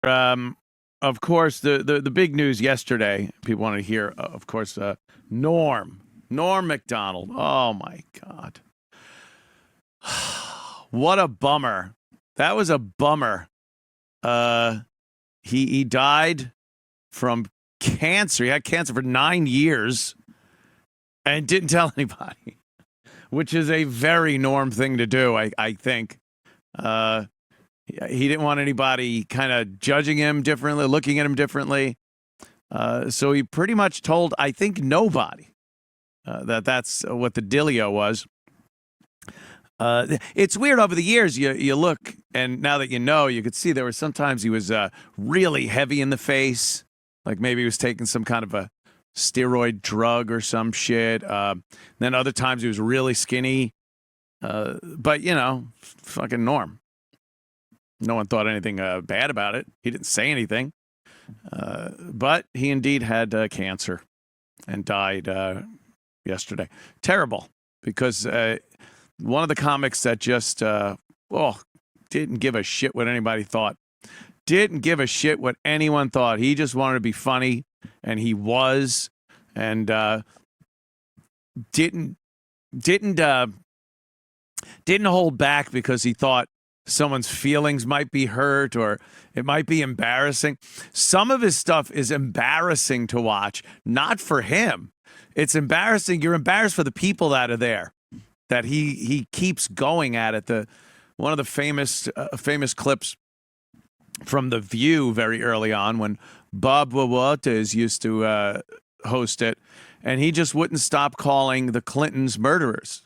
Um, of course, the big news yesterday, people want to hear, of course, Norm MacDonald. Oh, my God. What a bummer. That was a bummer. He died from cancer. He had cancer for 9 years and didn't tell anybody, which is a very Norm thing to do, I think. He didn't want anybody kind of judging him differently, looking at him differently. So he pretty much told, I think, nobody that's what the dealio was. It's weird over the years. You look, and now that you know, you could see there were sometimes he was really heavy in the face, like maybe he was taking some kind of a steroid drug or some shit. Then other times he was really skinny. But, you know, fucking Norm. No one thought anything bad about it. He didn't say anything. But he indeed had cancer and died yesterday. Terrible, because one of the comics that just, didn't give a shit what anybody thought. Didn't give a shit what anyone thought. He just wanted to be funny, and he was, and didn't hold back because he thought someone's feelings might be hurt or it might be embarrassing. Some of his stuff is embarrassing to watch, not for him. It's embarrassing. You're embarrassed for the people that are there, that he keeps going at it. One of the famous clips from The View very early on, when Bob Wouters used to host it, and he just wouldn't stop calling the Clintons murderers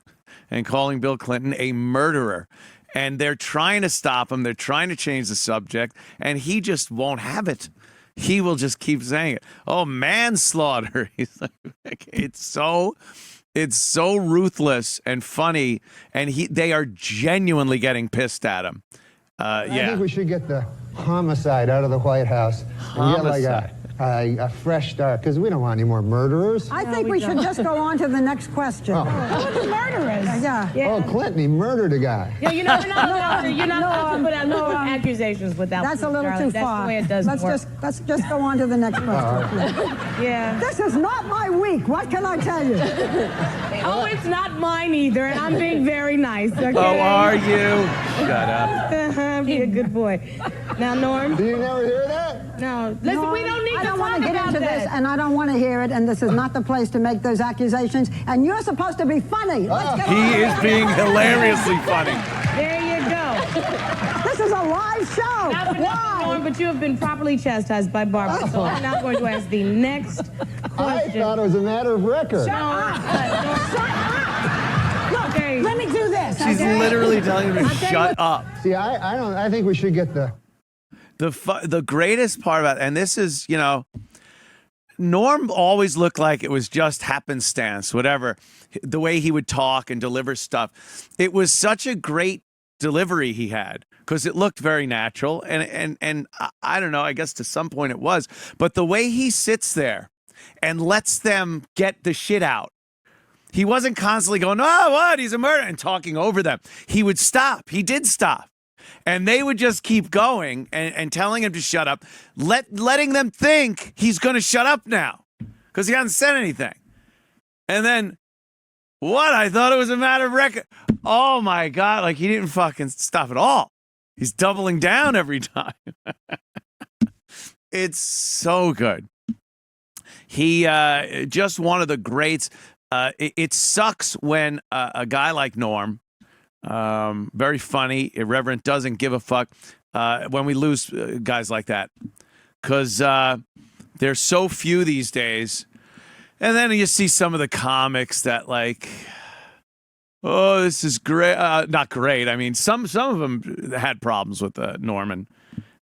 and calling Bill Clinton a murderer. And they're trying to stop him. They're trying to change the subject, and he just won't have it. He will just keep saying it. Oh, manslaughter. He's like, it's so ruthless and funny, and they are genuinely getting pissed at him. I think we should get the homicide out of the White House and get like a fresh start, because we don't want any more murderers. I think we should just go on to the next question. Oh. Who are the murderers? Yeah. Oh, Clinton, he murdered a guy. Yeah, you're not allowed to put out no accusations without. That's a little too far. That's the way it does work. Let's just go on to the next question. Yeah. This is not my week. What can I tell you? Oh, it's not mine either, and I'm being very nice. Okay? Oh, are you? Shut up. Be a good boy. Now, Norm. Did you never hear that? No. Listen, No, we don't need I to don't want talk to get about into that. this, and I don't want to hear it, and this is not the place to make those accusations, and you're supposed to be funny. Let's get on. He is being hilariously funny. There you go. This is a live show. Why? Norm, but you have been properly chastised by Barbara, so I'm now going to ask the next I question. thought it was a matter of record. Okay. Let me do this. She's okay? literally telling him to shut up. See, I think we should get The greatest part about, and this is, you know, Norm always looked like it was just happenstance, whatever, the way he would talk and deliver stuff. It was such a great delivery he had, because it looked very natural, and I don't know, I guess to some point it was, but the way he sits there and lets them get the shit out. He wasn't constantly going, oh, what, he's a murderer, and talking over them. He would stop. He did stop. And they would just keep going and telling him to shut up, letting them think he's going to shut up now because he hasn't said anything. And then, what? I thought it was a matter of record. Oh, my God. Like, he didn't fucking stop at all. He's doubling down every time. It's so good. He just one of the greats. It sucks when a guy like Norm, very funny, irreverent, doesn't give a fuck, when we lose guys like that, because there's so few these days. And then you see some of the comics that, like, oh, this is great. Not great. I mean, some of them had problems with Norman.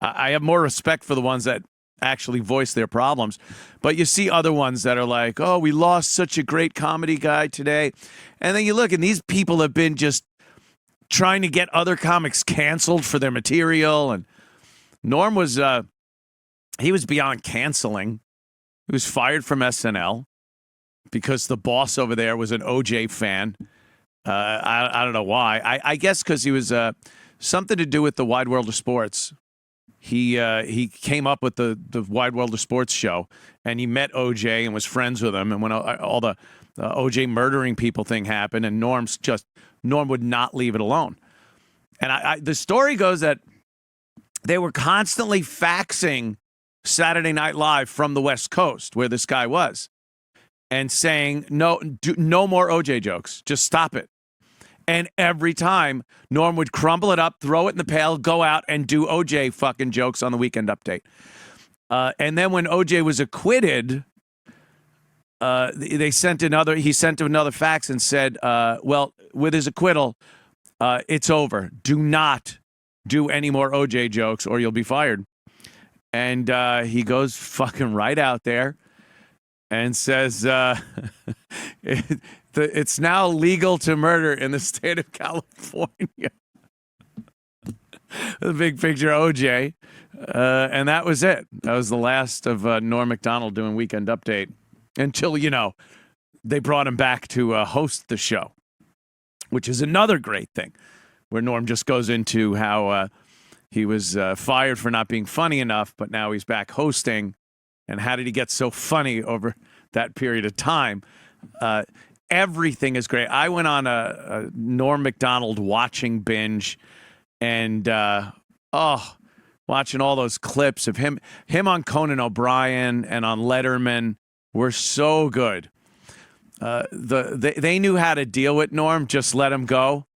I have more respect for the ones that actually voice their problems. But you see other ones that are like, oh, we lost such a great comedy guy today. And then you look, and these people have been just trying to get other comics canceled for their material. And Norm was, he was beyond canceling. He was fired from SNL because the boss over there was an OJ fan. I don't know why. I guess because he was something to do with the Wide World of Sports. he came up with the Wide World of Sports show, and he met OJ and was friends with him. And when all the OJ murdering people thing happened, and Norm would not leave it alone. And the story goes that they were constantly faxing Saturday Night Live from the West Coast, where this guy was, and saying, no more OJ jokes. Just stop it. And every time, Norm would crumble it up, throw it in the pail, go out and do OJ fucking jokes on the Weekend Update. And then when OJ was acquitted, he sent another fax and said, well, with his acquittal, it's over. Do not do any more OJ jokes or you'll be fired. And he goes fucking right out there and says, it's now legal to murder in the state of California. The big picture of OJ. And that was it. That was the last of Norm MacDonald doing Weekend Update until, they brought him back to host the show, which is another great thing, where Norm just goes into how he was fired for not being funny enough, but now he's back hosting. And how did he get so funny over that period of time? Everything is great. I went on a Norm MacDonald watching binge, and watching all those clips of him on Conan O'Brien and on Letterman were so good. They knew how to deal with Norm. Just let him go.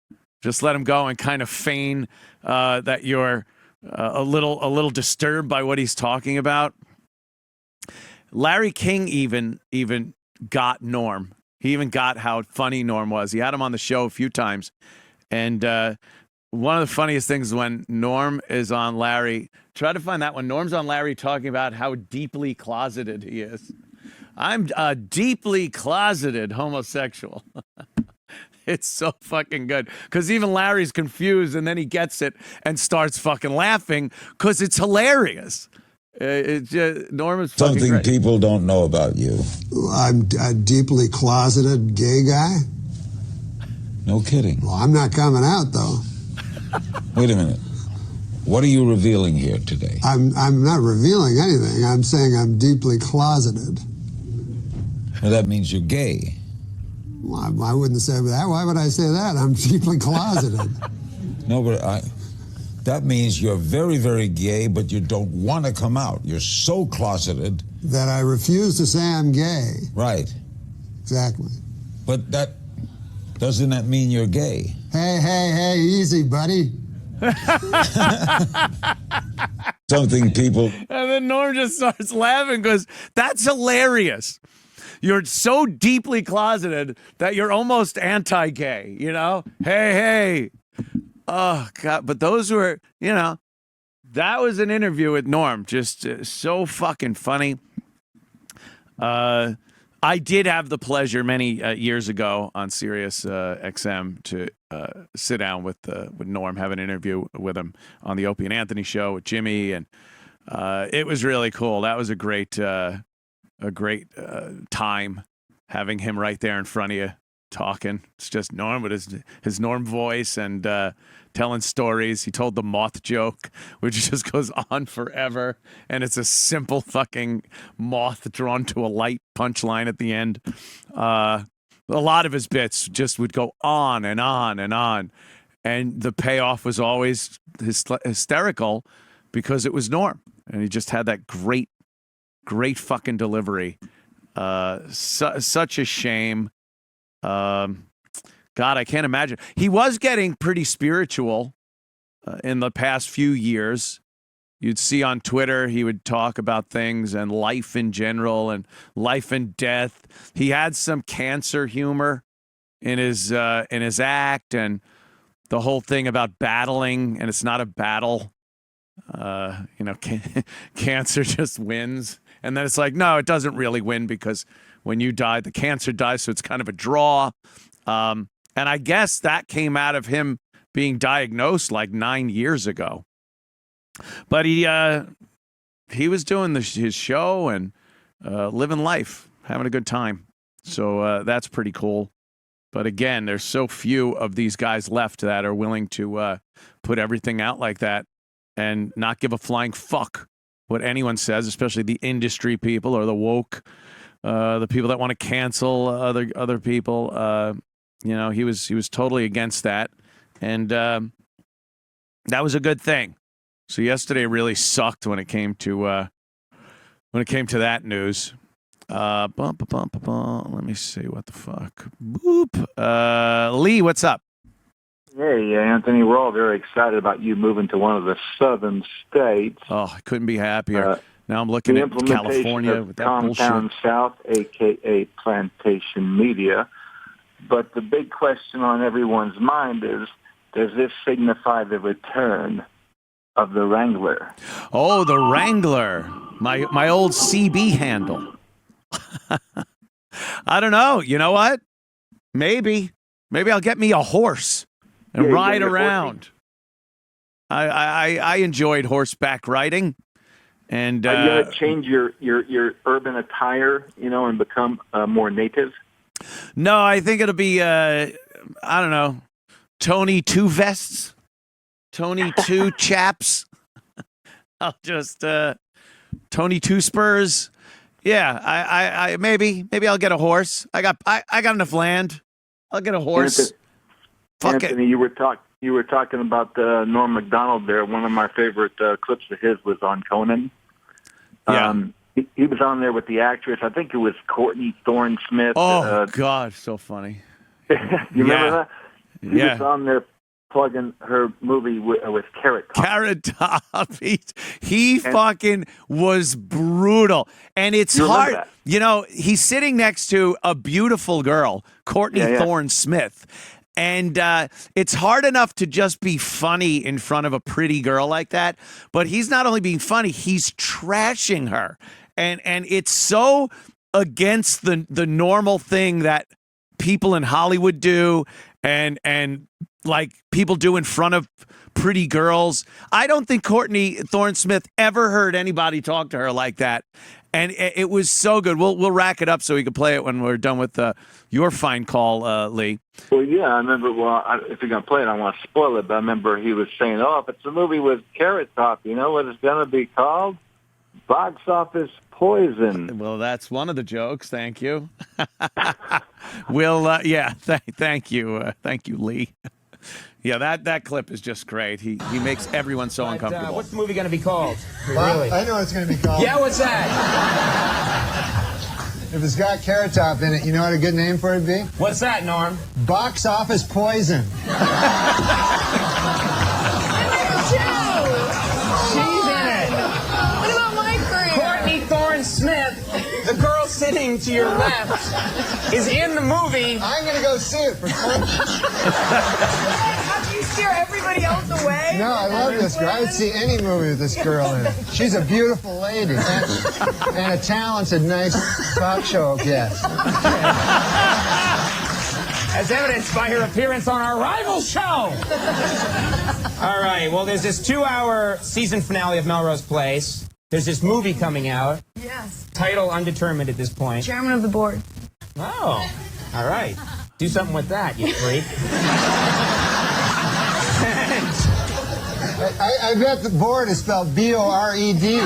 Just let him go and kind of feign that you're a little disturbed by what he's talking about. Larry King even got Norm. He even got how funny Norm was. He had him on the show a few times. And one of the funniest things is when Norm is on Larry. Try to find that one. Norm's on Larry talking about how deeply closeted he is. I'm a deeply closeted homosexual. It's so fucking good. Because even Larry's confused, and then he gets it and starts fucking laughing because it's hilarious. Norm is fucking Something great. People don't know about you. I'm a deeply closeted gay guy. No kidding. Well, I'm not coming out, though. Wait a minute. What are you revealing here today? I'm not revealing anything. I'm saying I'm deeply closeted. Well, that means you're gay. Well, I wouldn't say that. Why would I say that? I'm deeply closeted. No, but that means you're very, very gay, but you don't want to come out. You're so closeted. That I refuse to say I'm gay. Right. Exactly. But doesn't that mean you're gay? Hey, easy, buddy. Something people... And then Norm just starts laughing because that's hilarious. You're so deeply closeted that you're almost anti-gay, Hey. Oh, God. But those were, that was an interview with Norm. Just so fucking funny. I did have the pleasure many years ago on Sirius XM to sit down with Norm, have an interview with him on the Opie and Anthony show with Jimmy, and it was really cool. That was a great time having him right there in front of you talking. It's just Norm with his Norm voice and telling stories. He told the moth joke, which just goes on forever, and it's a simple fucking moth drawn to a light punchline at the end. A lot of his bits just would go on and on and on, and the payoff was always hysterical because it was Norm, and he just had that great fucking delivery. Such a shame. God, I can't imagine. He was getting pretty spiritual in the past few years. You'd see on Twitter, he would talk about things and life in general and life and death. He had some cancer humor in his act, and the whole thing about battling, and it's not a battle. Cancer just wins. And then it's like, no, it doesn't really win because when you die, the cancer dies, so it's kind of a draw. And I guess that came out of him being diagnosed like 9 years ago. But he was doing his show and living life, having a good time. So that's pretty cool. But again, there's so few of these guys left that are willing to put everything out like that. and not give a flying fuck what anyone says, especially the industry people or the woke, the people that want to cancel other people. He was totally against that, and that was a good thing. So yesterday really sucked when it came to that news. Let me see what the fuck. Boop. Lee, what's up? Hey, Anthony, we're all very excited about you moving to one of the southern states. Oh, I couldn't be happier. Now I'm looking at California with that Compound bullshit. South, a.k.a. Plantation Media. But the big question on everyone's mind is, does this signify the return of the Wrangler? Oh, the Wrangler. My old CB handle. I don't know. You know what? Maybe I'll get me a horse and ride around. I enjoyed horseback riding, and are you going to change your urban attire, and become more native? No, I think it'll be I don't know, Tony Two Vests, Tony Two Chaps. I'll just Tony Two Spurs. Yeah, I maybe I'll get a horse. I got enough land. I'll get a horse. Anthony, you were talking about Norm MacDonald there. One of my favorite clips of his was on Conan. Yeah. He was on there with the actress. I think it was Courtney Thorne-Smith. Oh, God, so funny. You remember that? He Yeah. was on there plugging her movie with Carrot Top. Carrot Top. He fucking was brutal. And it's hard. That? He's sitting next to a beautiful girl, Courtney Thorne-Smith. And it's hard enough to just be funny in front of a pretty girl like that. But he's not only being funny, he's trashing her. And it's so against the normal thing that people in Hollywood do and like people do in front of pretty girls. I don't think Courtney Thorne-Smith ever heard anybody talk to her like that. And it was so good. We'll rack it up so we can play it when we're done with your fine call, Lee. Well, yeah, I remember. Well, if you're going to play it, I don't want to spoil it, but I remember he was saying, if it's a movie with Carrot Top, you know what it's going to be called? Box Office Poison. Well, that's one of the jokes. Thank you. Thank you. Thank you, Lee. Yeah, that clip is just great. He makes everyone so uncomfortable. What's the movie going to be called? Well, really? I know what it's going to be called. Yeah, what's that? If it's got Carrot Top in it, you know what a good name for it would be? What's that, Norm? Box Office Poison. She's in it. What about my career? Courtney Thorne-Smith, the girl sitting to your left, is in the movie. I'm going to go see it for fun. How do you steer everybody else away? No, I love this girl. I would see any movie with this girl in it. She's a beautiful lady and a talented, nice talk show guest. As evidenced by her appearance on our rival show. All right, well, there's this 2-hour season finale of Melrose Place. There's this movie coming out. Yes. Title undetermined at this point. Chairman of the board. Oh, all right. Do something with that, you freak. I bet the board is spelled B-O-R-E-D.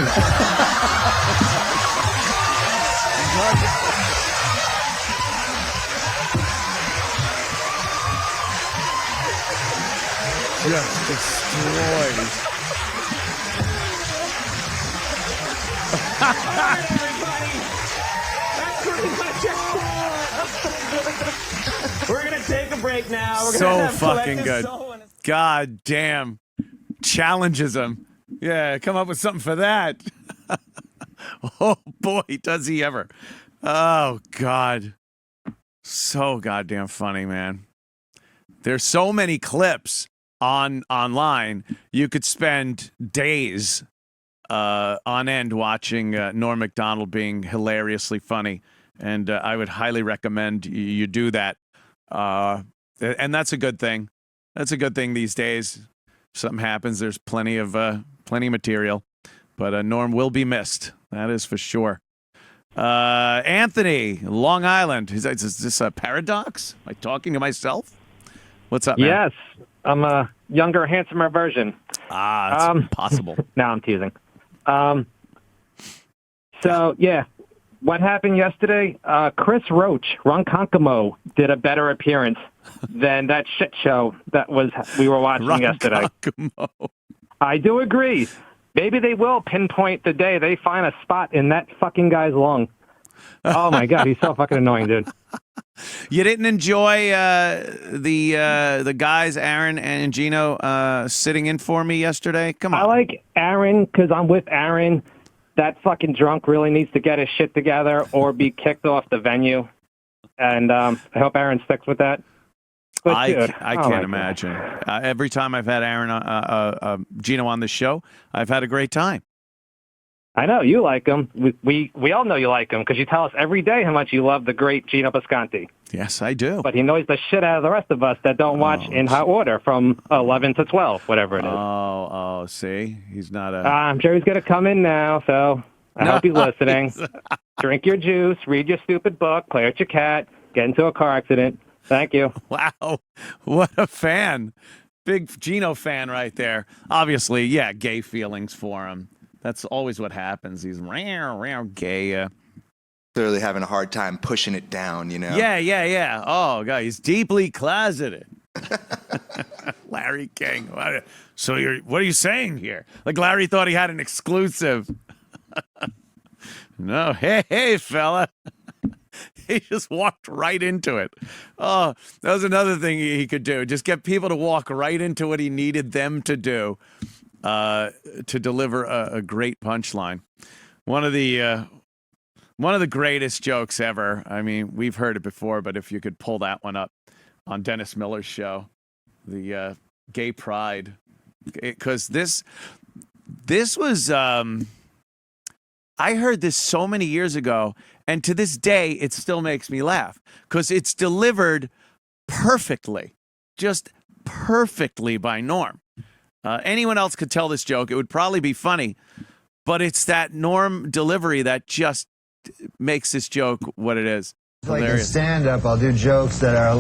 Just destroyed. We're going to take a break now. We're So gonna have fucking Collective good. Soul and- God damn. Challenges him. Yeah, come up with something for that. Oh, boy, does he ever. Oh, God. So goddamn funny, man. There's so many clips online. You could spend days on end watching Norm MacDonald being hilariously funny. And I would highly recommend you do that. And that's a good thing. That's a good thing these days. If something happens, there's plenty of material. But Norm will be missed. That is for sure. Anthony, Long Island. Is this a paradox? Am I talking to myself? What's up, man? Yes. I'm a younger, handsomer version. It's possible. No, I'm teasing. So, yeah, what happened yesterday? Chris Roach, Ronkonkoma, did a better appearance than that shit show we were watching yesterday. I do agree. Maybe they will pinpoint the day they find a spot in that fucking guy's lung. Oh, my God, he's so fucking annoying, dude. You didn't enjoy the guys, Aaron and Gino, sitting in for me yesterday? Come on. I like Aaron because I'm with Aaron. That fucking drunk really needs to get his shit together or be kicked off the venue. And I hope Aaron sticks with that. But, I dude, can't imagine. Every time I've had Aaron, Gino on the show, I've had a great time. I know you like him. We all know you like him because you tell us every day how much you love the great Gino Bisconti. Yes, I do. But he annoys the shit out of the rest of us that don't watch in hot order from 11 to 12, whatever it is. Oh, see? He's not a... I'm sure he's going to come in now, so I hope he's listening. Drink your juice, read your stupid book, play with your cat, get into a car accident. Thank you. Wow. What a fan. Big Gino fan right there. Obviously, yeah, gay feelings for him. That's always what happens. He's gay. Clearly having a hard time pushing it down, you know? Yeah. Oh, God, he's deeply closeted. Larry King. So what are you saying here? Like Larry thought he had an exclusive. No, hey, fella. He just walked right into it. Oh, that was another thing he could do. Just get people to walk right into what he needed them to do to deliver a great punchline. One of the greatest jokes ever. I mean, we've heard it before, but if you could pull that one up on Dennis Miller's show, the gay pride, because this was I heard this so many years ago, and to this day it still makes me laugh because it's delivered perfectly, just perfectly by Norm. Anyone else could tell this joke; it would probably be funny, but it's that Norm delivery that just makes this joke what it is. Like in stand-up, I'll do jokes that are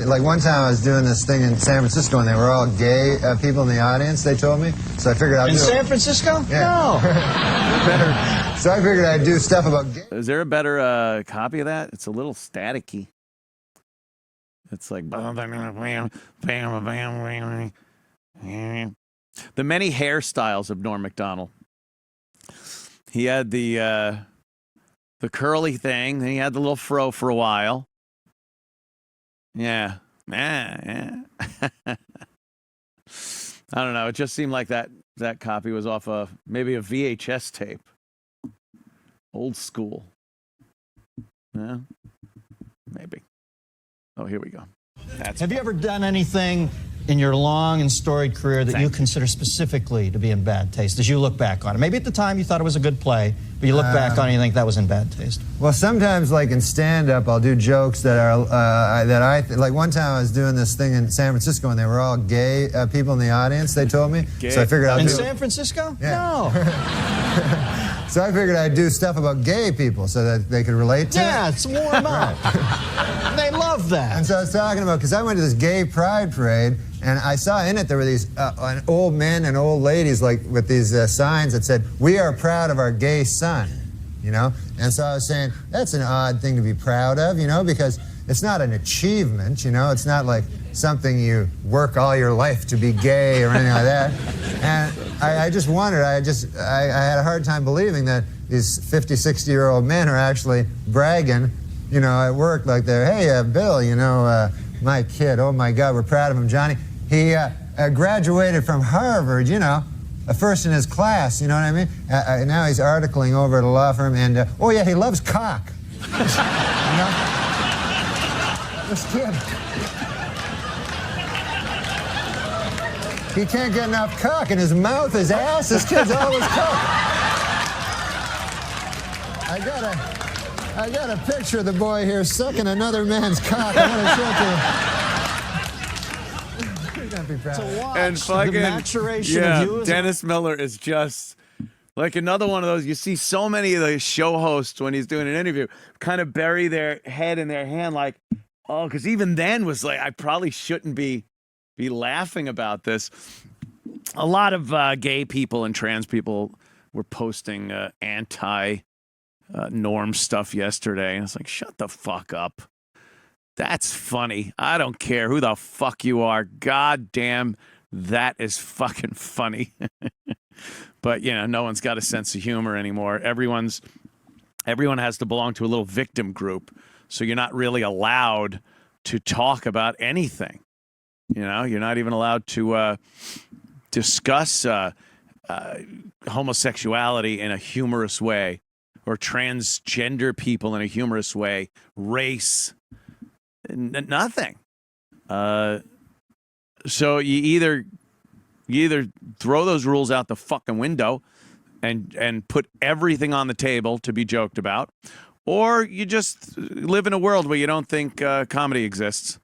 like one time I was doing this thing in San Francisco and they were all gay people in the audience. They told me, so I figured I'd do San Francisco. Yeah. No. So I figured I'd do stuff about gay. Is there a better copy of that? It's a little staticky. It's like the many hairstyles of Norm Macdonald. He had the curly thing, then he had the little fro for a while. Yeah. I don't know. It just seemed like that copy was off maybe a VHS tape. Old school. Yeah. Maybe. Oh, here we go. Have you ever done anything in your long and storied career that you consider specifically to be in bad taste as you look back on it? Maybe at the time you thought it was a good play, but you look back on it and you think that was in bad taste. Well, sometimes, like in stand-up, I'll do jokes that are like one time I was doing this thing in San Francisco and they were all gay people in the audience. They told me, gay. So I figured I'd in do San Francisco. Yeah. No. So I figured I'd do stuff about gay people so that they could relate to it. Yeah, it's warm up. They love that. And so I was talking about, because I went to this gay pride parade, and I saw in it there were these old men and old ladies like with these signs that said, "We are proud of our gay son," you know? And so I was saying, that's an odd thing to be proud of, you know, because it's not an achievement, you know? It's not like something you work all your life to be gay or anything like that. And I just wondered, I had a hard time believing that these 50, 60-year-old men are actually bragging, you know, at work like they're, "Hey, Bill, you know, my kid, oh my God, we're proud of him, Johnny. He graduated from Harvard, you know, first in his class, you know what I mean? Now he's articling over at a law firm, and, oh yeah, he loves cock." You know? This kid. He can't get enough cock in his mouth, his ass. This kid's always cock. I got a picture of the boy here sucking another man's cock. I want to show it to you. You're gonna be proud. To watch And fucking, the maturation of you as Dennis Miller is just like another one of those. You see so many of the show hosts when he's doing an interview kind of bury their head in their hand like, oh, because even then was like, I probably shouldn't be laughing about this. a lot of gay people and trans people were posting anti-norm stuff yesterday. And it's like, shut the fuck up. That's funny. I don't care who the fuck you are. God damn, that is fucking funny. But, you know, no one's got a sense of humor anymore. Everyone has to belong to a little victim group. So you're not really allowed to talk about anything. You know, you're not even allowed to discuss homosexuality in a humorous way, or transgender people in a humorous way, race, nothing. So you either throw those rules out the fucking window and put everything on the table to be joked about, or you just live in a world where you don't think comedy exists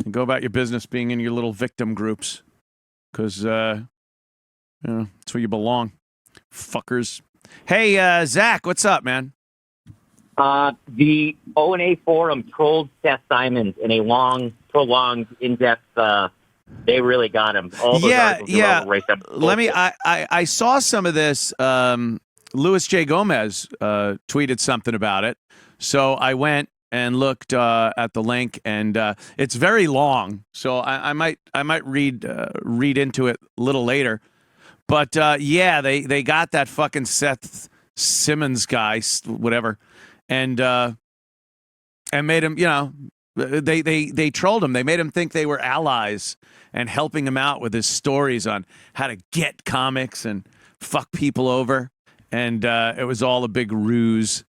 and go about your business being in your little victim groups, because you know, that's where you belong, fuckers. Hey, Zach, what's up, man? The O&A forum trolled Seth Simons in a long, prolonged, in-depth. They really got him. All those Let me. I saw some of this. Louis J. Gomez tweeted something about it, so I went and looked at the link, and it's very long. So I might read into it a little later. But yeah, they got that fucking Seth Simmons guy, whatever, and made him, you know, they trolled him. They made him think they were allies and helping him out with his stories on how to get comics and fuck people over, and it was all a big ruse.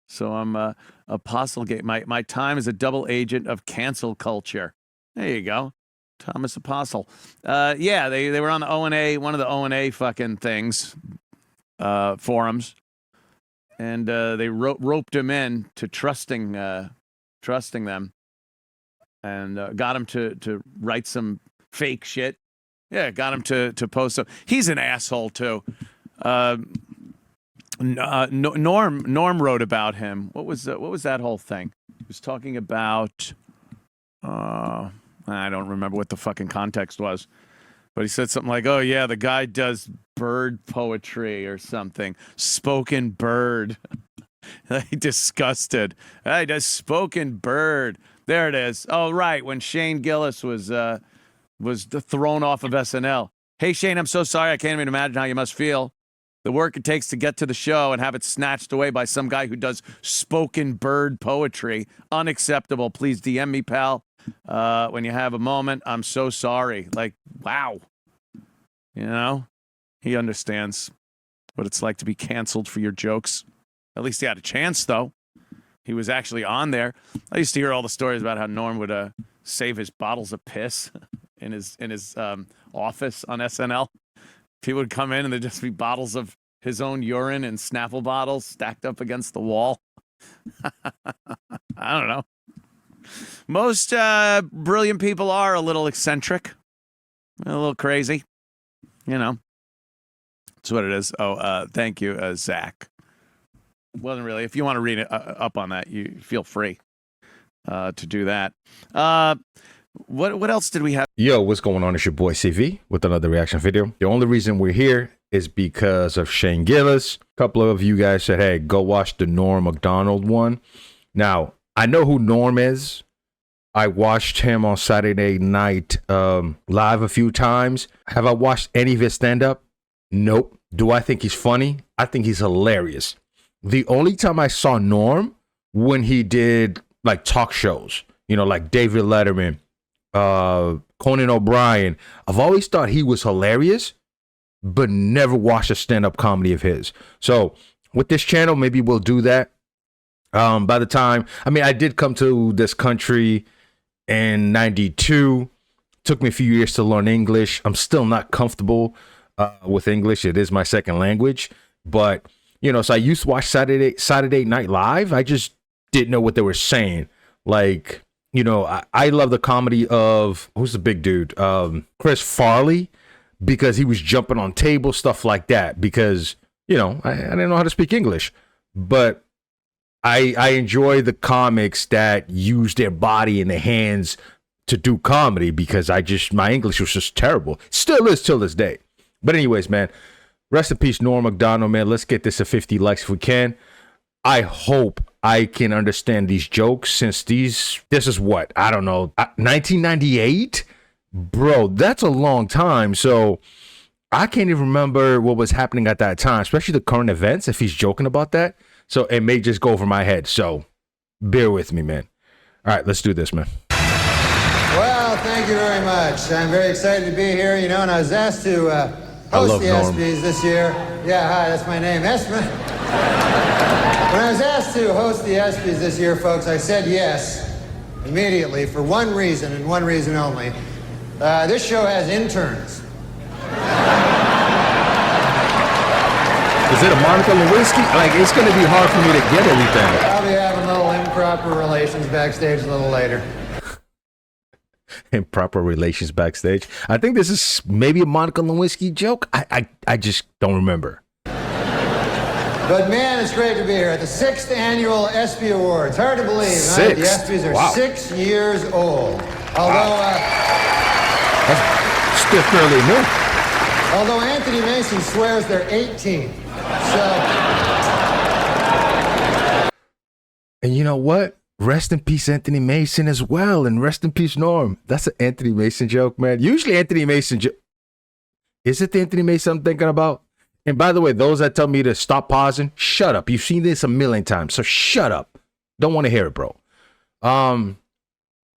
So I'm Apostle-gate. My time is a double agent of cancel culture. There you go. Thomas Apostle. Yeah, they were on the O&A, one of the O&A fucking things, forums, and they roped him in to trusting them, and got him to write some fake shit. Yeah, got him to post some. He's an asshole too. Norm wrote about him. What was that whole thing? He was talking about. I don't remember what the fucking context was, but he said something like, "Oh yeah, the guy does bird poetry or something, spoken bird." Disgusted. He does spoken bird. There it is. Oh right, when Shane Gillis was thrown off of SNL. Hey Shane, I'm so sorry. I can't even imagine how you must feel. The work it takes to get to the show and have it snatched away by some guy who does spoken bird poetry. Unacceptable. Please DM me, pal. When you have a moment. I'm so sorry. Like, wow. You know, he understands what it's like to be canceled for your jokes. At least he had a chance, though. He was actually on there. I used to hear all the stories about how Norm would save his bottles of piss in his office on SNL. People would come in and there'd just be bottles of his own urine and Snapple bottles stacked up against the wall. I don't know. Most brilliant people are a little eccentric, a little crazy. You know, that's what it is. Oh, thank you, Zach. Wasn't really. If you want to read it, up on that, you feel free to do that. What else did we have? Yo, what's going on? It's your boy CV with another reaction video. The only reason we're here is because of Shane Gillis. A couple of you guys said, hey, go watch the NORM MACDONALD one. Now, I know who Norm is. I watched him on Saturday Night Live a few times. Have I watched any of his stand-up? Nope. Do I think he's funny? I think he's hilarious. The only time I saw Norm when he did like talk shows, you know, like David Letterman, Conan O'Brien. I've always thought he was hilarious, but never watched a stand-up comedy of his. So with this channel, maybe we'll do that. By the time, I mean, I did come to this country in '92. Took me a few years to learn English. I'm still not comfortable with English. It is my second language, but you know, so I used to watch Saturday Night Live. I just didn't know what they were saying. Like, you know, I love the comedy of, who's the big dude? Chris Farley, because he was jumping on tables, stuff like that. Because, you know, I didn't know how to speak English, but I enjoy the comics that use their body and their hands to do comedy, because my English was just terrible. Still is till this day. But anyways, man, rest in peace, Norm MacDonald, man. Let's get this to 50 likes if we can. I hope I can understand these jokes since this is what? I don't know, 1998? Bro, that's a long time. So I can't even remember what was happening at that time, especially the current events, if he's joking about that. So it may just go over my head. So bear with me, man. All right, let's do this, man. Well, thank you very much. I'm very excited to be here, you know, and I was asked to host the ESPYs this year. Yeah, hi, that's my name, Espen. When I was asked to host the ESPYs this year, folks, I said yes immediately for one reason and one reason only. This show has interns. Is it a Monica Lewinsky? Like, it's going to be hard for me to get everything. I'll be having a little improper relations backstage a little later. Improper relations backstage. I think this is maybe a Monica Lewinsky joke. I just don't remember. But man, it's great to be here at the 6th annual ESPY Awards. Hard to believe, huh? The ESPYs are 6 years old. Although, that's still fairly new. Although Anthony Mason swears they're 18. So. And you know what? Rest in peace, Anthony Mason as well. And rest in peace, Norm. That's an Anthony Mason joke, man. Usually Anthony Mason is it the Anthony Mason I'm thinking about? And by the way, those that tell me to stop pausing, shut up. You've seen this a million times, so shut up. Don't want to hear it, bro.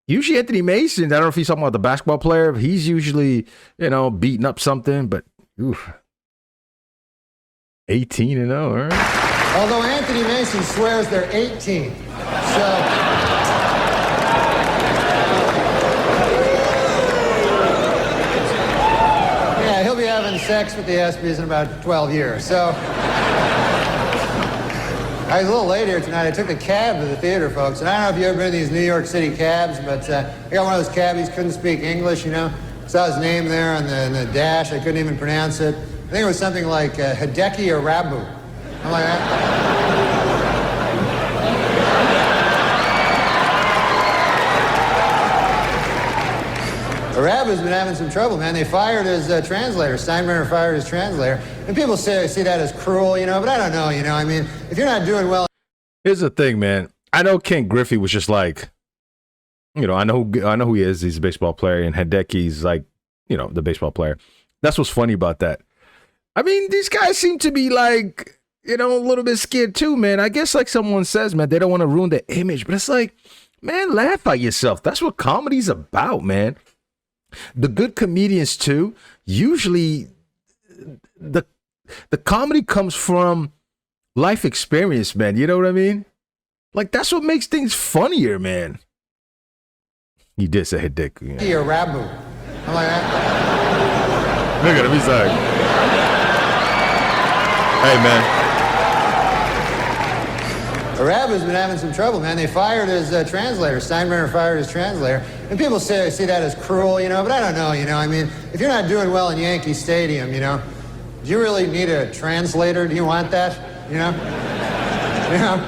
Usually Anthony Mason, I don't know if he's talking about the basketball player. He's usually, you know, beating up something, but oof. 18-0, all right. Although Anthony Mason swears they're 18. So. Yeah, he'll be having sex with the ESPYs in about 12 years. So. I was a little late here tonight. I took a cab to the theater, folks. And I don't know if you've ever been in these New York City cabs, but I got one of those cabbies, couldn't speak English, you know. Saw his name there on the dash. I couldn't even pronounce it. I think it was something like Hideki Arabu. I'm like, Arabu's been having some trouble, man. They fired his translator. Steinbrenner fired his translator. And people see that as cruel, you know, but I don't know, you know. I mean, if you're not doing well. Here's the thing, man. I know Ken Griffey was just like, you know, I know who he is. He's a baseball player, and Hideki's like, you know, the baseball player. That's what's funny about that. I mean, these guys seem to be like, you know, a little bit scared too, man. I guess like someone says, man, they don't want to ruin their image, but it's like, man, laugh at yourself. That's what comedy's about, man. The good comedians too, usually the comedy comes from life experience, man. You know what I mean? Like, that's what makes things funnier, man. He did say Hideki. Yeah. Arabu. I'm like, look at him, he's like, hey, man. Arabu's been having some trouble, man. They fired his translator. Steinbrenner fired his translator. And people see that as cruel, you know, but I don't know, you know. I mean, if you're not doing well in Yankee Stadium, you know, do you really need a translator? Do you want that, you know? You know?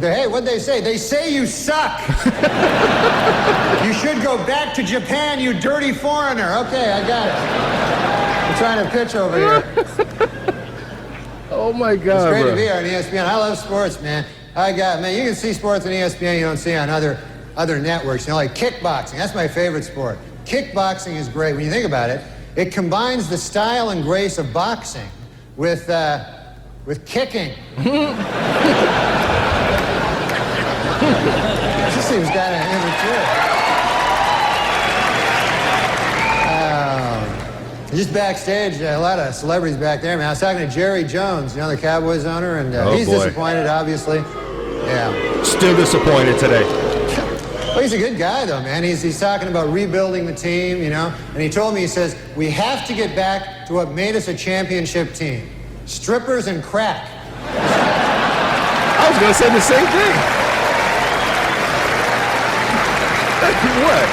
Hey, what'd they say? They say you suck. You should go back to Japan, you dirty foreigner. Okay, I got it. I'm trying to pitch over here. Oh, my God, it's great bro. to be here on ESPN. I love sports, man. Man, you can see sports on ESPN you don't see on other networks. You know, like kickboxing. That's my favorite sport. Kickboxing is great. When you think about it, it combines the style and grace of boxing with kicking. This seems kind of immature. Just backstage, a lot of celebrities back there, man. I was talking to Jerry Jones, you know, the Cowboys owner, and he's disappointed, obviously. Yeah. Still disappointed today. Well, he's a good guy, though, man. He's talking about rebuilding the team, you know. And he told me, he says, we have to get back to what made us a championship team. Strippers and crack. I was going to say the same thing. What?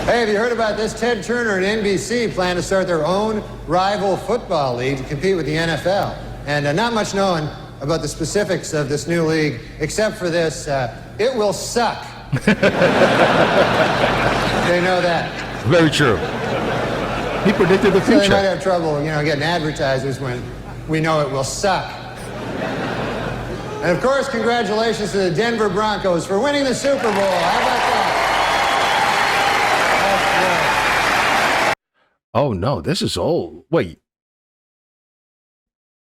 Hey, have you heard about this? Ted Turner and NBC plan to start their own rival football league to compete with the NFL. And not much known about the specifics of this new league, except for this, it will suck. They know that. Very true. He predicted the So they might future. have trouble, getting advertisers when we know it will suck. And of course, congratulations to the Denver Broncos for winning the Super Bowl. How about that? Oh no, this is old. Wait.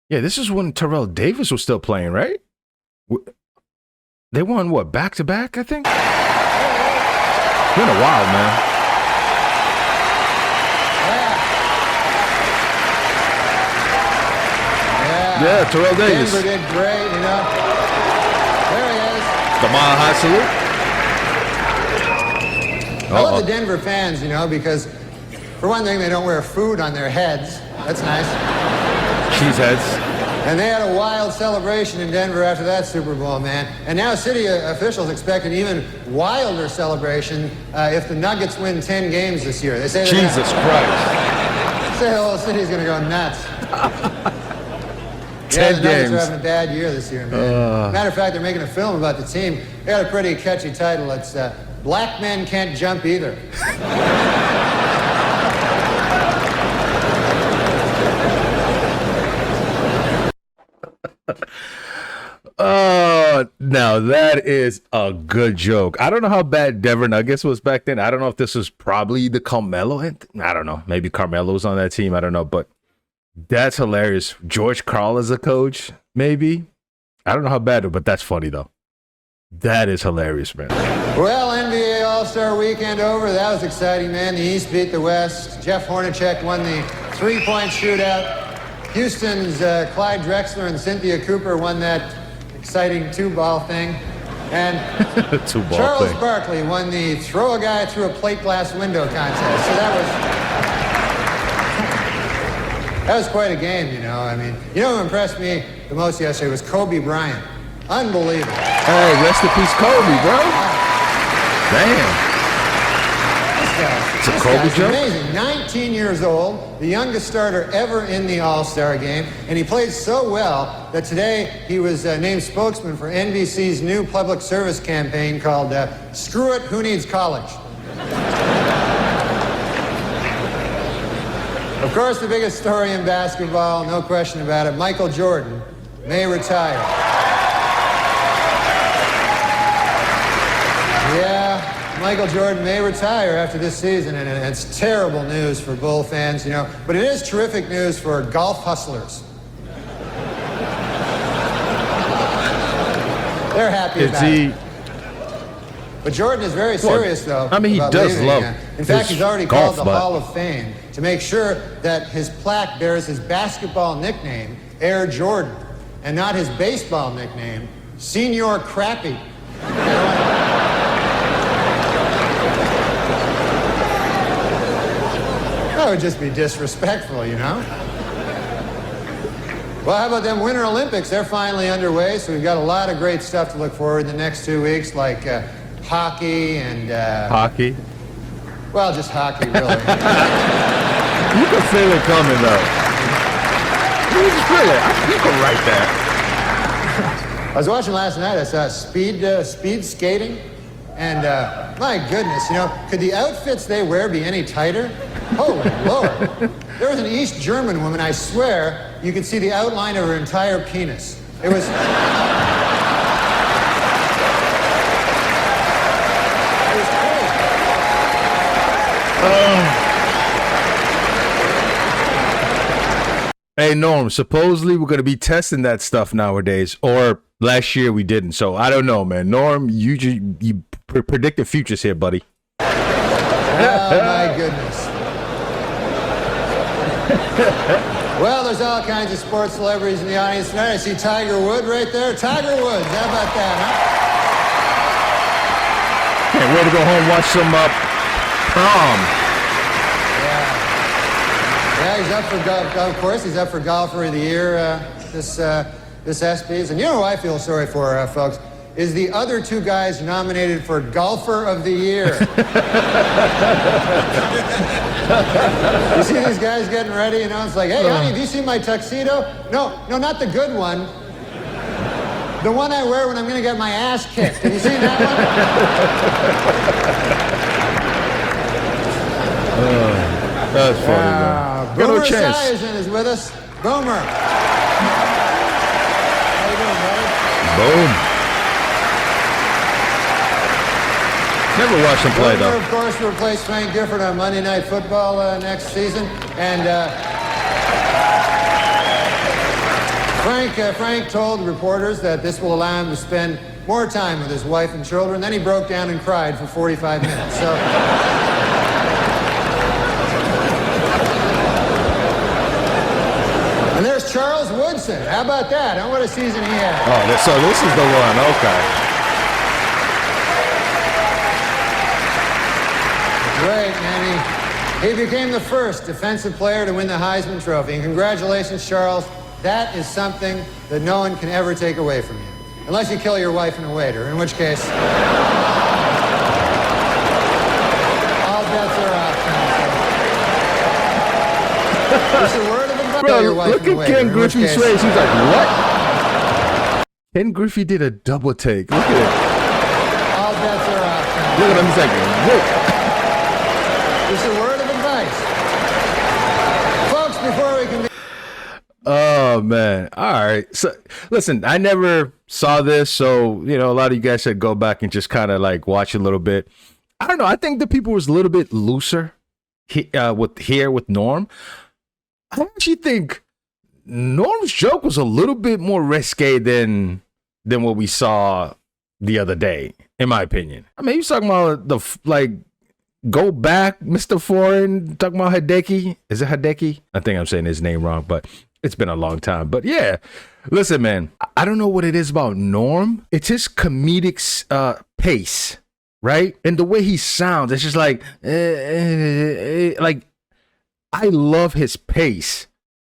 Yeah, this is when Terrell Davis was still playing, right? They won what, back to back, I think? It's been a while, man. Yeah, Terrell Davis. Denver did great, There he is. The Mile High salute. I love the Denver fans, because for one thing, they don't wear food on their heads. That's nice. Cheese heads. And they had a wild celebration in Denver after that Super Bowl, man. And now city officials expect an even wilder celebration if the Nuggets win 10 games this year. They say Jesus Christ. They say the whole city's going to go nuts. 10 the Nuggets games. are having a bad year this year, man. Matter of fact, they're making a film about the team. They got a pretty catchy title. It's Black Men Can't Jump Either. Now that is a good joke. I don't know how bad Denver Nuggets was back then. I don't know if this was probably the Carmelo. I don't know. Maybe Carmelo was on that team. I don't know, but that's hilarious. George Karl as a coach, maybe. I don't know how bad, but that's funny though. That is hilarious, man. Well, NBA All-Star Weekend over. That was exciting, man. The East beat the West. Jeff Hornacek won the three-point shootout. Houston's Clyde Drexler and Cynthia Cooper won that exciting two-ball thing. And Two-ball Charles thing. Barkley won the throw a guy through a plate glass window contest. So that was quite a game, I mean, who impressed me the most yesterday was Kobe Bryant. Unbelievable. Hey, rest in peace, Kobe, bro. Damn. It's a Kobe This guy's joke? amazing. 19 years old, the youngest starter ever in the All-Star game, and he played so well that today he was named spokesman for NBC's new public service campaign called Screw It, Who Needs College? Of course, the biggest story in basketball, no question about it, Michael Jordan may retire. Yeah, Michael Jordan may retire after this season, and it's terrible news for Bull fans, but it is terrific news for golf hustlers. They're happy about it. But Jordan is very serious, though. I mean, he about does leaving. love In fact, his he's already golf, called the but- Hall of Fame to make sure that his plaque bears his basketball nickname, Air Jordan, and not his baseball nickname, Senior Crappy. That would just be disrespectful, Well, how about them Winter Olympics? They're finally underway, so we've got a lot of great stuff to look forward to the next 2 weeks, like hockey and... Hockey? Well, just hockey, really. You can feel it coming, though. You can feel it. You can write that. I was watching last night. I saw speed skating. And my goodness, could the outfits they wear be any tighter? Holy Lord. There was an East German woman, I swear, you could see the outline of her entire penis. It was... Hey, Norm, supposedly we're going to be testing that stuff nowadays, or last year we didn't, so I don't know, man. Norm, you predict the futures here, buddy. Oh, my goodness. Well, there's all kinds of sports celebrities in the audience tonight. I see Tiger Woods right there. Tiger Woods, how about that, huh? Can't wait to go home and watch some prom. Yeah, he's up for golf. Of course, he's up for Golfer of the Year this ESPYs. And you know who I feel sorry for, folks, is the other two guys nominated for Golfer of the Year. You see these guys getting ready, it's like, hey, honey, have you seen my tuxedo? No, not the good one. The one I wear when I'm going to get my ass kicked. Have you seen that one? That's funny, man. Got no Boomer chance. Esiason is with us. Boomer. How you doing, buddy? Boom. Never watched him play, Boomer, though. of course, will replace Frank Gifford on Monday Night Football next season. And Frank told reporters that this will allow him to spend more time with his wife and children. Then he broke down and cried for 45 minutes. So. And there's Charles Woodson. How about that? Huh? What a season he had. Oh, so this is the one. Okay. Great, man. He became the first defensive player to win the Heisman Trophy. And congratulations, Charles. That is something that no one can ever take away from you. Unless you kill your wife and a waiter, in which case... all bets are off. Just a word of advice. Bro, Your wife look and a at waiter, Ken in which Griffey's case- face. He's like, what? Ken Griffey did a double take. Look at it. All bets are off. Look at him. He's like, whoa. Just a word of advice. Folks, before we can... Oh, man. All right. So, listen, I never saw this. So, you know, a lot of you guys said go back and just kind of like watch a little bit. I don't know. I think the people was a little bit looser with Norm. I actually think Norm's joke was a little bit more risque than what we saw the other day, in my opinion. I mean, he was talking about go back, Mr. Foreign, talking about Hideki. Is it Hideki? I think I'm saying his name wrong, but it's been a long time. But yeah, listen, man, I don't know what it is about Norm. It's his comedic pace, right? And the way he sounds, it's just like I love his pace.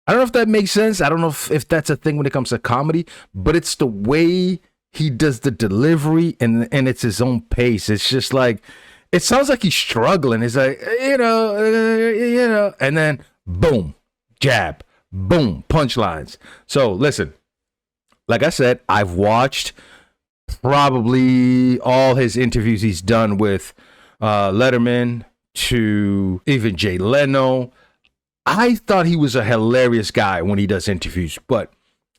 I don't know if that makes sense. I don't know if that's a thing when it comes to comedy, but it's the way he does the delivery and it's his own pace. It's just like, it sounds like he's struggling. It's like, you know, and then boom, jab, boom, punchlines. So listen, like I said, I've watched probably all his interviews he's done with Letterman to even Jay Leno. I thought he was a hilarious guy when he does interviews, but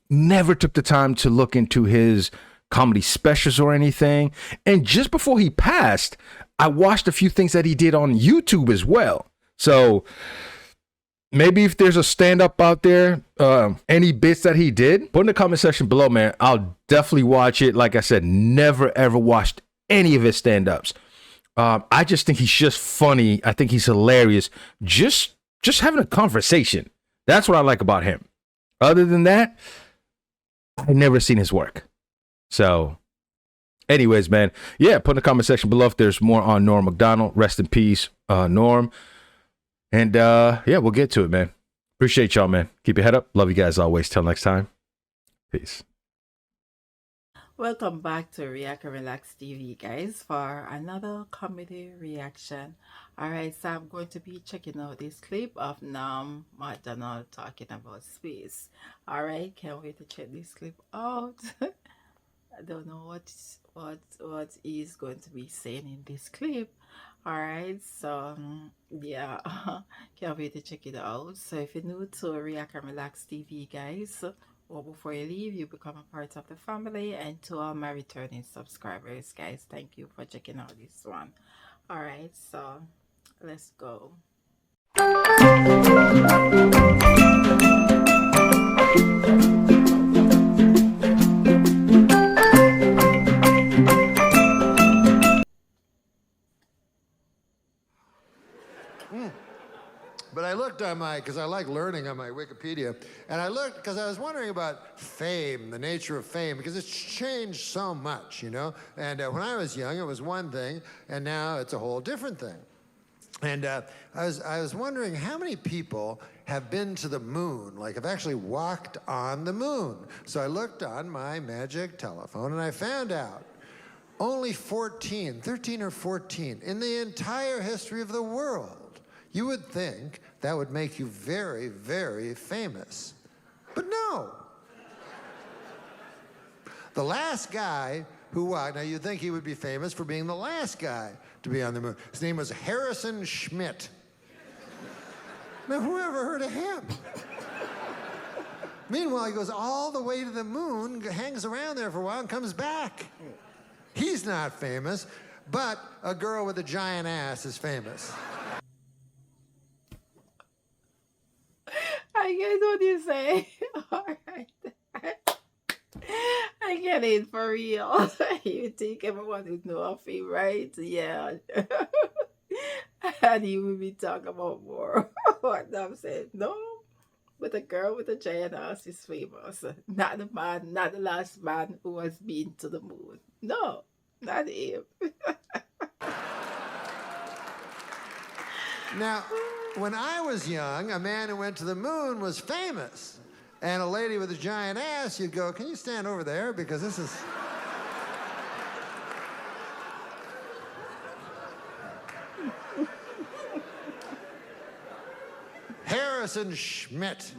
never took the time to look into his comedy specials or anything. And just before he passed, I watched a few things that he did on YouTube as well. So maybe if there's a stand-up out there, any bits that he did, put in the comment section below, man. I'll definitely watch it. Like I said, never ever watched any of his stand-ups. I just think he's just funny. I think he's hilarious. Just having a conversation. That's what I like about him. Other than that, I've never seen his work. So anyways, man, yeah, put in the comment section below if there's more on Norm MacDonald. Rest in peace, Norm. And yeah, we'll get to it, man. Appreciate y'all, man. Keep your head up. Love you guys always. Till next time. Peace. Welcome back to React and Relax TV, guys, for another comedy reaction. Alright, so I'm going to be checking out this clip of NORM MACDONALD talking about space. Alright, can't wait to check this clip out. I don't know what he's going to be saying in this clip. Alright, so yeah, can't wait to check it out. So if you're new to React and Relax TV, guys, or before you leave, you become a part of the family. And to all my returning subscribers, guys, thank you for checking out this one. Alright, so let's go. But I looked on because I like learning on my Wikipedia, and I looked because I was wondering about fame, the nature of fame, because it's changed so much, you know? And when I was young, it was one thing, and now it's a whole different thing. And I was wondering how many people have been to the moon, like have actually walked on the moon. So I looked on my magic telephone, and I found out only 13 or 14 in the entire history of the world. You would think that would make you very, very famous. But no. The last guy who walked, now you'd think he would be famous for being the last guy to be on the moon. His name was Harrison Schmitt. Man, who ever heard of him? Meanwhile, he goes all the way to the moon, hangs around there for a while, and comes back. He's not famous, but a girl with a giant ass is famous. I get what you say. All right. I get it for real. You think everyone would know of him, right? Yeah. And he will be talking about more. What I'm saying, no. But a girl with a giant ass is famous. Not the man, not the last man who has been to the moon. No, not him. Now, when I was young, a man who went to the moon was famous. And a lady with a giant ass, you'd go, can you stand over there? Because this is... Harrison Schmidt.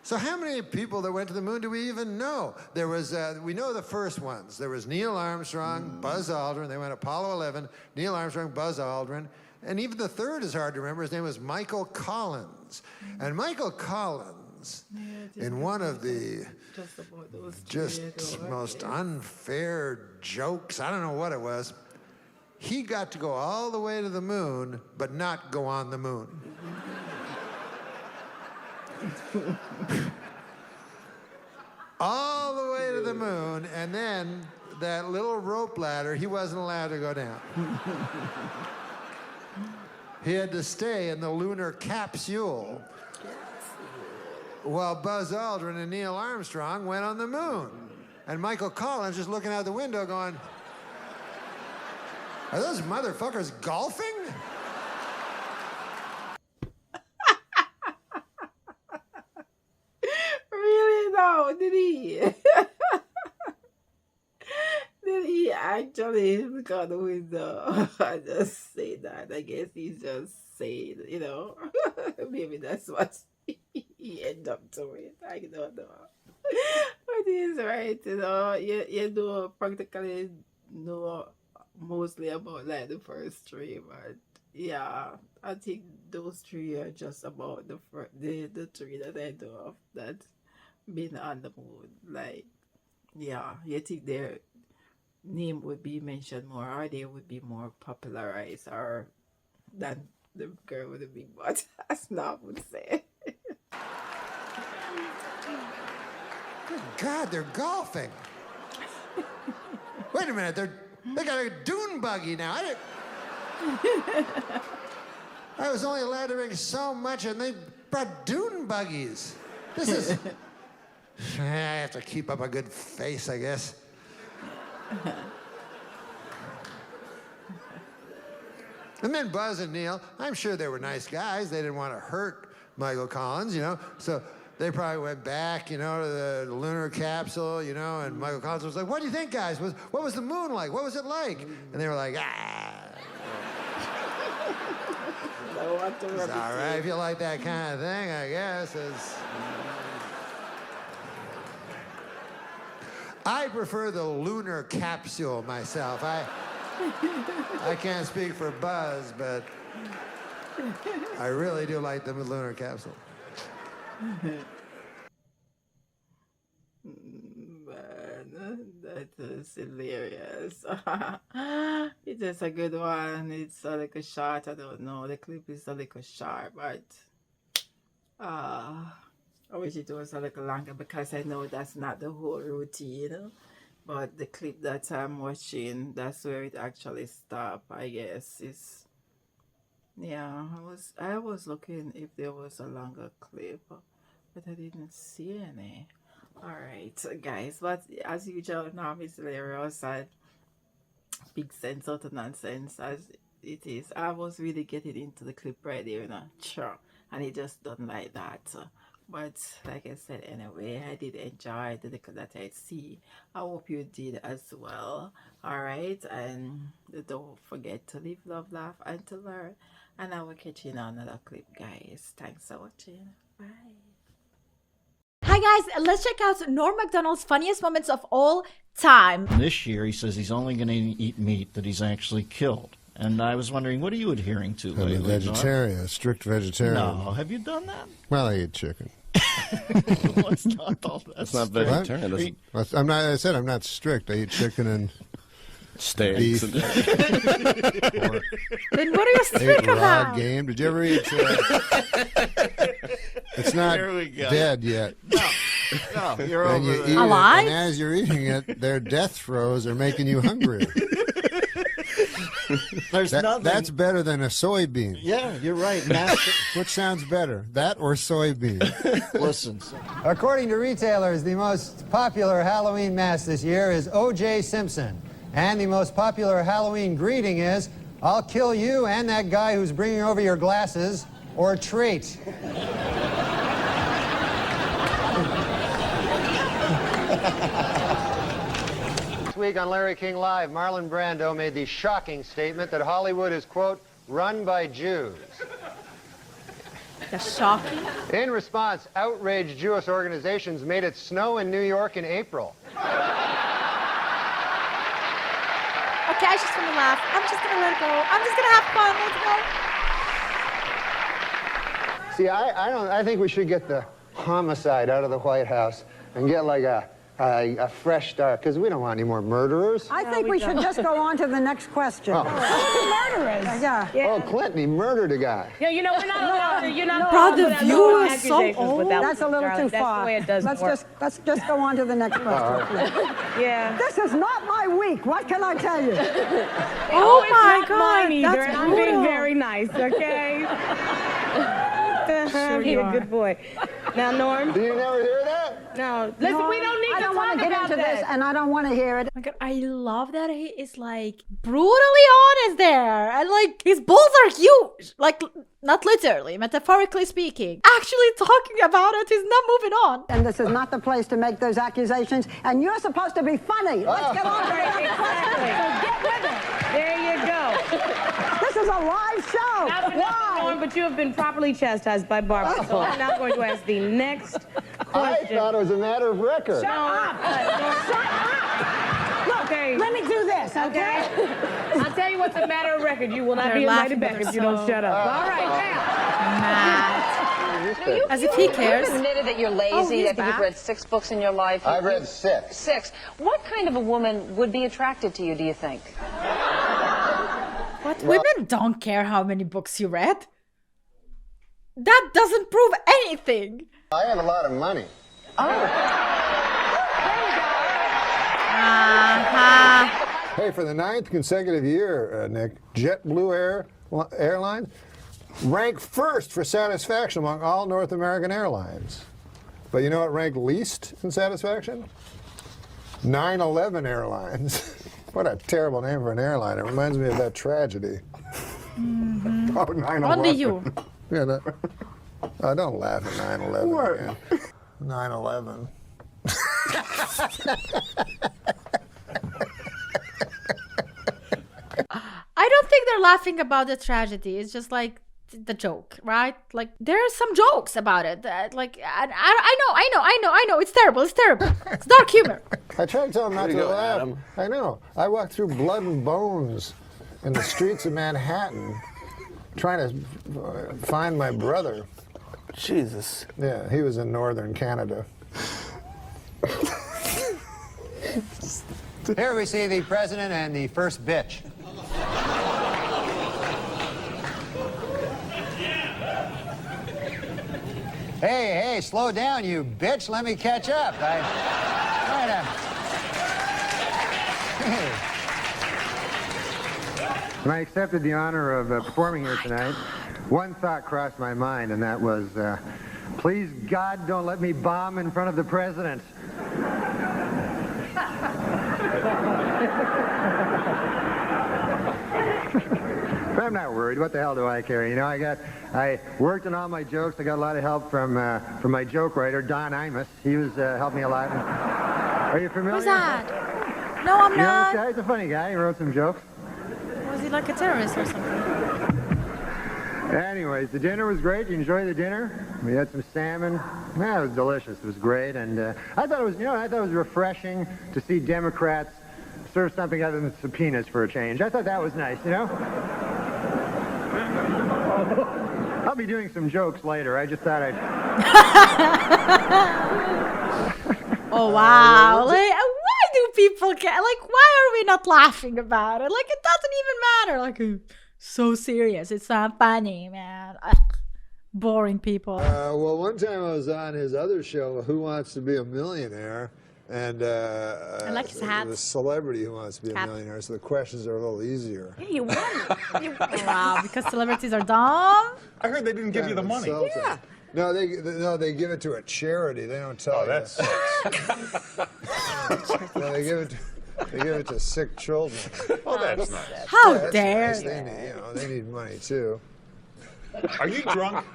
So how many people that went to the moon do we even know? There was, we know the first ones. There was Neil Armstrong, Buzz Aldrin. They went Apollo 11, Neil Armstrong, Buzz Aldrin. And even the third is hard to remember. His name was Michael Collins. And Michael Collins, in one of the just most unfair jokes, I don't know what it was, he got to go all the way to the moon, but not go on the moon. All the way to the moon, and then that little rope ladder, he wasn't allowed to go down. He had to stay in the lunar capsule while Buzz Aldrin and Neil Armstrong went on the moon. And Michael Collins just looking out the window going, are those motherfuckers golfing? Really? No, did he? Did he actually look out the window? I just say that. I guess he's just saying, you know. Maybe that's what he ended up doing. I don't know. But he's right, you know. You know, practically know mostly about like the first three, but yeah, I think those three are just about the three that I know of that been on the moon. Like, yeah, you think their name would be mentioned more, or they would be more popularized, or than the girl with the big butt, as Snob would say. Good God, they're golfing. Wait a minute, they got a dune buggy now. I was only allowed to bring so much, and they brought dune buggies. This is... I have to keep up a good face, I guess. And then Buzz and Neil, I'm sure they were nice guys. They didn't want to hurt Michael Collins, you know. So they probably went back, you know, to the lunar capsule, you know, and Michael Collins was like, what do you think, guys? What was the moon like? What was it like? And they were like, It's all right if you like that kind of thing, I guess. I prefer the lunar capsule myself. I can't speak for Buzz, but I really do like the lunar capsule. Man, that is hilarious. It's just a good one. It's a little short. I don't know. The clip is a little short, but I wish it was a little longer because I know that's not the whole routine. But the clip that I'm watching, that's where it actually stopped, I guess. Yeah, I was looking if there was a longer clip, but I didn't see any. Alright, guys, but as usual, Norm is hilarious and big sense out of nonsense as it is. I was really getting into the clip right there, you know, sure, and it just done like that. But like I said, anyway, I did enjoy the little that I see. I hope you did as well. Alright, and don't forget to live, love, laugh, and to learn. And I will catch you in another clip, guys. Thanks for watching. Bye. Hi guys, let's check out Norm MacDonald's funniest moments of all time. This year, he says he's only going to eat meat that he's actually killed. And I was wondering, what are you adhering to I'm lately? a vegetarian, a strict vegetarian. No, have you done that? Well, I eat chicken. What's not all that? That's not vegetarian. I'm not. I said I'm not strict. I eat chicken and steaks. Beef. Then what are you strict raw about? game. Did you ever eat? It's not dead yet. No, you're and over you there. eat Alive? it, and as you're eating it, their death throes are making you hungrier. There's nothing. That's better than a soybean. Yeah, you're right. Which sounds better, that or soybean? Listen. According to retailers, the most popular Halloween mask this year is O.J. Simpson. And the most popular Halloween greeting is, I'll kill you and that guy who's bringing over your glasses, or treat. This week on Larry King Live, Marlon Brando made the shocking statement that Hollywood is, quote, run by Jews. That's shocking. In response, outraged Jewish organizations made it snow in New York in April. Okay, I just want to laugh. I'm just going to let it go. I'm just going to have fun. Let's go. See, I think we should get the homicide out of the White House and get like a fresh start, because we don't want any more murderers. I think we should just go on to the next question. Oh. Murderers. Yeah. Oh, Clinton, he murdered a guy. Yeah, you know, we're not allowed to. You're not Bro, allowed the to put view out is so accusations old. without That's a little Charlie. too That's far. the way it doesn't work. Let's just go on to the next question. Yeah. This is not my week. What can I tell you? Oh it's my not God, mine either, that's and I'm being brutal. very nice, okay? Sure Be you a are. good boy. Now, Norm. Do you never hear that? No. Listen, No, we don't need I to don't want talk to get about into that. this, and I don't want to hear it. Oh my God, I love that he is like brutally honest there. And like his balls are huge. Like not literally, metaphorically speaking. Actually talking about it, he's not moving on. And this is not the place to make those accusations, and you're supposed to be funny. Let's get on to the next question. So get with it. There you go. This is a live show. Not for nothing, Norm, but you have been properly chastised by Barbara. So I'm now going to ask the next question. I thought it was a matter of record. Shut up! Look, Okay. let me do this, okay? I'll tell you what's a matter of record. You will not They're be laughing, invited back but if you they're don't so- shut up. All right, now. Matt. As if he cares. You've admitted that you're lazy. Oh, I he's think back. you've read 6 books in your life. I've read 6. 6. What kind of a woman would be attracted to you, do you think? What? Women don't care how many books you read. That doesn't prove anything. I have a lot of money. Hey, for the 9th consecutive year, Nick, JetBlue Airlines ranked first for satisfaction among all North American airlines. But you know what ranked least in satisfaction? 9/11 Airlines. What a terrible name for an airline. It reminds me of that tragedy. Mm-hmm. Oh, 9/11. Only you. Yeah, don't laugh at 9/11 again. 9/11. I don't think they're laughing about the tragedy. It's just like the joke, right? Like there are some jokes about it. Like I know. It's terrible. It's terrible. It's dark humor. I tried to tell him not Way to to go, laugh. Adam. I know. I walked through blood and bones in the streets of Manhattan trying to find my brother. Jesus. Yeah, he was in northern Canada. Here we see the president and the first bitch. Hey, slow down, you bitch. Let me catch up. When I accepted the honor of performing here tonight, one thought crossed my mind, and that was, please, God, don't let me bomb in front of the president. But I'm not worried. What the hell do I care? You know, I worked on all my jokes. I got a lot of help from my joke writer, Don Imus. He was helped me a lot. Are you familiar? Who's that? No, I'm You know not. this guy? He's a funny guy. He wrote some jokes. Was he like a terrorist or something? Anyways, the dinner was great. You enjoyed the dinner? We had some salmon. Yeah, it was delicious. It was great, and I thought it was, I thought it was refreshing to see Democrats serve something other than subpoenas for a change. I thought that was nice, be doing some jokes later. I just thought I'd... Oh, wow. Like, why do people care? Like, why are we not laughing about it? Like, it doesn't even matter. Like, so serious. It's not funny, man. Ugh. Boring people. Well, one time I was on his other show, Who Wants to Be a Millionaire? And I like his hat. the celebrity who wants to be a millionaire, so the questions are a little easier. Yeah, you won. Wow, because celebrities are dumb? I heard they didn't give you the money. Yeah. No, they give it to a charity. They don't tell you. That's No, they give it to sick children. Oh, that's nice. How that's dare nice. They need, they need money too. Are you drunk?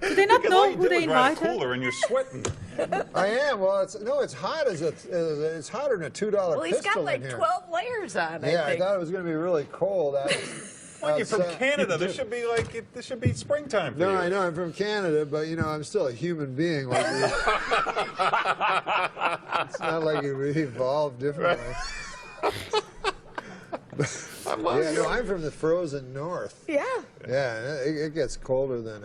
Do they not know who they invited? Cooler and you're sweating. I am. Well, it's hot as it's hotter than a $2 pistol. Well, he's got like in here. 12 layers on. Yeah, I think. thought it was going to be really cold. Well, you're from Canada. This should be springtime for you. No, I know I'm from Canada, but I'm still a human being. Like it's not like we evolved differently. I'm from the frozen north. Yeah. Yeah, it gets colder than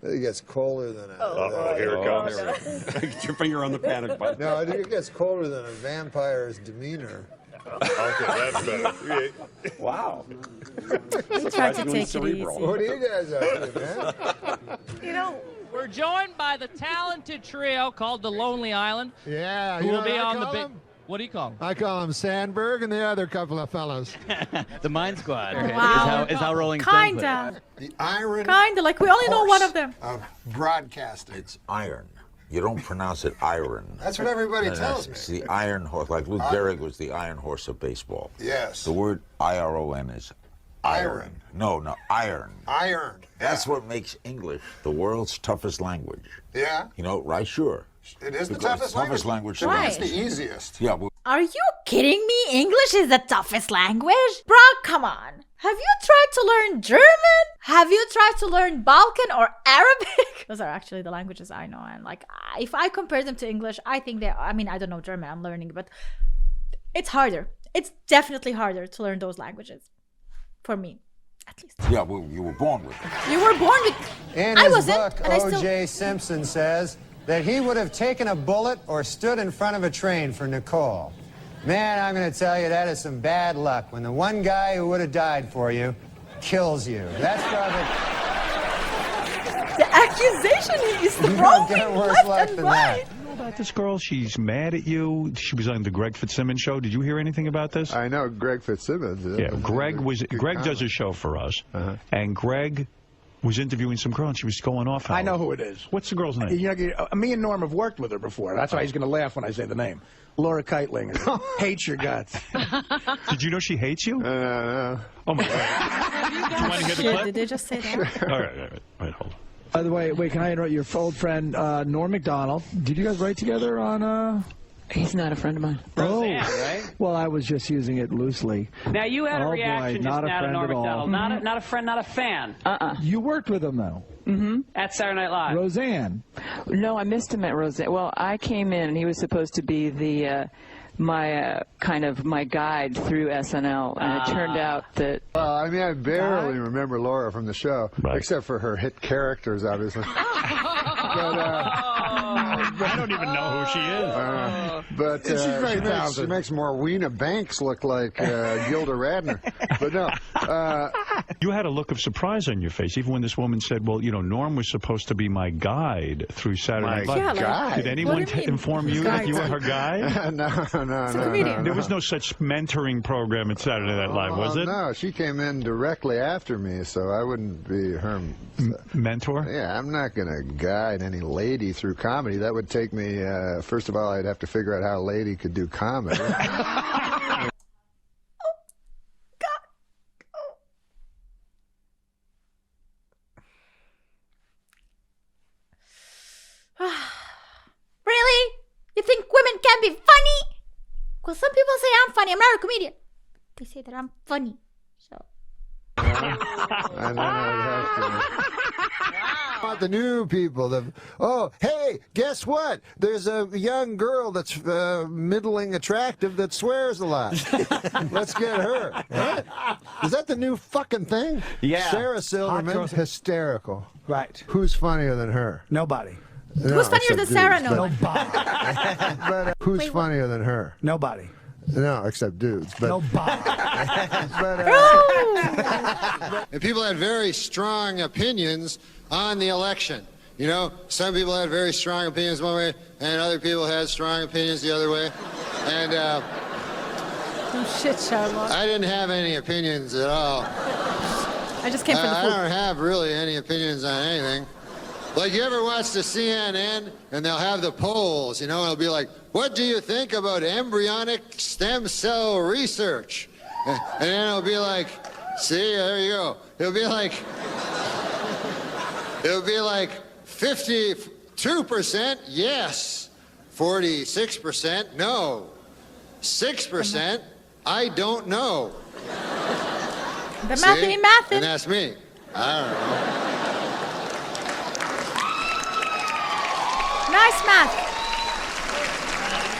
It gets colder than a... Oh, here it comes. Get your finger on the panic button. No, it gets colder than a vampire's demeanor. Okay, that's better. Wow. He tried to take it easy. What are you guys up to, man? We're joined by the talented trio called the Lonely Island. Yeah, who you know will be what I on the call big... them? What do you call them? I call them Sandberg and the other couple of fellows. The Mind Squad. Wow. Is how Rolling Stone put it. Kinda. The iron. Kinda. Like, we only know one of them. Of broadcasting. It's iron. You don't pronounce it iron. That's what everybody tells me. It's the iron horse. Like Lou Gehrig was the iron horse of baseball. Yes. The word I-R-O-N is iron. No, iron. Iron. That's what makes English the world's toughest language. Yeah. Right? Sure. It is the Because toughest language. Why? It's the easiest. Yeah. Well, Are you kidding me? English is the toughest language? Bro, come on. Have you tried to learn German? Have you tried to learn Balkan or Arabic? Those are actually the languages I know. And like, if I compare them to English, I think I don't know German, I'm learning, but it's harder. It's definitely harder to learn those languages. For me, at least. Yeah, well, you were born with it. You were born with... In I his wasn't, book, and I still... O.J. Simpson says that he would have taken a bullet or stood in front of a train for Nicole. Man, I'm going to tell you, that is some bad luck when the one guy who would have died for you kills you. That's probably... The accusation is throwing get worse left luck and than right. that. You know about this girl? She's mad at you. She was on the Greg Fitzsimmons show. Did you hear anything about this? I know Greg Fitzsimmons. Yeah, Greg does a show for us, and Greg was interviewing some girl, and she was going off. I know who it is. What's the girl's name? Me and Norm have worked with her before. That's why he's going to laugh when I say the name. Laura Keitling. Hates your guts. Did you know she hates you? No. Oh, my God. Do you want to hear the clip? Did they just say that? All right. Wait, hold on. By the way, can I interrupt your old friend, Norm MacDonald? Did you guys write together on, He's not a friend of mine. Roseanne, right? Well, I was just using it loosely. Now, you had a reaction just not a now to friend Norm at all. MacDonald. Not a friend, not a fan. You worked with him, though. At Saturday Night Live. Roseanne. No, I missed him at Roseanne. Well, I came in, and he was supposed to be the my guide through SNL, and it turned out that... Well, I mean, I barely remember Laura from the show, except for her hit characters, obviously. I don't even know who she is. But she makes Morweena Banks look like Gilda Radner. But no. You had a look of surprise on your face, even when this woman said, well, Norm was supposed to be my guide through Saturday Night Live. Guide? Did anyone inform you that you were her guide? No. There was no such mentoring program at Saturday Night Live, was it? No, she came in directly after me, so I wouldn't be her mentor. Yeah, I'm not going to guide any lady through comedy. That would take me, first of all, I'd have to figure out how a lady could do comedy. Really? You think women can be funny? Well, some people say I'm funny. I'm not a comedian. They say that I'm funny. So. I know I'd have to. Wow. want the new people. Oh, hey, guess what? There's a young girl that's middling attractive that swears a lot. Let's get her. Right? Is that the new fucking thing? Yeah. Sarah Silverman, hysterical. Right. Who's funnier than her? Nobody. No, Who's funnier except than Sarah? dudes, No. but who's funnier than her? Nobody. No, except dudes. But, Nobody. And people had very strong opinions on the election. You know, some people had very strong opinions one way, and other people had strong opinions the other way. And Oh shit, Sherlock. I didn't have any opinions at all. I just came for the I food. don't have really any opinions on anything. Like, you ever watch the CNN, and they'll have the polls, you know, and it'll be like, what do you think about embryonic stem cell research? And then it'll be like, see, there you go. It'll be like 52% yes, 46% no, 6% I don't know. The See? mathy. And that's me. I don't know. Nice math.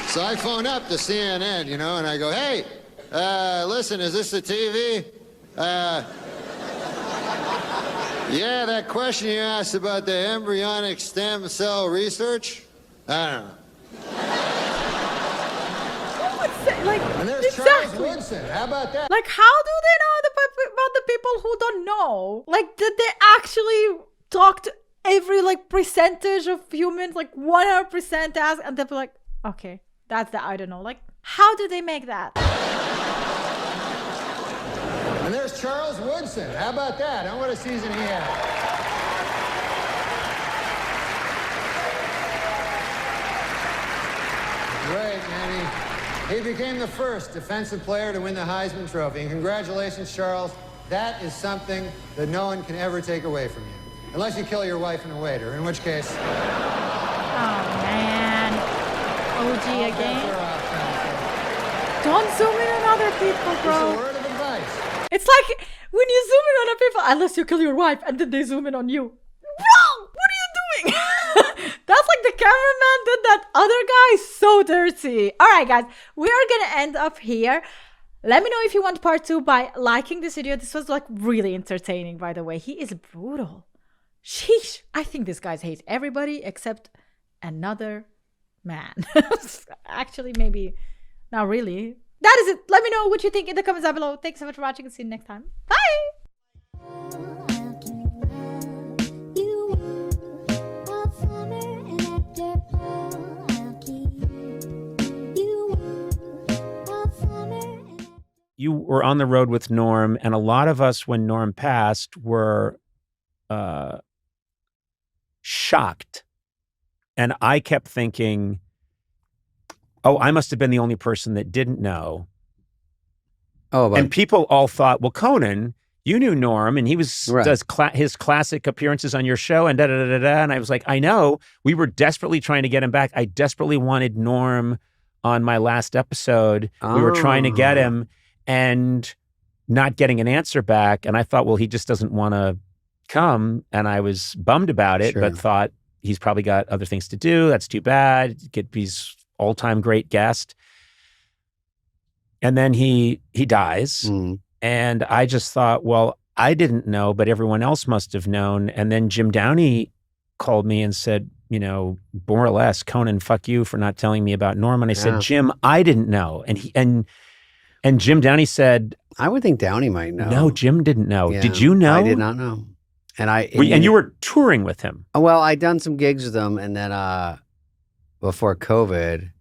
So I phone up the CNN, you know, and I go, hey, listen, is this the TV? Yeah, that question you asked about the embryonic stem cell research? I don't know. Like, And there's exactly. Charles Woodson. How about that? Like, how do they know about the people who don't know? Like, did they actually talk to every, like, percentage of humans, like 100% ask, and they'll be like, okay, that's the I don't know. Like, how do they make that? And there's Charles Woodson. How about that? What a season he had. Great, man. He became the first defensive player to win the Heisman Trophy. And congratulations, Charles. That is something that no one can ever take away from you. Unless you kill your wife and a waiter, in which case... Oh, man. OG again. Don't zoom in on other people, bro. It's a word of advice. It's like when you zoom in on other people, unless you kill your wife, and then they zoom in on you. Bro, what are you doing? That's like the cameraman did that other guy. So dirty. All right, guys, we are gonna end up here. Let me know if you want part 2 by liking this video. This was like really entertaining, by the way. He is brutal. Sheesh. I think this guy hates everybody except another man. Actually, maybe not really. That is it. Let me know what you think in the comments down below. Thanks so much for watching and see you next time. Bye. You were on the road with Norm, and a lot of us, when Norm passed, were shocked. And I kept thinking, oh, I must have been the only person that didn't know. Oh, and people all thought, well, Conan, you knew Norm, and he was does his classic appearances on your show, and da-da-da-da-da. And I was like, I know. We were desperately trying to get him back. I desperately wanted Norm on my last episode. We were trying to get him and not getting an answer back. And I thought, well, he just doesn't want to come. And I was bummed about it, but thought he's probably got other things to do. That's too bad. Get his all-time great guest. And then he dies. And I just thought, well, I didn't know, but everyone else must have known. And then Jim Downey called me and said, you know, more or less, Conan, fuck you for not telling me about Norm. And I said, Jim, I didn't know. And Jim Downey said, I would think Downey might know. No, Jim didn't know. Yeah, did you know? I did not know. And you were touring with him. Well, I'd done some gigs with him, and then before COVID,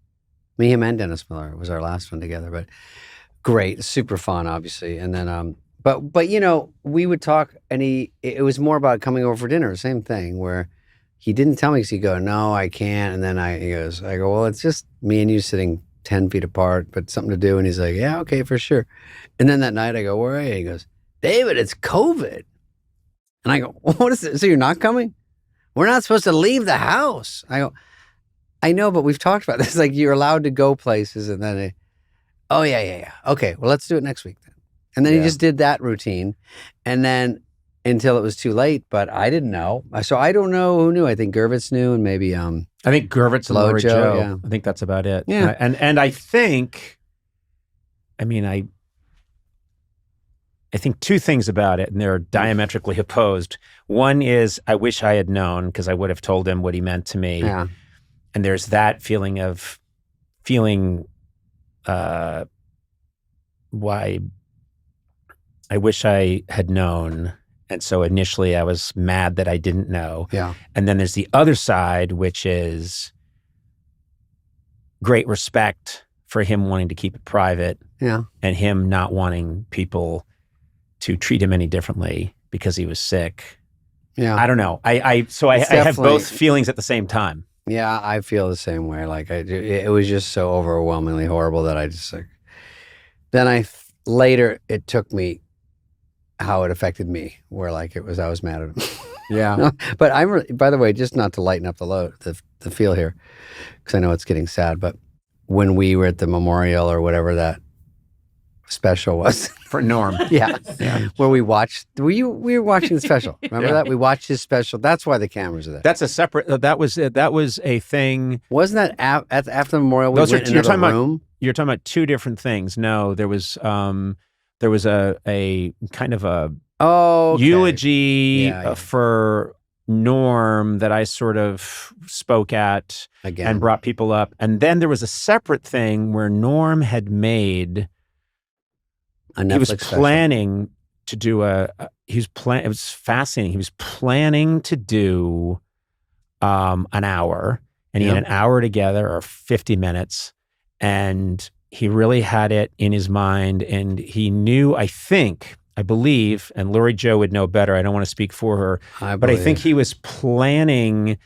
me, him, and Dennis Miller was our last one together. But great, super fun, obviously. And then, but you know, we would talk, and it was more about coming over for dinner. Same thing, where he didn't tell me because he'd go, no, I can't. And then I go, well, it's just me and you sitting 10 feet apart, but something to do. And he's like, yeah, okay, for sure. And then that night I go, where are you? He goes, David, it's COVID. And I go, what is it? So you're not coming? We're not supposed to leave the house. I go, I know, but we've talked about this. Like, you're allowed to go places. And then, yeah. Okay, well, let's do it next week then. And then he just did that routine. And then until it was too late, but I didn't know. So I don't know who knew. I think Gervitz knew, and maybe I think Gervitz and Lori Joe. Yeah. I think that's about it. Yeah. And I think, I mean, I think two things about it, and they're diametrically opposed. One is I wish I had known, because I would have told him what he meant to me. Yeah. And there's that feeling of why I wish I had known. And so initially I was mad that I didn't know. Yeah. And then there's the other side, which is great respect for him wanting to keep it private. Yeah. And him not wanting people to treat him any differently because he was sick. Yeah. I don't know. I have both feelings at the same time. Yeah, I feel the same way. Like it was just so overwhelmingly horrible that I just like. Then later it took me how it affected me, where like I was mad at him. Yeah. But by the way, just not to lighten up the feel here, because I know it's getting sad. But when we were at the memorial or whatever that special was for Norm, yeah, where we were watching the special. Remember that we watched his special. That's why the cameras are there. That's a separate. That was a thing. Wasn't that after the memorial? Those went are you're talking room? about. You're talking about two different things. No, there was a kind of a eulogy for Norm that I sort of spoke at again and brought people up, and then there was a separate thing where Norm had made. He was planning to do it was fascinating. He was planning to do an hour, and he had an hour together or 50 minutes. And he really had it in his mind, and he knew, I believe, and Lori Jo would know better. I don't want to speak for her, but I think he was planning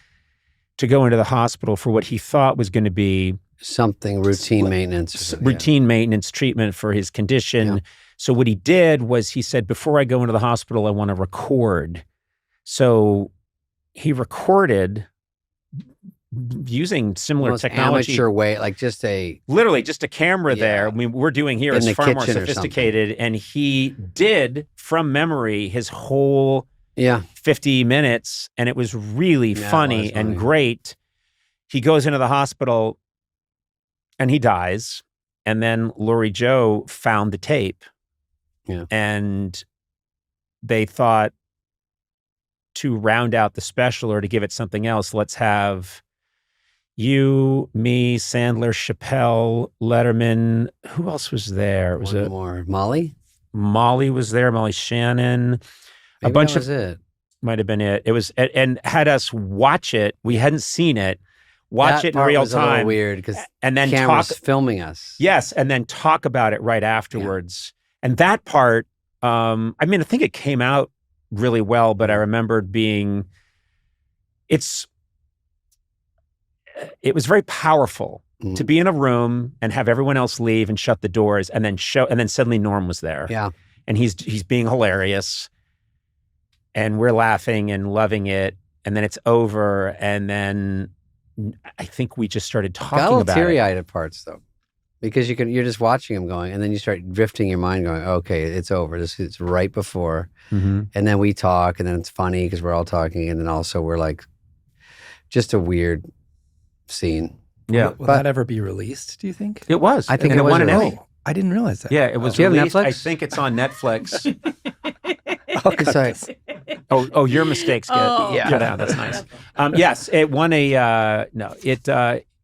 to go into the hospital for what he thought was going to be something routine maintenance, maintenance treatment for his condition. Yeah. So what he did was he said, before I go into the hospital, I want to record. So he recorded using similar technology. Amateur way, like literally just a camera there. I mean, we're doing here is far more sophisticated. And he did from memory his whole 50 minutes, and it was really funny and great. He goes into the hospital and he dies. And then Lori Jo found the tape. Yeah. And they thought, to round out the special or to give it something else, let's have you, me, Sandler, Chappelle, Letterman. Who else was there? It was one more. Molly? Molly was there. Molly Shannon. Maybe a bunch that was of it. Might have been it. It was, and had us watch it. We hadn't seen it. Watch it in real was time. A little weird because and then cameras filming us. Yes, and then talk about it right afterwards. Yeah. And that part, I mean, I think it came out really well, but I remembered it was very powerful to be in a room and have everyone else leave and shut the doors, and then suddenly Norm was there. Yeah. And he's being hilarious, and we're laughing and loving it, and then it's over, and then I think we just started talking about it. Got a little teary-eyed at parts though, because you're just watching him going, and then you start drifting your mind going, okay, it's over. It's right before. Mm-hmm. And then we talk, and then it's funny because we're all talking, and then also we're like, just a weird scene. Yeah. Will that ever be released, do you think? It was. I think and it won an was. Emmy. I didn't realize that. Yeah, it was Do you have released. Netflix? I think it's on Netflix. Sorry. Oh, your mistakes get cut out. That's nice. Yes, it won a, no, it,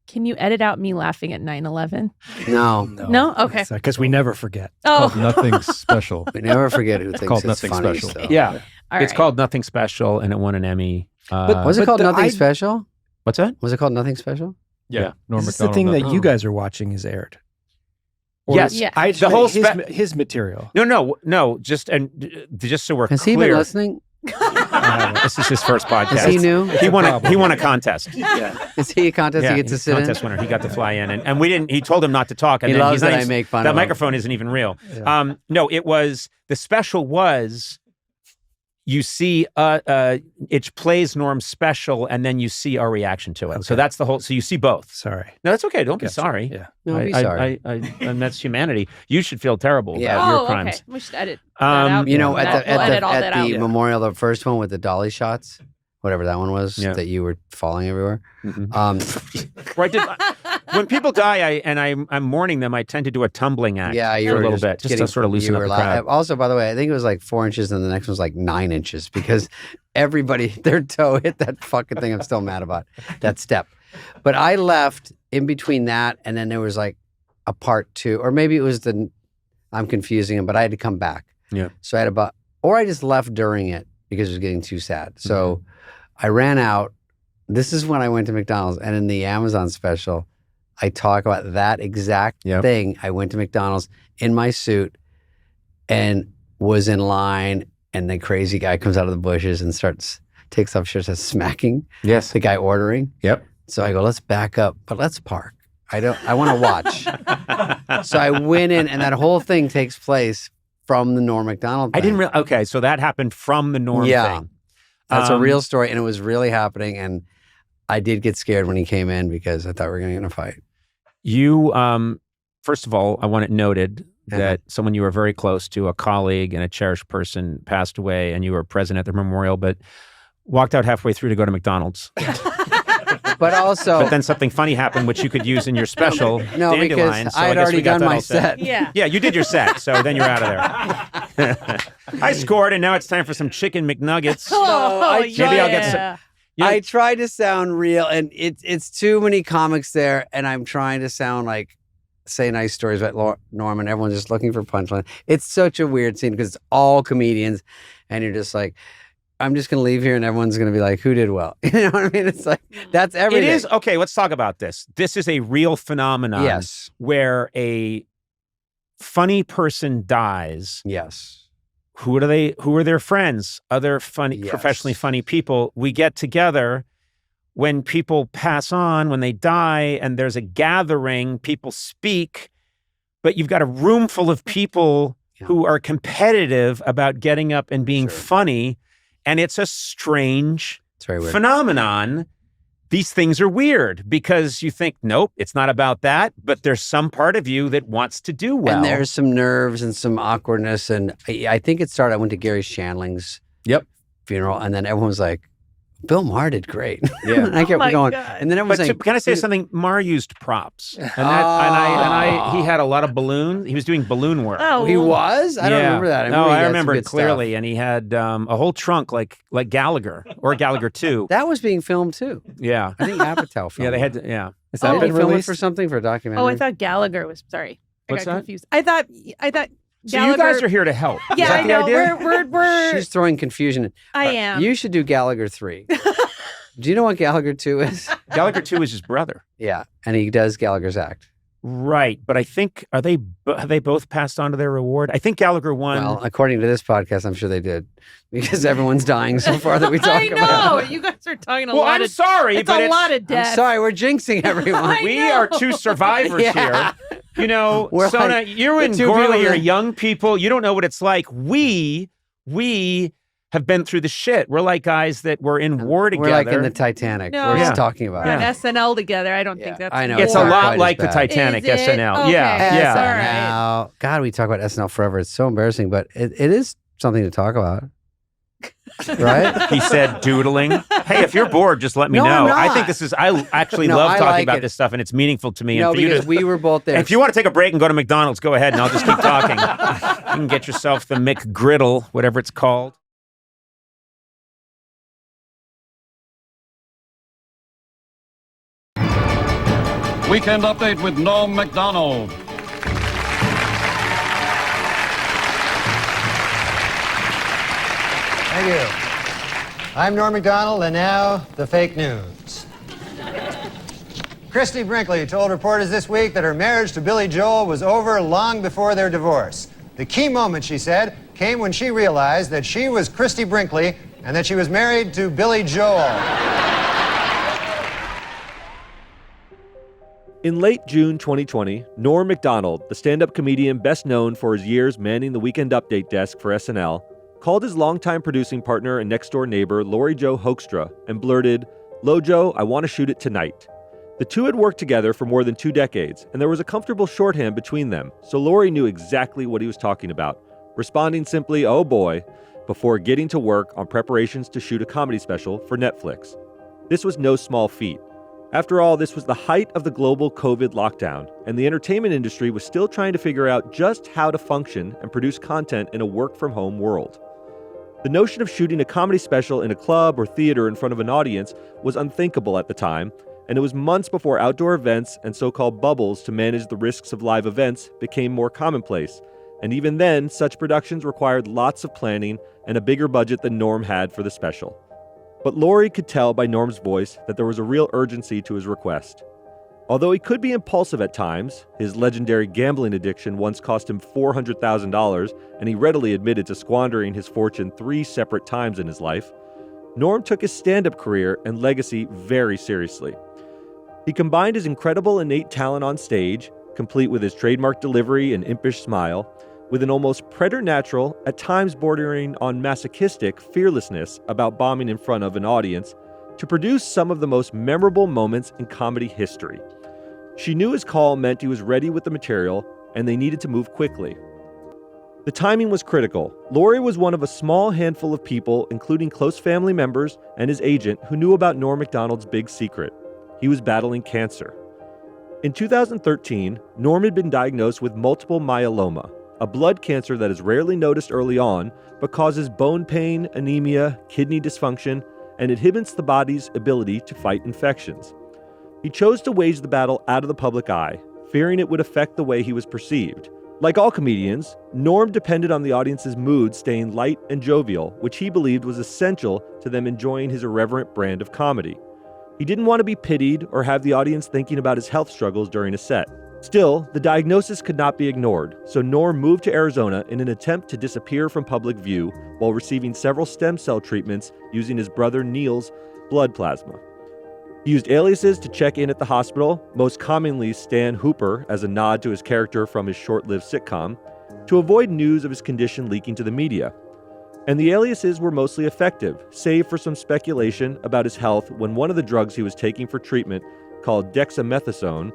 Can you edit out me laughing at 9/11? No. No? Okay. Because we never forget. It's called Nothing Special. We never forget who thinks called it's Nothing funny. Special. So. yeah. All It's right. called Nothing Special, and it won an Emmy. Was it called Nothing Special? What's that? Was it called Nothing Special? Yeah. Norm This is the MacDonald. thing that you guys are watching is aired. Or Yes. Yeah. The whole his material. No, just so we're Has clear. he been listening? This is his first podcast. Is he new? He won a contest. Yeah. Is he a contest he gets to he's sit a contest winner. He got to fly in, and we didn't. He told him not to talk. And He then loves he's that not I make fun that of him. microphone isn't even real. No, it was the special was. you see it plays Norm's special, and then you see our reaction to it. Okay. So that's the whole. So you see both. Sorry. No, that's okay. Don't be sorry. Yeah. No, be sorry. And that's humanity. You should feel terrible about your crimes. Okay. We should edit that out. You know, at that the memorial, the first one with the dolly shots, whatever that one was, that you were falling everywhere. When people die, I'm mourning them, I tend to do a tumbling act. Yeah, you for were a little bit, just to sort of loosen up the crowd. Also, by the way, I think it was like 4 inches, and the next one was like 9 inches because everybody, their toe hit that fucking thing. I'm still mad about that step. But I left in between that, and then there was like a part 2, or maybe it was I'm confusing them, but I had to come back. Yeah. So I had or I just left during it because it was getting too sad. So I ran out. This is when I went to McDonald's, and in the Amazon special, I talk about that exact thing. I went to McDonald's in my suit and was in line, and the crazy guy comes out of the bushes and takes off shirts, starts smacking the guy ordering. Yep. So I go, let's back up, but let's park. I want to watch. So I went in, and that whole thing takes place from the Norm MacDonald thing. Okay, so that happened from the Norm thing. That's a real story, and it was really happening, and I did get scared when he came in because I thought we were going to get in a fight. You, first of all, I want it noted that someone you were very close to, a colleague and a cherished person, passed away, and you were present at the memorial, but walked out halfway through to go to McDonald's. But then something funny happened, which you could use in your special No, Dandelion. because So I had guess already we got done that my all set. Yeah. Yeah, you did your set, so then you're out of there. I scored, and now it's time for some chicken McNuggets. Maybe I'll get some. I tried to sound real, and it's too many comics there, and I'm trying to sound like say nice stories about Norm, and everyone's just looking for punchline. It's such a weird scene because it's all comedians, and you're just like, I'm just going to leave here, and everyone's going to be like, who did well? You know what I mean? It's like, that's everything. It is. Okay, let's talk about this. This is a real phenomenon. Yes. Where a funny person dies. Yes. Who are their friends? Other funny, professionally funny people. We get together when people pass on, when they die, and there's a gathering, people speak, but you've got a room full of people who are competitive about getting up and being funny, and it's a strange phenomenon. These things are weird because you think, nope, it's not about that, but there's some part of you that wants to do well. And there's some nerves and some awkwardness. And I think it started, I went to Gary Shandling's funeral, and then everyone was like, Bill Maher did great. Yeah. And I kept going. And then everyone was like, can I say something? Maher used props. And he had a lot of balloon. He was doing balloon work. Oh, he was? I don't remember that. I remember it clearly. And he had a whole trunk like Gallagher or Gallagher 2. That was being filmed too. Yeah. I think Apatow filmed. Yeah, they had to, yeah. Is that been filmed for something, for a documentary? Oh, I thought Gallagher was, sorry. What's got that? confused. I thought So Gallagher, you guys are here to help. Yeah, Is that I know. the idea? We're She's throwing confusion. I am. You should do Gallagher 3. Do you know what Gallagher 2 is? Gallagher 2 is his brother. Yeah, and he does Gallagher's act. Right, but I think have they both passed on to their reward? I think Gallagher won. Well, according to this podcast, I'm sure they did, because everyone's dying so far that we talk about. I know. You guys are talking a lot I'm of. sorry, it's but a lot of death. I'm sorry, we're jinxing everyone. We are two survivors here. You know, We're Sona, like you the and two Gorley people are that- young people. You don't know what it's like. We have been through the shit. We're like guys that were in war together. We're like in the Titanic. No. We're Yeah. just talking about We're on it. SNL together. I don't think that's. I know. It's War. a lot Quite like as the bad. Titanic Is it? SNL. Okay. Yeah, yeah. All right. Now, God, we talk about SNL forever. It's so embarrassing, but it is something to talk about. Right? He said doodling. Hey, if you're bored, just let me No, know. I'm I not. think this is, I actually No, love I talking like about it. this stuff, and it's meaningful to me. No, and for you because to, we were both there. and if you want to take a break and go to McDonald's, go ahead, and I'll just keep talking. You can get yourself the McGriddle, whatever it's called. Weekend Update with Norm MacDonald. Thank you. I'm Norm MacDonald, and now the fake news. Christy Brinkley told reporters this week that her marriage to Billy Joel was over long before their divorce. The key moment, she said, came when she realized that she was Christy Brinkley and that she was married to Billy Joel. In late June 2020, Norm MacDonald, the stand-up comedian best known for his years manning the Weekend Update desk for SNL, called his longtime producing partner and next-door neighbor, Lori Jo Hoekstra, and blurted, "Lojo, I want to shoot it tonight." The two had worked together for more than 2 decades, and there was a comfortable shorthand between them, so Lori knew exactly what he was talking about, responding simply, "Oh boy," before getting to work on preparations to shoot a comedy special for Netflix. This was no small feat. After all, this was the height of the global COVID lockdown, and the entertainment industry was still trying to figure out just how to function and produce content in a work-from-home world. The notion of shooting a comedy special in a club or theater in front of an audience was unthinkable at the time, and it was months before outdoor events and so-called bubbles to manage the risks of live events became more commonplace, and even then, such productions required lots of planning and a bigger budget than Norm had for the special. But Lori could tell by Norm's voice that there was a real urgency to his request. Although he could be impulsive at times, his legendary gambling addiction once cost him $400,000, and he readily admitted to squandering his fortune 3 separate times in his life, Norm took his stand-up career and legacy very seriously. He combined his incredible innate talent on stage, complete with his trademark delivery and impish smile, with an almost preternatural, at times bordering on masochistic, fearlessness about bombing in front of an audience, to produce some of the most memorable moments in comedy history. She knew his call meant he was ready with the material, and they needed to move quickly. The timing was critical. Lori was one of a small handful of people, including close family members and his agent, who knew about Norm Macdonald's big secret. He was battling cancer. In 2013, Norm had been diagnosed with multiple myeloma, a blood cancer that is rarely noticed early on, but causes bone pain, anemia, kidney dysfunction, and inhibits the body's ability to fight infections. He chose to wage the battle out of the public eye, fearing it would affect the way he was perceived. Like all comedians, Norm depended on the audience's mood staying light and jovial, which he believed was essential to them enjoying his irreverent brand of comedy. He didn't want to be pitied or have the audience thinking about his health struggles during a set. Still, the diagnosis could not be ignored, so Norm moved to Arizona in an attempt to disappear from public view while receiving several stem cell treatments using his brother Neil's blood plasma. He used aliases to check in at the hospital, most commonly Stan Hooper as a nod to his character from his short-lived sitcom, to avoid news of his condition leaking to the media. And the aliases were mostly effective, save for some speculation about his health when one of the drugs he was taking for treatment, called dexamethasone,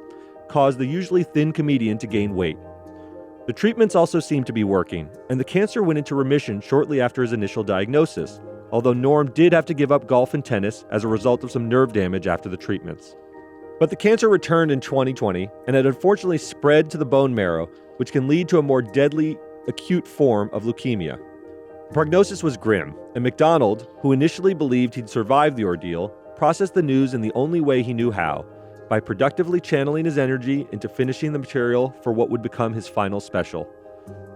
caused the usually thin comedian to gain weight. The treatments also seemed to be working, and the cancer went into remission shortly after his initial diagnosis, although Norm did have to give up golf and tennis as a result of some nerve damage after the treatments. But the cancer returned in 2020 and had unfortunately spread to the bone marrow, which can lead to a more deadly, acute form of leukemia. The prognosis was grim, and Macdonald, who initially believed he'd survive the ordeal, processed the news in the only way he knew how, by productively channeling his energy into finishing the material for what would become his final special.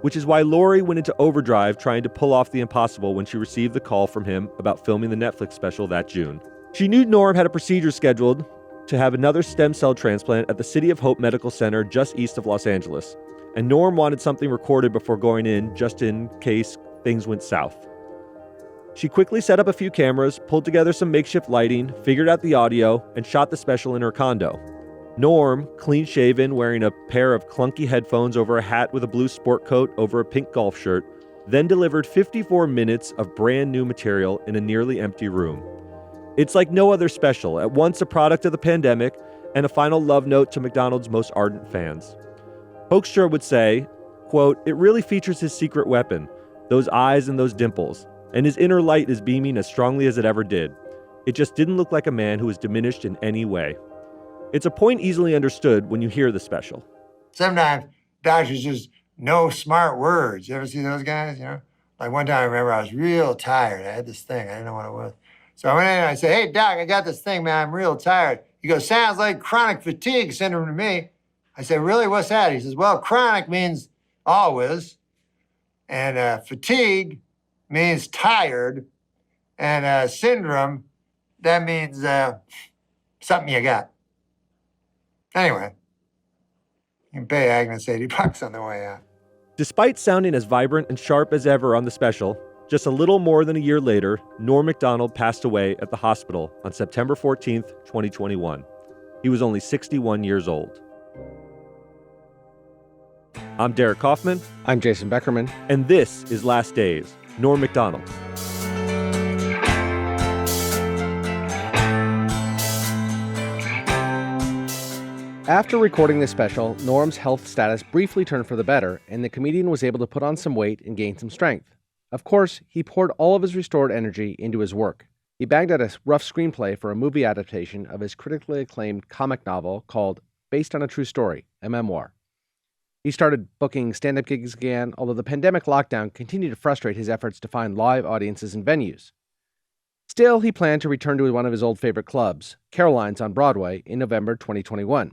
Which is why Lori went into overdrive trying to pull off the impossible when she received the call from him about filming the Netflix special that June. She knew Norm had a procedure scheduled to have another stem cell transplant at the City of Hope Medical Center just east of Los Angeles, and Norm wanted something recorded before going in just in case things went south. She quickly set up a few cameras, pulled together some makeshift lighting, figured out the audio, and shot the special in her condo. Norm, clean-shaven, wearing a pair of clunky headphones over a hat with a blue sport coat over a pink golf shirt, then delivered 54 minutes of brand new material in a nearly empty room. It's like no other special, at once a product of the pandemic and a final love note to Macdonald's most ardent fans. Hoekstra would say, quote, "It really features his secret weapon, those eyes and those dimples. And his inner light is beaming as strongly as it ever did. It just didn't look like a man who was diminished in any way." It's a point easily understood when you hear the special. Sometimes doctors just know smart words. You ever see those guys, you know? Like one time I remember I was real tired. I had this thing, I didn't know what it was. So I went in and I said, "Hey, doc, I got this thing, man, I'm real tired." He goes, "Sounds like chronic fatigue syndrome to me." I said, "Really, what's that?" He says, "Well, chronic means always, and fatigue means tired, and syndrome, that means something you got." Anyway, you can pay Agnes $80 on the way out. Despite sounding as vibrant and sharp as ever on the special, just a little more than a year later, Norm Macdonald passed away at the hospital on September 14th, 2021. He was only 61 years old. I'm Derek Kaufman. I'm Jason Beckerman. And this is Last Days, Norm MacDonald. After recording this special, Norm's health status briefly turned for the better, and the comedian was able to put on some weight and gain some strength. Of course, he poured all of his restored energy into his work. He banged out a rough screenplay for a movie adaptation of his critically acclaimed comic novel called Based on a True Story, a memoir. He started booking stand-up gigs again, although the pandemic lockdown continued to frustrate his efforts to find live audiences and venues. Still, he planned to return to one of his old favorite clubs, Caroline's on Broadway, in November 2021.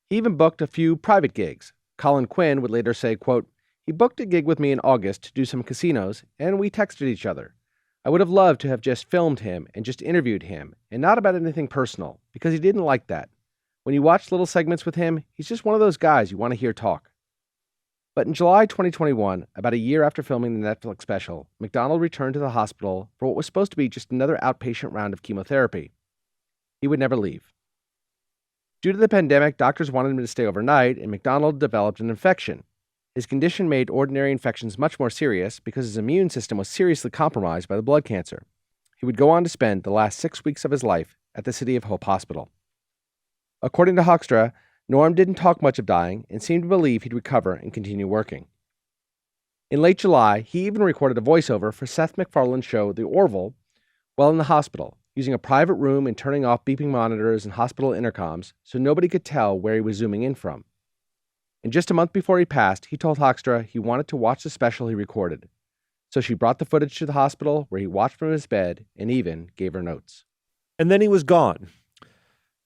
He even booked a few private gigs. Colin Quinn would later say, quote, "He booked a gig with me in August to do some casinos, and we texted each other. I would have loved to have just filmed him and just interviewed him, and not about anything personal, because he didn't like that. When you watch little segments with him, he's just one of those guys you want to hear talk." But in July 2021, about a year after filming the Netflix special, MacDonald returned to the hospital for what was supposed to be just another outpatient round of chemotherapy. He would never leave. Due to the pandemic, doctors wanted him to stay overnight, and MacDonald developed an infection. His condition made ordinary infections much more serious because his immune system was seriously compromised by the blood cancer. He would go on to spend the last 6 weeks of his life at the City of Hope Hospital. According to Hoekstra, Norm didn't talk much of dying and seemed to believe he'd recover and continue working. In late July, he even recorded a voiceover for Seth MacFarlane's show The Orville while in the hospital, using a private room and turning off beeping monitors and hospital intercoms so nobody could tell where he was zooming in from. And just a month before he passed, he told Hoekstra he wanted to watch the special he recorded. So she brought the footage to the hospital, where he watched from his bed and even gave her notes. And then he was gone.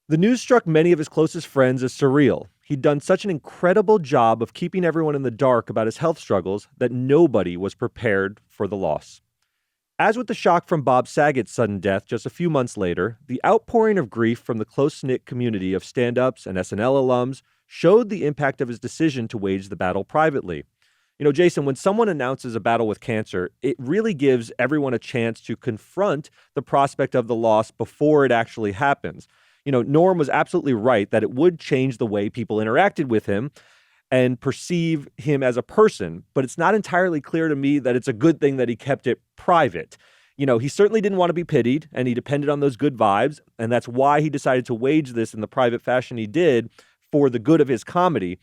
The news struck many of his closest friends as surreal. He'd done such an incredible job of keeping everyone in the dark about his health struggles that nobody was prepared for the loss. As with the shock from Bob Saget's sudden death just a few months later, the outpouring of grief from the close-knit community of stand-ups and SNL alums showed the impact of his decision to wage the battle privately. You know, Jason, when someone announces a battle with cancer, it really gives everyone a chance to confront the prospect of the loss before it actually happens. You know, Norm was absolutely right that it would change the way people interacted with him and perceive him as a person, but it's not entirely clear to me that it's a good thing that he kept it private. You know, he certainly didn't want to be pitied, and he depended on those good vibes, and that's why he decided to wage this in the private fashion he did for the good of his comedy.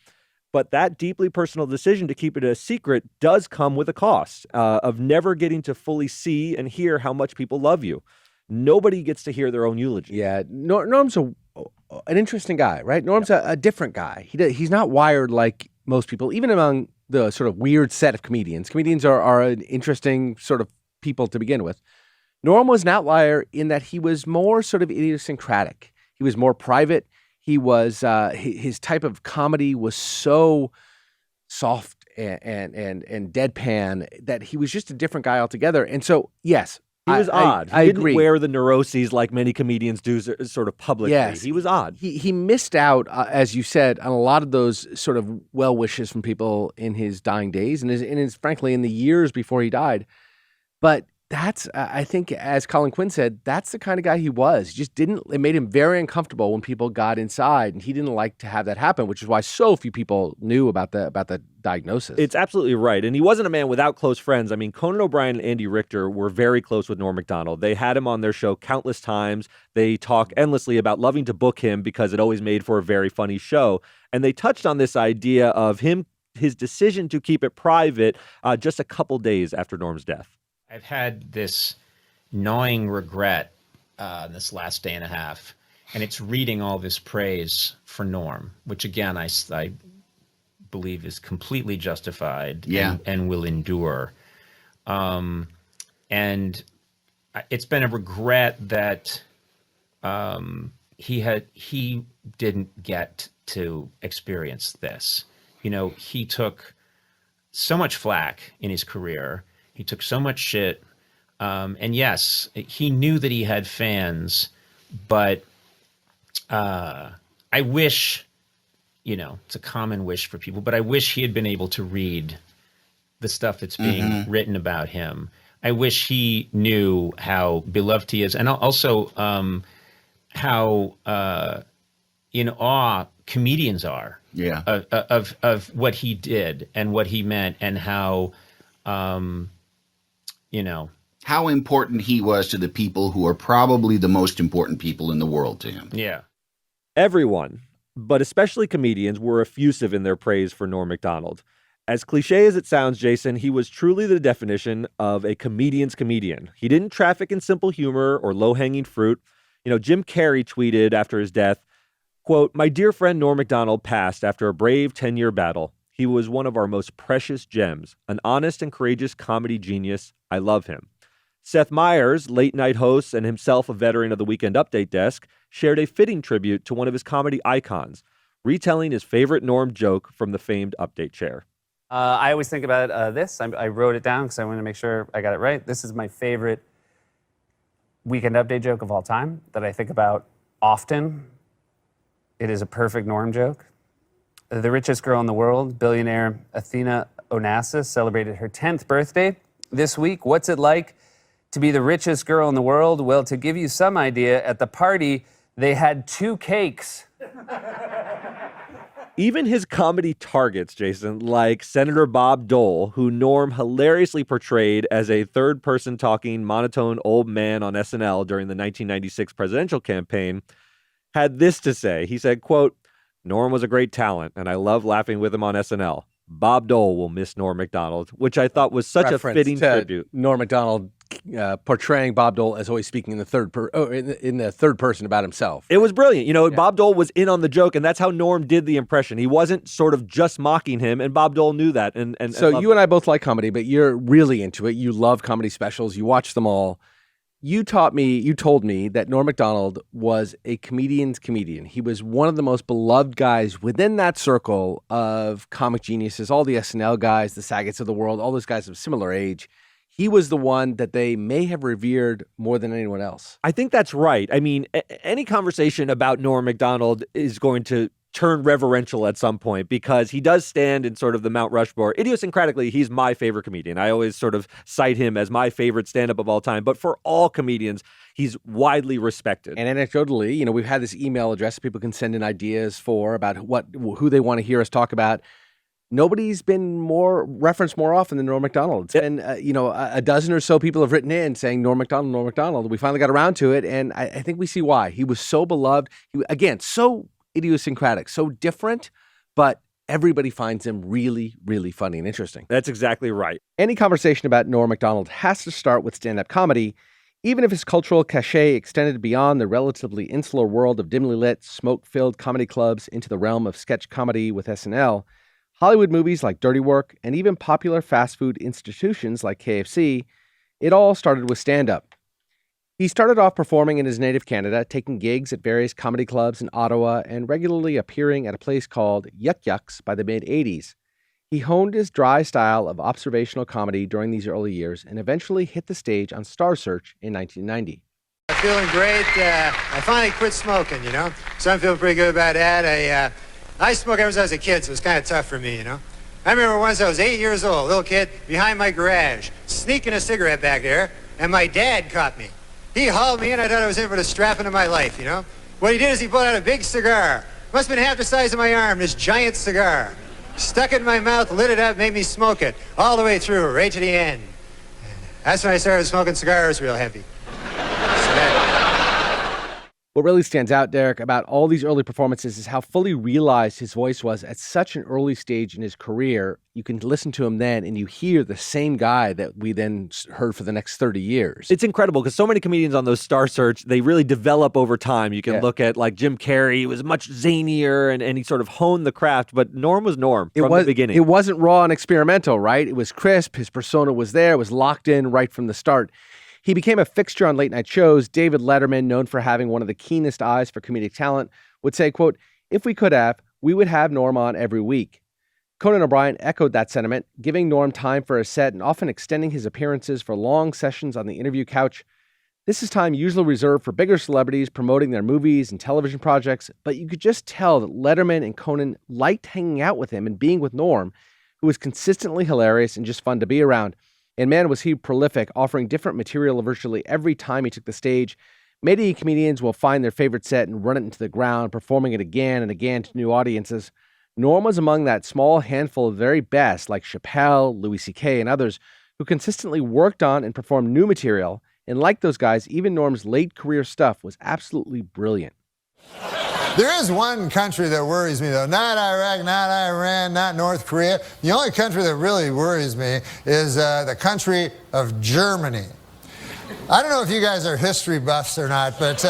But that deeply personal decision to keep it a secret does come with a cost of never getting to fully see and hear how much people love you. Nobody gets to hear their own eulogy. Yeah, Norm's an interesting guy, right? Norm's a different guy. He's not wired like most people, even among the sort of weird set of comedians. Comedians are an interesting sort of people to begin with. Norm was an outlier in that he was more sort of idiosyncratic. He was more private. He was his type of comedy was so soft and deadpan that he was just a different guy altogether. And so, yes. He was odd. I he didn't agree. wear the neuroses like many comedians do sort of publicly. Yes. He was odd. He missed out, as you said, on a lot of those sort of well wishes from people in his dying days and frankly, in the years before he died. But that's, I think, as Colin Quinn said, that's the kind of guy he was. He just didn't, it made him very uncomfortable when people got inside, and he didn't like to have that happen, which is why so few people knew about the diagnosis. It's absolutely right. And he wasn't a man without close friends. I mean, Conan O'Brien and Andy Richter were very close with Norm MacDonald. They had him on their show countless times. They talk endlessly about loving to book him because it always made for a very funny show. And they touched on this idea of his decision to keep it private just a couple days after Norm's death. I've had this gnawing regret this last day and a half, and it's reading all this praise for Norm, which again, I believe is completely justified and will endure. And it's been a regret that he didn't get to experience this. You know, he took so much flack in his career. He took so much shit. And yes, he knew that he had fans, but I wish, you know, it's a common wish for people, but I wish he had been able to read the stuff that's being written about him. I wish he knew how beloved he is, and also how in awe comedians are of what he did and what he meant, and how you know, how important he was to the people who are probably the most important people in the world to him. Yeah. Everyone, but especially comedians, were effusive in their praise for Norm Macdonald. As cliche as it sounds, Jason, he was truly the definition of a comedian's comedian. He didn't traffic in simple humor or low-hanging fruit. You know, Jim Carrey tweeted after his death, quote, "My dear friend Norm Macdonald passed after a brave 10-year battle. He was one of our most precious gems, an honest and courageous comedy genius. I love him." Seth Meyers, late-night host and himself a veteran of the Weekend Update desk, shared a fitting tribute to one of his comedy icons, retelling his favorite Norm joke from the famed Update chair. I always think about this. I wrote it down because I wanted to make sure I got it right. This is my favorite Weekend Update joke of all time that I think about often. It is a perfect Norm joke. The richest girl in the world, billionaire Athena Onassis, celebrated her 10th birthday this week. What's it like to be the richest girl in the world? Well, to give you some idea, at the party, they had 2 cakes. Even his comedy targets, Jason, like Senator Bob Dole, who Norm hilariously portrayed as a third-person talking monotone old man on SNL during the 1996 presidential campaign, had this to say. He said, quote, "Norm was a great talent, and I love laughing with him on SNL. Bob Dole will miss Norm Macdonald," which I thought was such a fitting tribute. Norm Macdonald portraying Bob Dole as always speaking in the third person about himself. It was brilliant. You know, Bob Dole was in on the joke, and that's how Norm did the impression. He wasn't sort of just mocking him, and Bob Dole knew that. And so you and I both like comedy, but you're really into it. You love comedy specials. You watch them all. You told me that Norm Macdonald was a comedian's comedian. He was one of the most beloved guys within that circle of comic geniuses, all the SNL guys, the Saggets of the world, all those guys of similar age. He was the one that they may have revered more than anyone else. I think that's right. I mean, any conversation about Norm Macdonald is going to turn reverential at some point because he does stand in sort of the Mount Rushmore. Idiosyncratically, he's my favorite comedian. I always sort of cite him as my favorite stand-up of all time. But for all comedians, he's widely respected. And anecdotally, you know, we've had this email address people can send in ideas for about who they want to hear us talk about. Nobody's been referenced more often than Norm Macdonald. It's been, a dozen or so people have written in saying Norm Macdonald, Norm Macdonald. We finally got around to it, and I think we see why. He was so beloved. Again, so idiosyncratic, so different, but everybody finds him really, really funny and interesting. That's exactly right. Any conversation about Norm Macdonald has to start with stand-up comedy, even if his cultural cachet extended beyond the relatively insular world of dimly lit, smoke-filled comedy clubs into the realm of sketch comedy with SNL. Hollywood movies like Dirty Work, and even popular fast food institutions like KFC, it all started with stand-up. He started off performing in his native Canada, taking gigs at various comedy clubs in Ottawa, and regularly appearing at a place called Yuck Yucks by the mid-'80s. He honed his dry style of observational comedy during these early years and eventually hit the stage on Star Search in 1990. I'm feeling great. I finally quit smoking, so I'm feeling pretty good about that. I smoked ever since I was a kid, so it's kind of tough for me, I remember once I was 8 years old, little kid, behind my garage, sneaking a cigarette back there, and my dad caught me. He hauled me in. I thought I was in for the strapping of my life, What he did is he pulled out a big cigar. Must have been half the size of my arm, this giant cigar. Stuck it in my mouth, lit it up, made me smoke it all the way through, right to the end. That's when I started smoking cigars real heavy. What really stands out, Derek, about all these early performances is how fully realized his voice was at such an early stage in his career. You can listen to him then, and you hear the same guy that we then heard for the next 30 years. It's incredible because so many comedians on those Star Search, they really develop over time. You can look at like Jim Carrey, he was much zanier, and he sort of honed the craft, but Norm was Norm from the beginning. It wasn't raw and experimental, right? It was crisp. His persona was there. It was locked in right from the start. He became a fixture on late-night shows. David Letterman, known for having one of the keenest eyes for comedic talent, would say, quote, "If we could have, we would have Norm on every week." Conan O'Brien echoed that sentiment, giving Norm time for a set and often extending his appearances for long sessions on the interview couch. This is time usually reserved for bigger celebrities promoting their movies and television projects, but you could just tell that Letterman and Conan liked hanging out with him and being with Norm, who was consistently hilarious and just fun to be around. And man, was he prolific, offering different material virtually every time he took the stage. Many comedians will find their favorite set and run it into the ground, performing it again and again to new audiences. Norm was among that small handful of very best, like Chappelle, Louis C.K., and others, who consistently worked on and performed new material. And like those guys, even Norm's late career stuff was absolutely brilliant. There is one country that worries me, though. Not Iraq, not Iran, not North Korea. The only country that really worries me is the country of Germany. I don't know if you guys are history buffs or not, but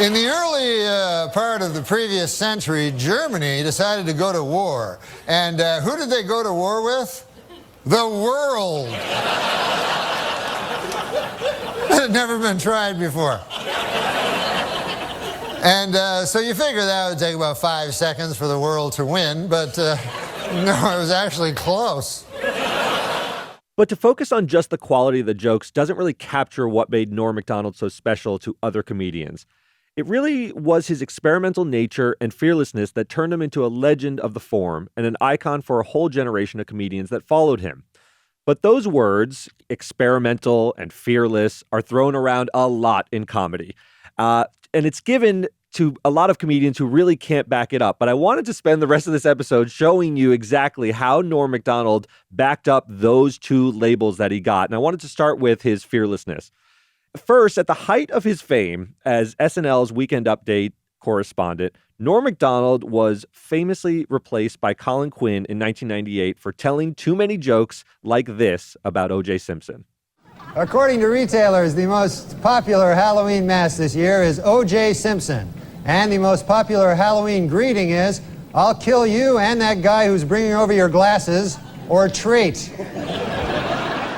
in the early part of the previous century, Germany decided to go to war. And who did they go to war with? The world. It had never been tried before. And so you figure that would take about 5 seconds for the world to win, but no, it was actually close. But to focus on just the quality of the jokes doesn't really capture what made Norm Macdonald so special to other comedians. It really was his experimental nature and fearlessness that turned him into a legend of the form and an icon for a whole generation of comedians that followed him. But those words, experimental and fearless, are thrown around a lot in comedy. And it's given to a lot of comedians who really can't back it up. But I wanted to spend the rest of this episode showing you exactly how Norm Macdonald backed up those two labels that he got. And I wanted to start with his fearlessness. First, at the height of his fame as SNL's Weekend Update correspondent, Norm Macdonald was famously replaced by Colin Quinn in 1998 for telling too many jokes like this about O.J. Simpson. According to retailers, the most popular Halloween mask this year is O.J. Simpson. And the most popular Halloween greeting is, "I'll kill you and that guy who's bringing over your glasses," or treat.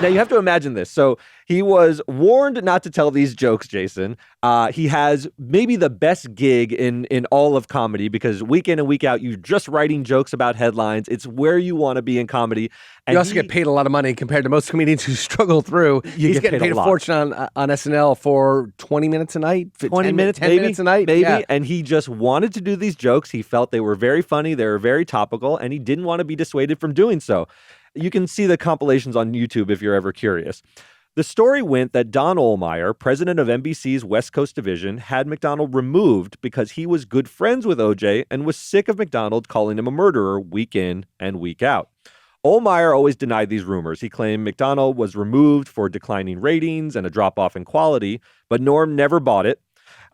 Now, you have to imagine this. So he was warned not to tell these jokes, Jason. He has maybe the best gig in all of comedy because week in and week out, you're just writing jokes about headlines. It's where you want to be in comedy. And you also get paid a lot of money compared to most comedians who struggle through. He's getting paid a fortune on SNL for 20 minutes a night. 20 minutes, 10 minutes a night. Maybe. Yeah. And he just wanted to do these jokes. He felt they were very funny. They were very topical, and he didn't want to be dissuaded from doing so. You can see the compilations on YouTube if you're ever curious. The story went that Don Ohlmeyer, president of NBC's West Coast division, had Macdonald removed because he was good friends with OJ and was sick of Macdonald calling him a murderer week in and week out. Ohlmeyer always denied these rumors. He claimed Macdonald was removed for declining ratings and a drop-off in quality, but Norm never bought it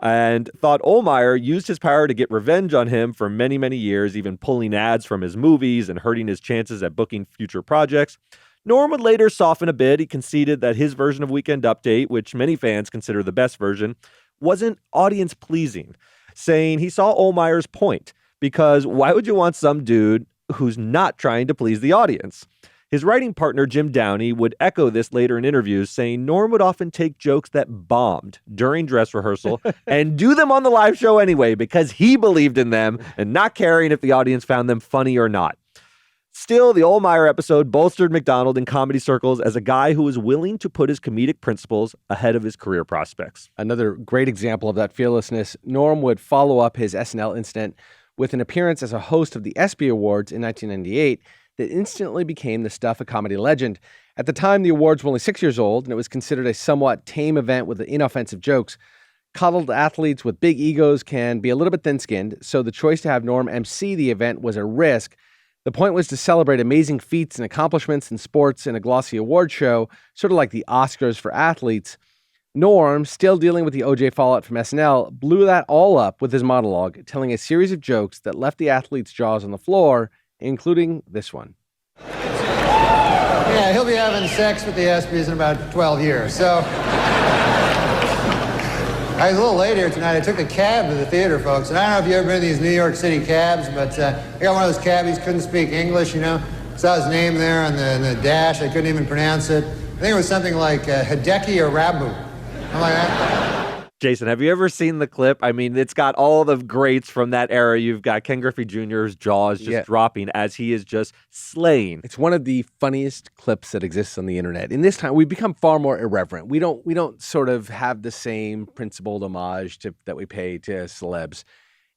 and thought Ohlmeyer used his power to get revenge on him for many, many years, even pulling ads from his movies and hurting his chances at booking future projects. Norm would later soften a bit. He conceded that his version of Weekend Update, which many fans consider the best version, wasn't audience-pleasing, saying he saw Ohlmeyer's point, because why would you want some dude who's not trying to please the audience? His writing partner, Jim Downey, would echo this later in interviews, saying Norm would often take jokes that bombed during dress rehearsal and do them on the live show anyway because he believed in them and not caring if the audience found them funny or not. Still, the Ohlmeyer episode bolstered Macdonald in comedy circles as a guy who was willing to put his comedic principles ahead of his career prospects. Another great example of that fearlessness, Norm would follow up his SNL incident with an appearance as a host of the ESPY Awards in 1998 that instantly became the stuff of comedy legend. At the time, the awards were only 6 years old, and it was considered a somewhat tame event with inoffensive jokes. Coddled athletes with big egos can be a little bit thin-skinned, so the choice to have Norm MC the event was a risk. The point was to celebrate amazing feats and accomplishments in sports in a glossy award show, sort of like the Oscars for athletes. Norm, still dealing with the OJ fallout from SNL, blew that all up with his monologue, telling a series of jokes that left the athletes' jaws on the floor, including this one. Yeah, he'll be having sex with the ESPYs in about 12 years. So I was a little late here tonight. I took a cab to the theater, folks. And I don't know if you've ever been in these New York City cabs, but I got one of those cabbies, couldn't speak English, you know. Saw his name there on the dash. I couldn't even pronounce it. I think it was something like Hideki Arabu. I'm like, Jason, have you ever seen the clip? I mean, it's got all the greats from that era. You've got Ken Griffey Jr.'s jaws just dropping as he is just slaying. It's one of the funniest clips that exists on the internet. In this time, we've become far more irreverent. We don't sort of have the same principled homage that we pay to celebs.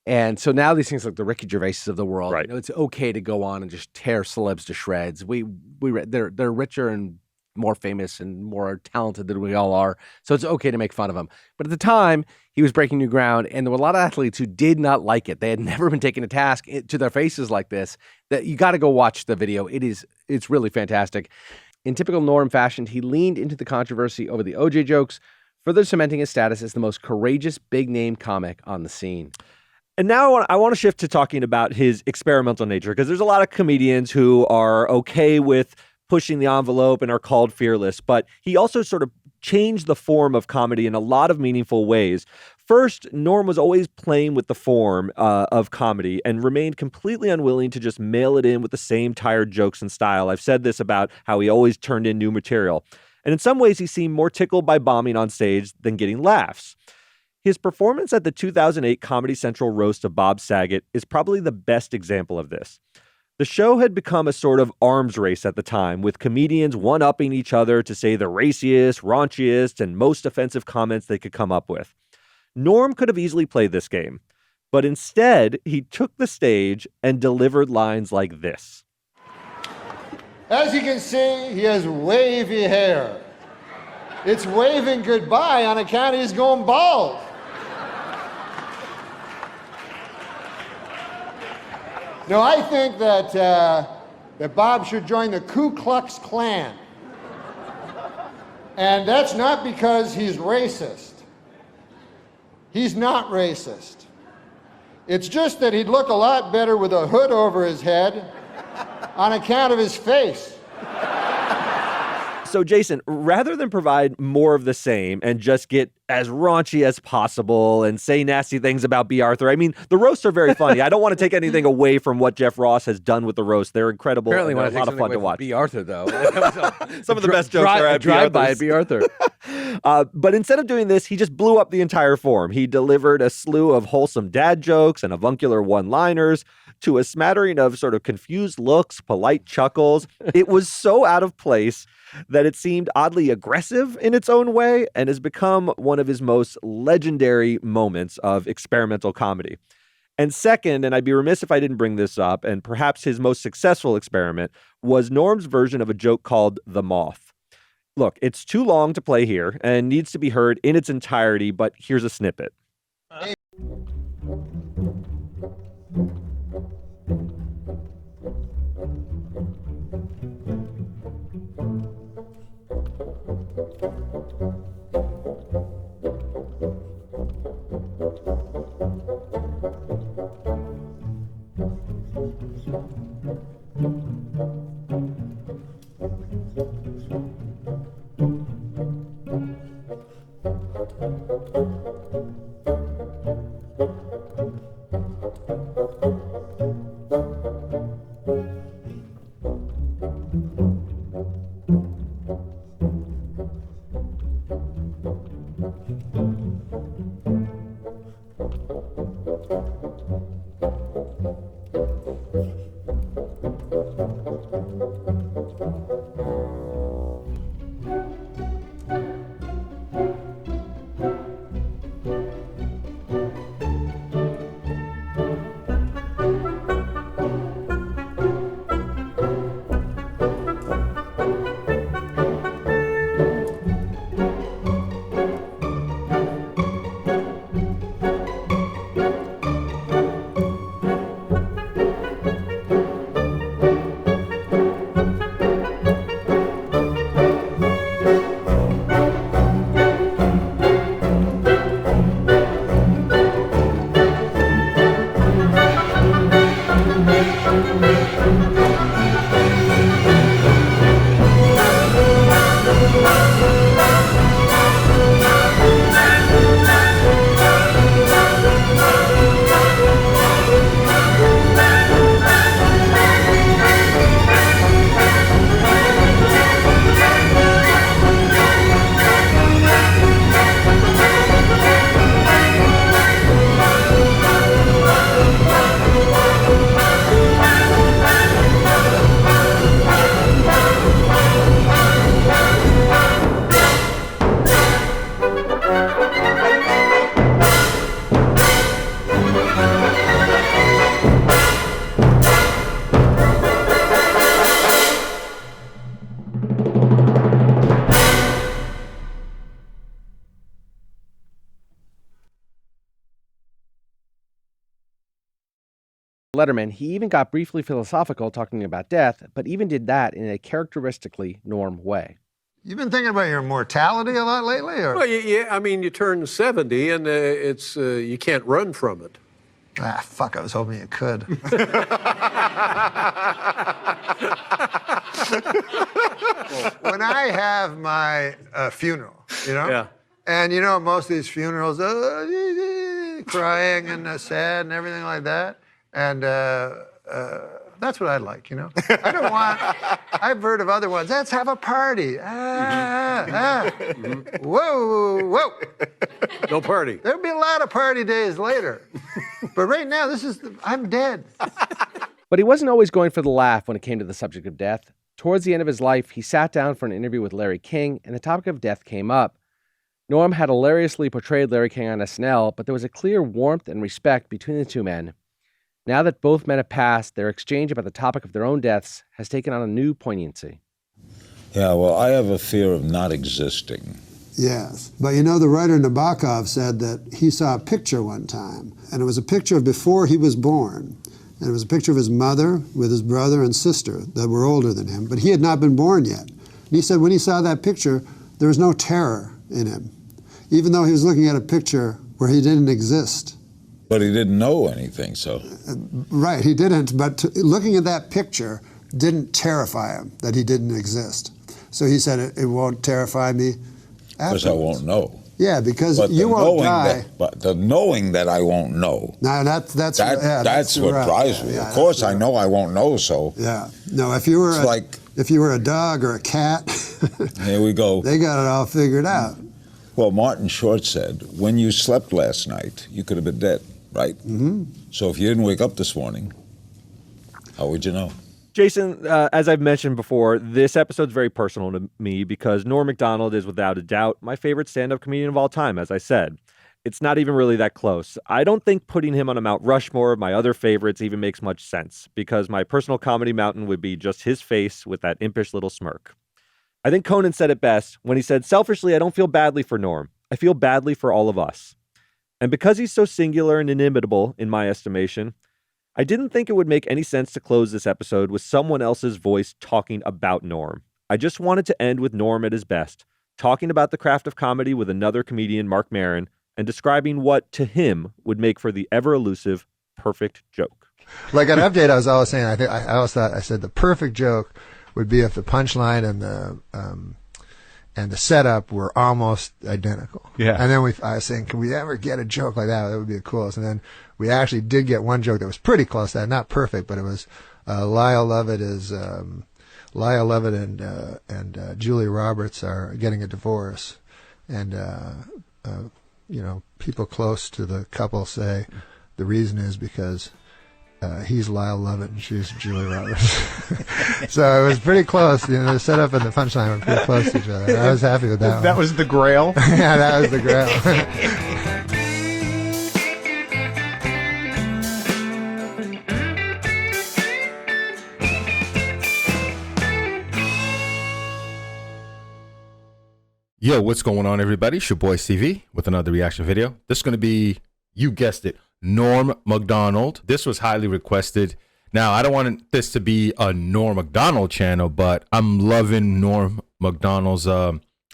And so now these things like the Ricky Gervais of the world, right. You know, it's okay to go on and just tear celebs to shreds. They're richer and more famous and more talented than we all are. So it's okay to make fun of him. But at the time, he was breaking new ground, and there were a lot of athletes who did not like it. They had never been taken to task to their faces like this. That you got to go watch the video. It's really fantastic. In typical Norm fashion, he leaned into the controversy over the OJ jokes, further cementing his status as the most courageous big-name comic on the scene. And now I want to shift to talking about his experimental nature, because there's a lot of comedians who are okay with pushing the envelope and are called fearless, but he also sort of changed the form of comedy in a lot of meaningful ways. First, Norm was always playing with the form of comedy and remained completely unwilling to just mail it in with the same tired jokes and style. I've said this about how he always turned in new material. And in some ways, he seemed more tickled by bombing on stage than getting laughs. His performance at the 2008 Comedy Central roast of Bob Saget is probably the best example of this. The show had become a sort of arms race at the time, with comedians one-upping each other to say the raciest, raunchiest, and most offensive comments they could come up with. Norm could have easily played this game, but instead, he took the stage and delivered lines like this. As you can see, he has wavy hair. It's waving goodbye on account he's going bald. No, I think that Bob should join the Ku Klux Klan. And that's not because he's racist. He's not racist. It's just that he'd look a lot better with a hood over his head on account of his face. So, Jason, rather than provide more of the same and just get as raunchy as possible and say nasty things about B. Arthur, I mean, the roasts are very funny. I don't want to take anything away from what Jeff Ross has done with the roast. They're incredible. Apparently, and when they're a lot of fun to watch. B. Arthur, though. Some of the best jokes are at B. Drive-by at B. Arthur. But instead of doing this, he just blew up the entire form. He delivered a slew of wholesome dad jokes and avuncular one-liners to a smattering of sort of confused looks, polite chuckles. It was so out of place that it seemed oddly aggressive in its own way and has become one of his most legendary moments of experimental comedy. And second, and I'd be remiss if I didn't bring this up, and perhaps his most successful experiment was Norm's version of a joke called The Moth. Look, it's too long to play here and needs to be heard in its entirety, but here's a snippet. Letterman, he even got briefly philosophical talking about death, but even did that in a characteristically Norm way. You've been thinking about your mortality a lot lately, or? Well, yeah, I mean, you turn 70 and it's you can't run from it. Ah, fuck, I was hoping you could. When I have my funeral, you know? Yeah. And you know, most of these funerals, crying and sad and everything like that. And that's what I like, you know? I don't want, I've heard of other ones, let's have a party. Whoa, whoa. No party. There'll be a lot of party days later. But right now, I'm dead. But he wasn't always going for the laugh when it came to the subject of death. Towards the end of his life, he sat down for an interview with Larry King, and the topic of death came up. Norm had hilariously portrayed Larry King on SNL, but there was a clear warmth and respect between the two men. Now that both men have passed, their exchange about the topic of their own deaths has taken on a new poignancy. Yeah, well, I have a fear of not existing. Yes. But you know, the writer Nabokov said that he saw a picture one time, and it was a picture of before he was born. And it was a picture of his mother with his brother and sister that were older than him, but he had not been born yet. And he said when he saw that picture, there was no terror in him, even though he was looking at a picture where he didn't exist. But he didn't know anything, so. Right, he didn't, but looking at that picture didn't terrify him that he didn't exist. So he said, it won't terrify me afterwards. Because I won't know. Yeah, because But you won't die. But the knowing that I won't know. No, that's that's what right. drives me. Yeah, of course, I know I won't know, so. Yeah. No, if you were a dog or a cat, here we go. They got it all figured out. Well, Martin Short said, when you slept last night, you could have been dead, right? Mm-hmm. So if you didn't wake up this morning, how would you know? Jason, as I've mentioned before, this episode's very personal to me because Norm MacDonald is without a doubt my favorite stand-up comedian of all time, as I said. It's not even really that close. I don't think putting him on a Mount Rushmore of my other favorites even makes much sense because my personal comedy mountain would be just his face with that impish little smirk. I think Conan said it best when he said, selfishly, I don't feel badly for Norm. I feel badly for all of us. And because he's so singular and inimitable, in my estimation, I didn't think it would make any sense to close this episode with someone else's voice talking about Norm. I just wanted to end with Norm at his best, talking about the craft of comedy with another comedian, Mark Maron, and describing what, to him, would make for the ever-elusive perfect joke. Like an update, I was always saying, I always thought, I said the perfect joke would be if the punchline and the setup were almost identical. Yeah. And then I was saying, can we ever get a joke like that? That would be the coolest. And then we actually did get one joke that was pretty close to that, not perfect, but it was Lyle Lovett and Julia Roberts are getting a divorce, and you know, people close to the couple say the reason is because he's Lyle Lovett and she's Julia Roberts. So it was pretty close. You know, the setup and the punchline were pretty close to each other. I was happy with that. That was the grail? Yeah, that was the grail. Yo, what's going on, everybody? It's your boy CV with another reaction video. This is going to be, you guessed it, Norm MacDonald. This was highly requested. Now, I don't want this to be a Norm MacDonald channel, but I'm loving Norm MacDonald's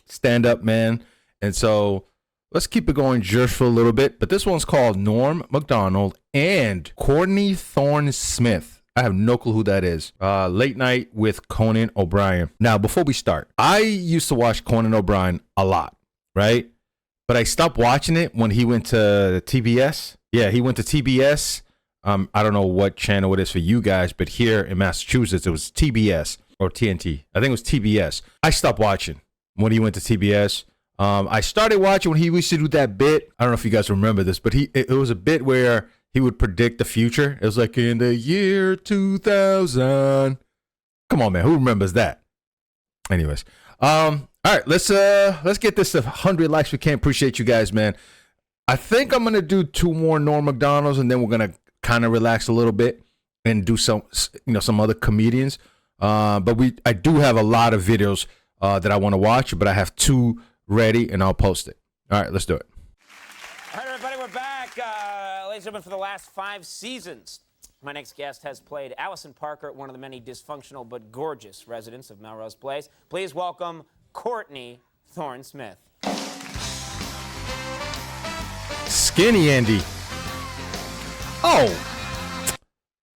stand-up, man. And so let's keep it going just for a little bit. But this one's called Norm MacDonald and Courtney Thorne-Smith. I have no clue who that is. Late Night with Conan O'Brien. Now, before we start, I used to watch Conan O'Brien a lot, right? But I stopped watching it when he went to TBS. Yeah, he went to TBS. I don't know what channel it is for you guys, but here in Massachusetts, it was TBS or TNT. I think it was TBS. I stopped watching when he went to TBS. I started watching when he used to do that bit. I don't know if you guys remember this, but it was a bit where he would predict the future. It was like in the year 2000. Come on, man. Who remembers that? Anyways. All right, let's get this to 100 likes. We can. Appreciate you guys, man. I think I'm going to do 2 more Norm MacDonald's, and then we're going to kind of relax a little bit and do some other comedians. But I do have a lot of videos that I want to watch, but I have 2 ready, and I'll post it. All right, let's do it. All right, everybody, we're back. Ladies and gentlemen, for the last 5 seasons, My next guest has played Allison Parker, one of the many dysfunctional but gorgeous residents of Melrose Place. Please welcome Courtney Thorne-Smith. Skinny Andy. Oh,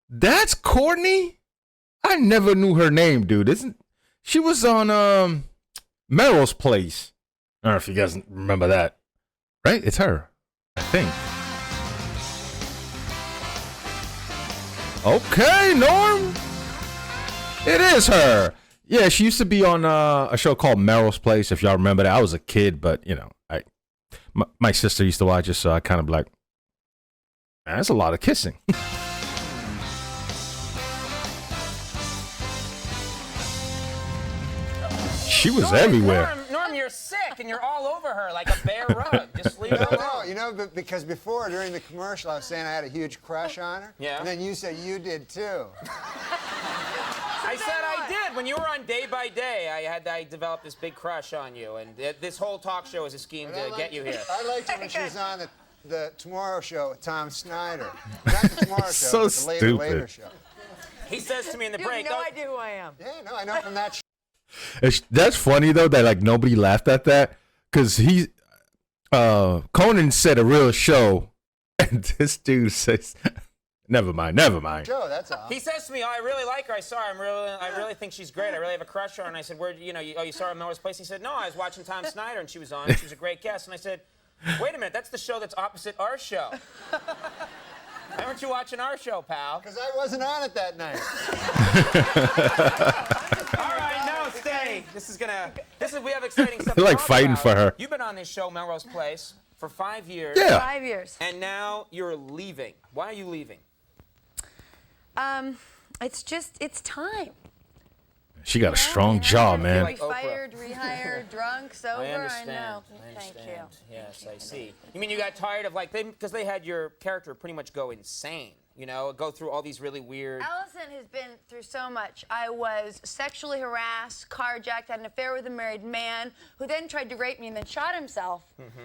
that's Courtney? I never knew her name, dude. She was on Melrose Place. I don't know if you guys remember that. Right? It's her, I think. Okay, Norm. It is her. Yeah, she used to be on a show called Melrose Place, if y'all remember that. I was a kid, but, you know, my sister used to watch it, so I kind of like, man, that's a lot of kissing. She was everywhere. Norm, you're sick, and you're all over her like a bear rug. Just leave her alone. You know, because before, during the commercial, I was saying I had a huge crush on her. Yeah. And then you said you did, too. I said I did. When you were on Day by Day, I developed this big crush on you, and this whole talk show is a scheme to get you here. I liked her when she was on the Tomorrow Show with Tom Snyder. Not the Tomorrow Show, So but the Later stupid. Show. He says to me in the break, You have no idea who I am. Yeah, no, I know from that show. That's funny though that like nobody laughed at that because Conan said a real show, and this dude says, "Never mind." Show, that's all. He says to me, "Oh, I really like her. I saw her. I really think she's great. I really have a crush on her." And I said, "Where? You saw her at Melrose Place?" He said, "No, I was watching Tom Snyder, and she was on. She was a great guest." And I said, "Wait a minute, that's the show that's opposite our show. Why aren't you watching our show, pal?" Because I wasn't on it that night. All right, no, stay. We have exciting stuff. They're like to talk fighting about. for her. You've been on this show, Melrose Place, for 5 years. Yeah. 5 years. And now you're leaving. Why are you leaving? It's time. She got a strong jaw, man. Be fired, rehired, drunk, sober. I understand. know. Thank Thank you. Yes, I see. You mean you got tired of because they had your character pretty much go insane, go through all these really weird. Allison has been through so much. I was sexually harassed, carjacked, had an affair with a married man who then tried to rape me and then shot himself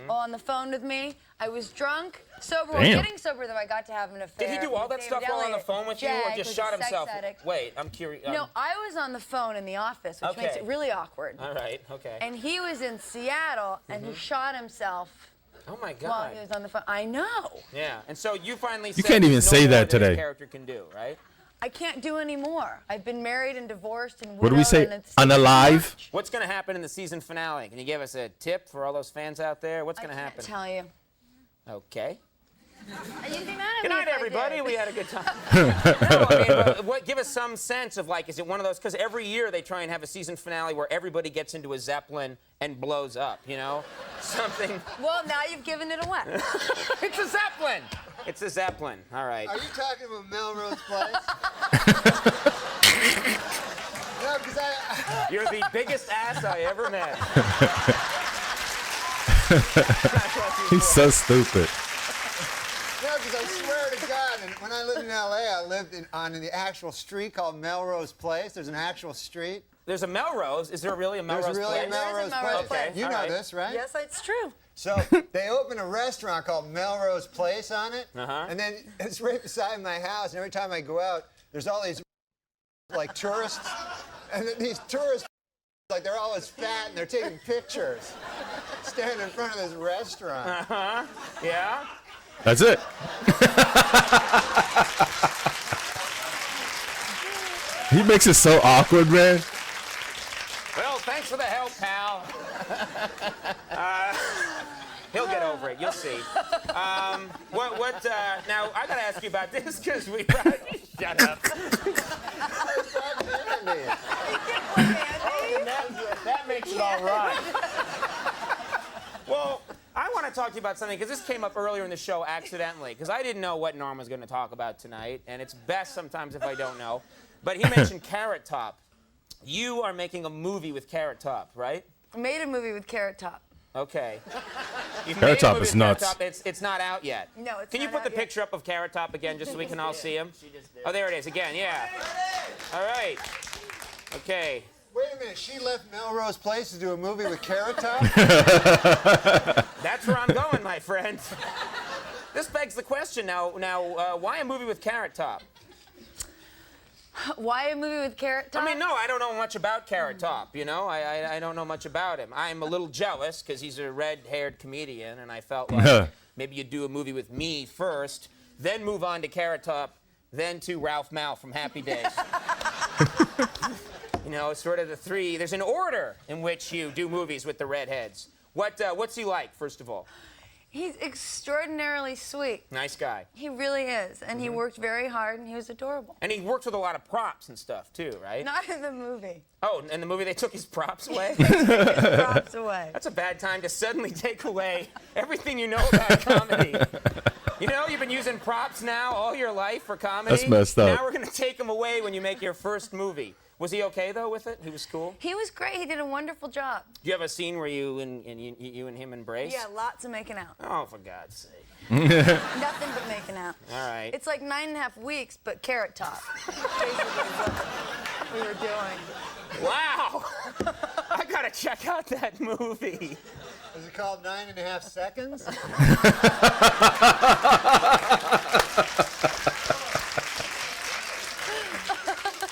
on the phone with me. I was drunk, sober. Well, getting sober, though, I got to have an affair. Did he do all that stuff while on the phone with you, or just shot himself? Wait, I'm curious. No, I was on the phone in the office, which makes it really awkward. All right, okay. And he was in Seattle, and he shot himself. Oh my God! While he was on the phone. I know. Yeah, and so you finally. You can't even say that today. This character can do, right? I can't do anymore. I've been married and divorced and widowed. What do we say? And it's Unalive? What's going to happen in the season finale? Can you give us a tip for all those fans out there? What's going to happen? I can't tell you. Okay. You'd be mad at Good me night, if I everybody. did. We had a good time. No, I mean, give us some sense of is it one of those? Because every year they try and have a season finale where everybody gets into a Zeppelin and blows up. Something. Well, now you've given it away. It's a Zeppelin. It's a Zeppelin. All right. Are you talking about Melrose Place? No, because You're the biggest ass I ever met. He's so stupid. No, because I swear to God, and when I lived in L.A., I lived on the actual street called Melrose Place. There's an actual street. There's a Melrose. Is there really a Melrose There's really Place? a Melrose Place. Okay. You know this, right? Yes, it's true. So they opened a restaurant called Melrose Place on it, and then it's right beside my house. And every time I go out, there's all these tourists, and these tourists they're always fat and they're taking pictures, standing in front of this restaurant. Yeah. That's it. He makes it so awkward, man. Well, thanks for the help, pal. He'll get over it. You'll see. Now, I got to ask you about this because we... Shut up. That makes it all right. Well, I want to talk to you about something, because this came up earlier in the show accidentally, because I didn't know what Norm was going to talk about tonight, and it's best sometimes if I don't know. But he mentioned Carrot Top. You are making a movie with Carrot Top, right? I made a movie with Carrot Top. Okay. Carrot Top is nuts. It's not out yet. No, it's Can you not put the out yet. picture up of Carrot Top again, just so we can all see him? Oh, there it is again. Yeah. All right. Okay. Wait a minute, she left Melrose Place to do a movie with Carrot Top? That's where I'm going, my friend. This begs the question now. Why a movie with Carrot Top? Why a movie with Carrot Top? I mean, no, I don't know much about Carrot Top, you know? I don't know much about him. I'm a little jealous because he's a red-haired comedian, and I felt like maybe you'd do a movie with me first, then move on to Carrot Top, then to Ralph Mal from Happy Days. You know, sort of the three. There's an order in which you do movies with the redheads. What's he like, first of all? He's extraordinarily sweet. Nice guy. He really is, and he worked very hard, and he was adorable. And he worked with a lot of props and stuff, too, right? Not in the movie. Oh, in the movie they took his props away? Props away. That's a bad time to suddenly take away everything you know about comedy. You know, you've been using props now all your life for comedy. That's messed up. Now we're going to take them away when you make your first movie. Was he okay, though, with it? He was cool? He was great. He did a wonderful job. Do you have a scene where you and him embrace? Yeah, lots of making out. Oh, for God's sake. Nothing but making out. All right. It's like 9.5 weeks, but Carrot Top. Basically, what we were doing. Wow! I gotta check out that movie. Is it called 9.5 Seconds?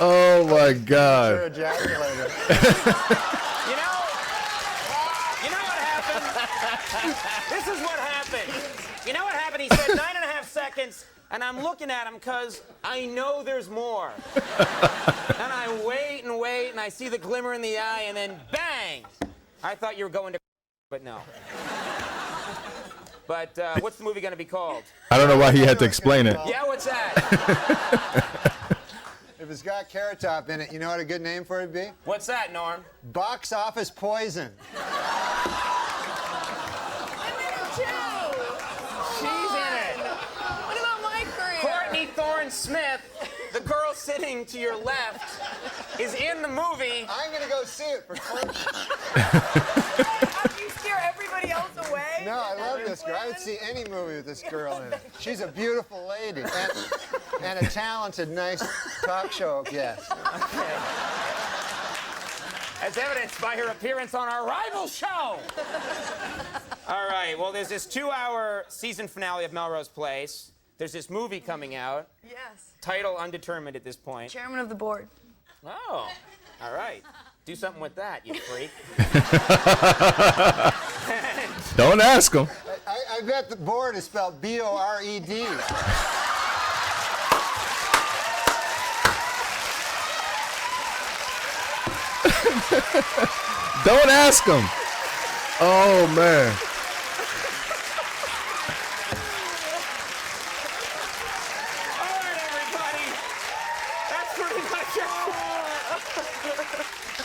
Oh my God. Sure ejaculated. You know what happened? This is what happened. You know what happened? He said 9.5 seconds, and I'm looking at him because I know there's more. And I wait and wait, and I see the glimmer in the eye, and then bang! I thought you were going to, but no. But what's the movie going to be called? I don't know why he had to explain it. Yeah, what's that? If it's got Carrot Top in it, you know what a good name for it would be? What's that, Norm? Box Office Poison. She's in it. What about my career? Courtney Thorne Smith, the girl sitting to your left, is in the movie. I'm going to go see it for Courtney. You scare everybody else away? No, I love this girl. I would see any movie with this girl in it. She's a beautiful lady and a talented, nice talk show guest. Okay. As evidenced by her appearance on our rival show. All right, well, there's this 2-hour season finale of Melrose Place. There's this movie coming out. Yes. Title undetermined at this point. Chairman of the board. Oh, all right. Do something with that, you freak. Don't ask him. I bet the board is spelled B-O-R-E-D. Don't ask him. Oh, man.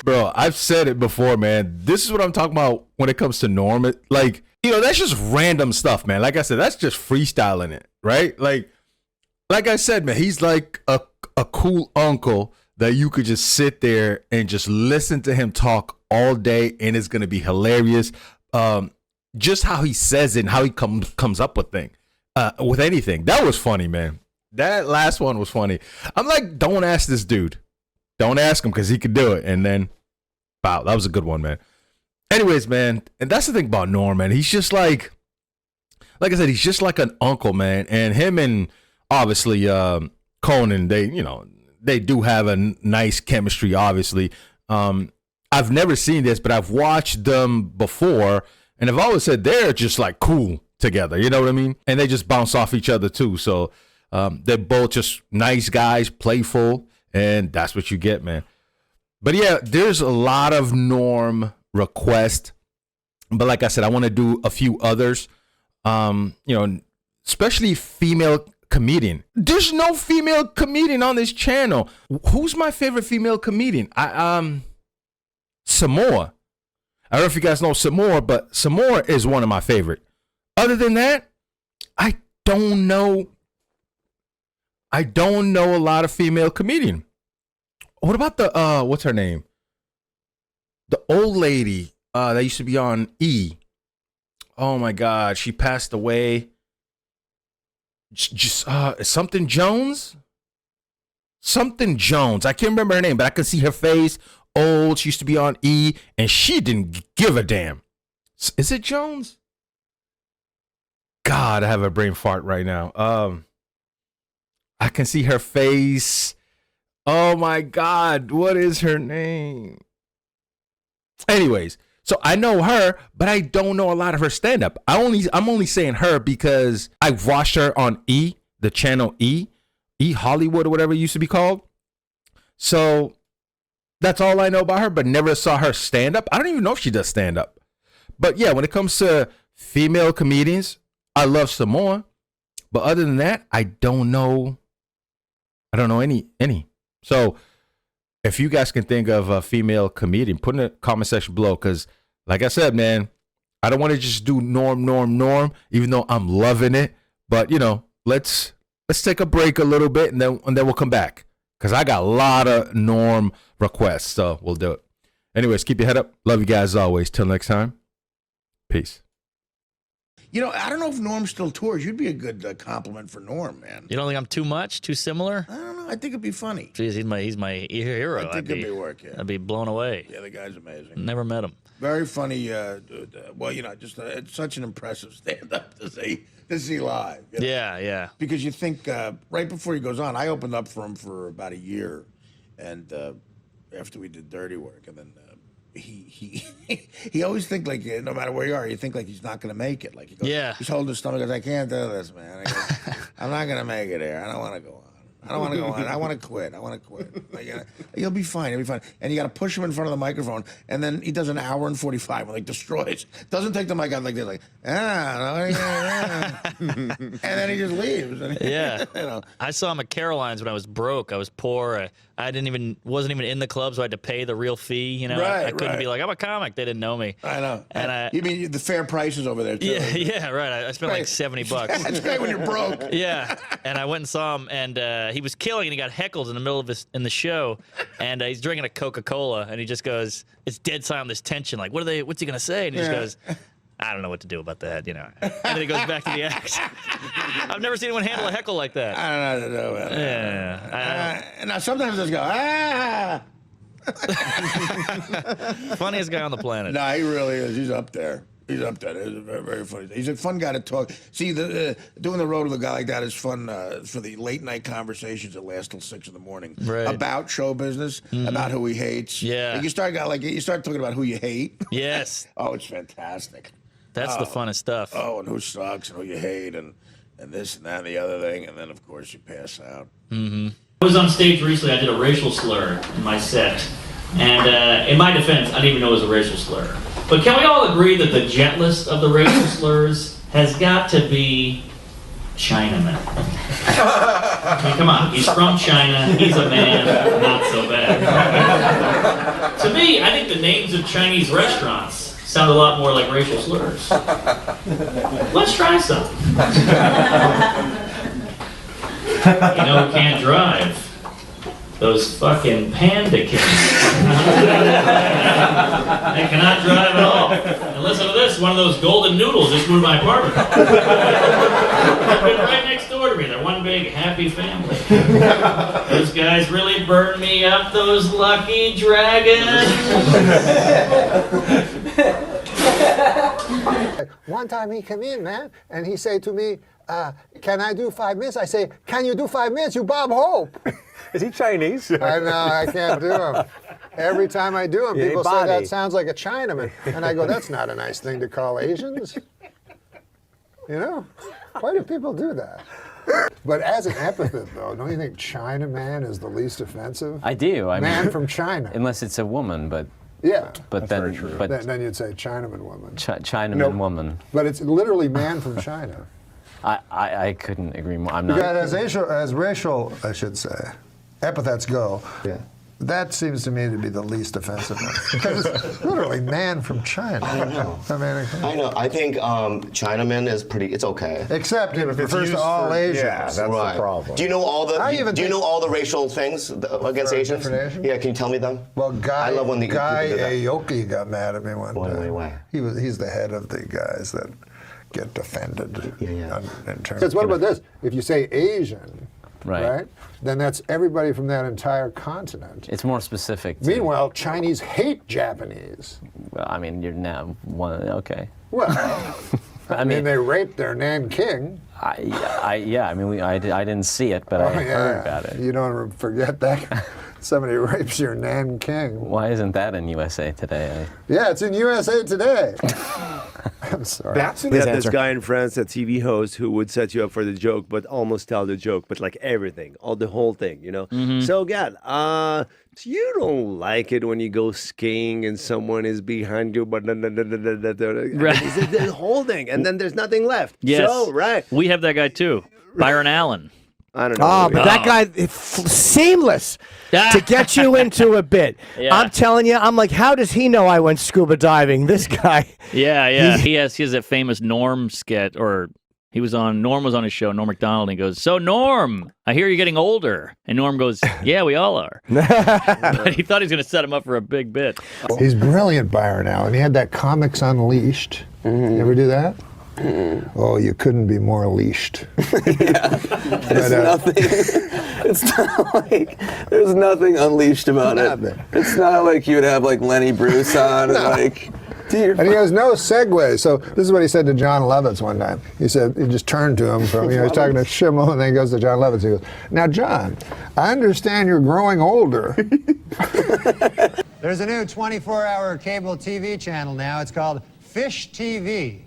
Bro, I've said it before, man. This is what I'm talking about when it comes to Norm. Like, you know, that's just random stuff, man. Like I said, that's just freestyling it, right? Like I said, man, he's like a cool uncle that you could just sit there and just listen to him talk all day, and it's gonna be hilarious. Just how he says it and how he comes up with with anything. That was funny, man. That last one was funny. I'm like, don't ask this dude. Don't ask him because he could do it. And then, wow, that was a good one, man. Anyways, man, and that's the thing about Norm, man. He's just like I said, he's just like an uncle, man. And him and obviously Conan, they do have a nice chemistry, obviously. I've never seen this, but I've watched them before, and I've always said they're just like cool together. You know what I mean? And they just bounce off each other too. So they're both just nice guys, playful. And that's what you get, man. But yeah, there's a lot of Norm requests. But like I said, I want to do a few others. Especially female comedian. There's no female comedian on this channel. Who's my favorite female comedian? Samoa. I don't know if you guys know Samoa, but Samoa is one of my favorite. Other than that, I don't know a lot of female comedian. What about the what's her name? The old lady that used to be on E. Oh my God, she passed away. Just something Jones? Something Jones. I can't remember her name, but I can see her face. Old. She used to be on E, and she didn't give a damn. Is it Jones? God, I have a brain fart right now. I can see her face. Oh my God, what is her name? Anyways, so I know her, but I don't know a lot of her stand-up. I'm only saying her because I watched her on E, the channel E Hollywood or whatever it used to be called. So that's all I know about her, but never saw her stand-up. I don't even know if she does stand-up. But yeah, when it comes to female comedians, I love Samoa. But other than that, I don't know any. So if you guys can think of a female comedian, put in the comment section below. Because like I said, man, I don't want to just do norm, even though I'm loving it. But you know, let's take a break a little bit and then we'll come back. Because I got a lot of norm requests, so we'll do it. Anyways, keep your head up. Love you guys as always. Till next time. Peace. You know, I don't know if Norm still tours. You'd be a good compliment for Norm, man. You don't think I'm too much, too similar? I don't know. I think it'd be funny. Jeez, he's my hero. I think it'd be work, yeah. I'd be blown away. Yeah, the guy's amazing. Never met him. Very funny. Well, you know, just it's such an impressive stand-up to see live. You know? Yeah. Because you think right before he goes on, I opened up for him for about a year, and after we did Dirty Work, and then he always think like no matter where you are, you think like he's not gonna make it. Like he goes, he's holding his stomach. He goes, I can't do this, man. I'm not gonna make it here. I don't want to go on. I want to quit. Like, he'll be fine. He'll be fine. And you got to push him in front of the microphone. And then he does an hour and 45 and like destroys. Doesn't take the mic out like this, like, and then he just leaves. Yeah. You know. I saw him at Caroline's when I was broke. I was poor. I wasn't even in the club, so I had to pay the real fee. You know, I couldn't be like, I'm a comic. They didn't know me. I know. And you mean the fair prices over there too? Yeah, right. I spent like $70. That's great when you're broke. Yeah, and I went and saw him, and he was killing, and he got heckled in the middle of the show, and he's drinking a Coca-Cola, and he just goes, "It's dead silent. There's tension. Like, what's he gonna say?" And he just goes, I don't know what to do about that, you know. And then he goes back to the act. I've never seen anyone handle a heckle like that. I don't know how to do it. Yeah. Now sometimes I just go, Funniest guy on the planet. No, he really is. He's up there. He's very, very funny. He's a fun guy to talk. See, doing the road with a guy like that is fun for the late night conversations that last till 6 in the morning about show business, about who he hates. Yeah. You start talking about who you hate. Yes. Oh, it's fantastic. That's the funnest stuff. Oh, and who sucks and who you hate and this and that and the other thing, and then of course you pass out. Mm-hmm. I was on stage recently. I did a racial slur in my set, and in my defense, I didn't even know it was a racial slur. But can we all agree that the gentlest of the racial slurs has got to be Chinaman? I mean, come on, he's from China, he's a man, not so bad. To me, I think the names of Chinese restaurants sound a lot more like racial slurs. Let's try some. You know who can't drive? Those fucking panda kids. They cannot drive at all. And listen to this, one of those golden noodles just moved my apartment. They've been right next door to me. They're one big happy family. Those guys really burned me up, those lucky dragons. One time he came in, man, and he said to me, can I do 5 minutes? I say, can you do 5 minutes, you Bob Hope? Is he Chinese? I know, I can't do him. Every time I do him, people say that sounds like a Chinaman. And I go, that's not a nice thing to call Asians. You know? Why do people do that? But as an epithet, though, don't you think Chinaman is the least offensive? I do. I Man mean, from China. Unless it's a woman, but... Yeah. But then you'd say Chinaman woman. Chinaman woman. But it's literally man from China. I couldn't agree more. I'm not. Because as racial, I should say, epithets go, that seems to me to be the least offensive one. Because it's literally man from China. I know. I know. I think Chinaman is it's okay. Except if it refers to all Asians. Yeah, that's the problem. Do you know all the racial things against Asians? Yeah, can you tell me them? Well, I love when Guy Aoki got mad at me one day. Why? He's the head of the guys that get offended in terms. Because what about this? If you say Asian, right? Then that's everybody from that entire continent. It's more specific. Meanwhile, Chinese hate Japanese. Well, I mean, you're now one. Okay. Well, I mean, they raped their Nanking. I didn't see it, but I heard about it. You don't forget that. Somebody rapes your Nanking. Why isn't that in USA Today? Yeah, it's in USA Today. I'm sorry. We had this guy in France, a TV host, who would set you up for the joke, but almost tell the joke, but like everything, the whole thing, you know? So, God, so you don't like it when you go skiing and someone is behind you, but the whole thing, and then there's nothing left. Yes. So, right. We have that guy too, Byron Allen. I don't know. Oh, but that guy, seamless to get you into a bit. Yeah. I'm telling you, I'm like, how does he know I went scuba diving? This guy. Yeah. He has that famous Norm sketch, or Norm was on his show, Norm MacDonald, and he goes, "So Norm, I hear you're getting older." And Norm goes, "Yeah, we all are." But he thought he was going to set him up for a big bit. He's brilliant, Byron Allen. He had that Comics Unleashed. You ever do that? Oh, you couldn't be more leashed. There's nothing. It's not like there's nothing unleashed about it. It's not like you would have like Lenny Bruce on and like. And he has no segue. So this is what he said to John Lovitz one time. He just turned to him from, he's talking to Schimmel, and then he goes to John Lovitz. He goes, "Now, John, I understand you're growing older." There's a new 24-hour cable TV channel now. It's called Fish TV.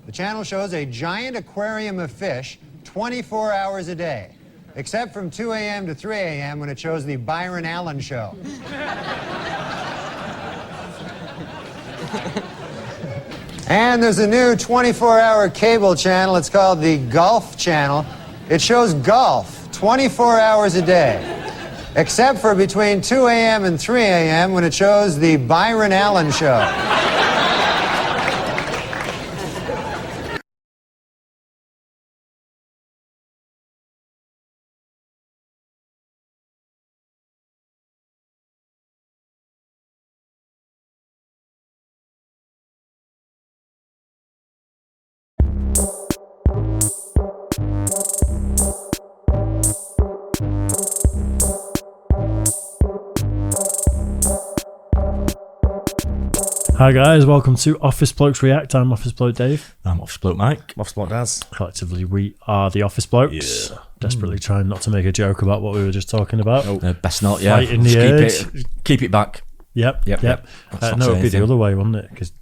The channel shows a giant aquarium of fish 24 hours a day, except from 2 a.m. to 3 a.m. when it shows the Byron Allen Show. And there's a new 24-hour cable channel. It's called the Golf Channel. It shows golf 24 hours a day, except for between 2 a.m. and 3 a.m. when it shows the Byron Allen Show. Hi guys, welcome to Office Blokes React. I'm Office Bloke Dave. I'm Office Bloke Mike. Office Bloke Daz. Collectively, we are the Office Blokes. Yeah. Desperately trying not to make a joke about what we were just talking about. Best not, yeah. Fighting the urge. Keep it back. Yep. No, it'd be the other way, wouldn't it? Because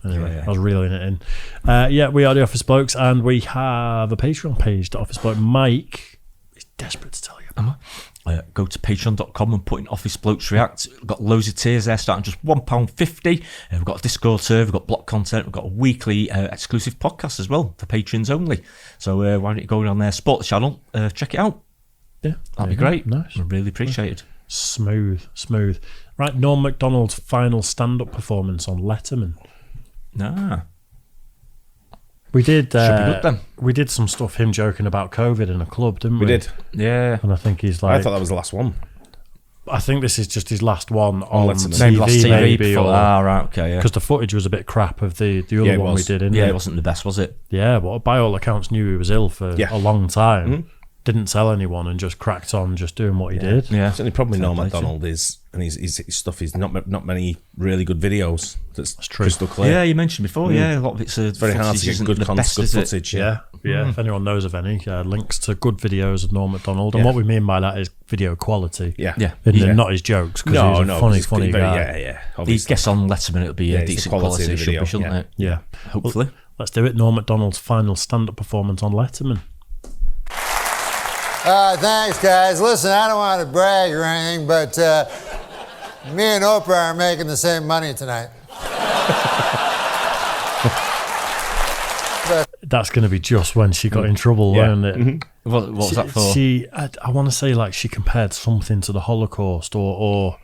anyway, I was reeling it in. We are the Office Blokes, and we have a Patreon page. The Office Bloke Mike is desperate to tell you about. Go to patreon.com and put in Office Blokes React. We've got loads of tiers there, starting just £1.50. We've got a Discord server, we've got block content, we've got a weekly exclusive podcast as well for patrons only. So why don't you go on there, support the channel, check it out. Yeah, that'd be great. Nice. I really appreciate it. Smooth. Right, Norm MacDonald's final stand-up performance on Letterman. We did. Should be good then. We did some stuff. Him joking about COVID in a club, didn't we? We did. Yeah. And I think he's like. I thought that was the last one. I think this is just his last one on TV, TV maybe. Right, okay, yeah. Because the footage was a bit crap of the other one we did. It wasn't the best, was it? Yeah, but by all accounts, knew he was ill for a long time. Mm-hmm. Didn't tell anyone and just cracked on, just doing what he did. Yeah, the only problem with Norm MacDonald is, and his stuff is not many really good videos. That's true. Crystal clear. Yeah, you mentioned before. Yeah, a lot of it's very hard to get good footage. Yeah. If anyone knows of any links to good videos of Norm MacDonald, and what we mean by that is video quality. Not his jokes. Because he's a funny guy. Yeah. He gets on Letterman, it'll be a decent quality video, shouldn't it? Yeah. Hopefully. Well, let's do it. Norm MacDonald's final stand-up performance on Letterman. Thanks, guys. Listen, I don't want to brag or anything, but me and Oprah are making the same money tonight. That's going to be just when she got in trouble, wasn't it? Mm-hmm. What was that for? I want to say like she compared something to the Holocaust, or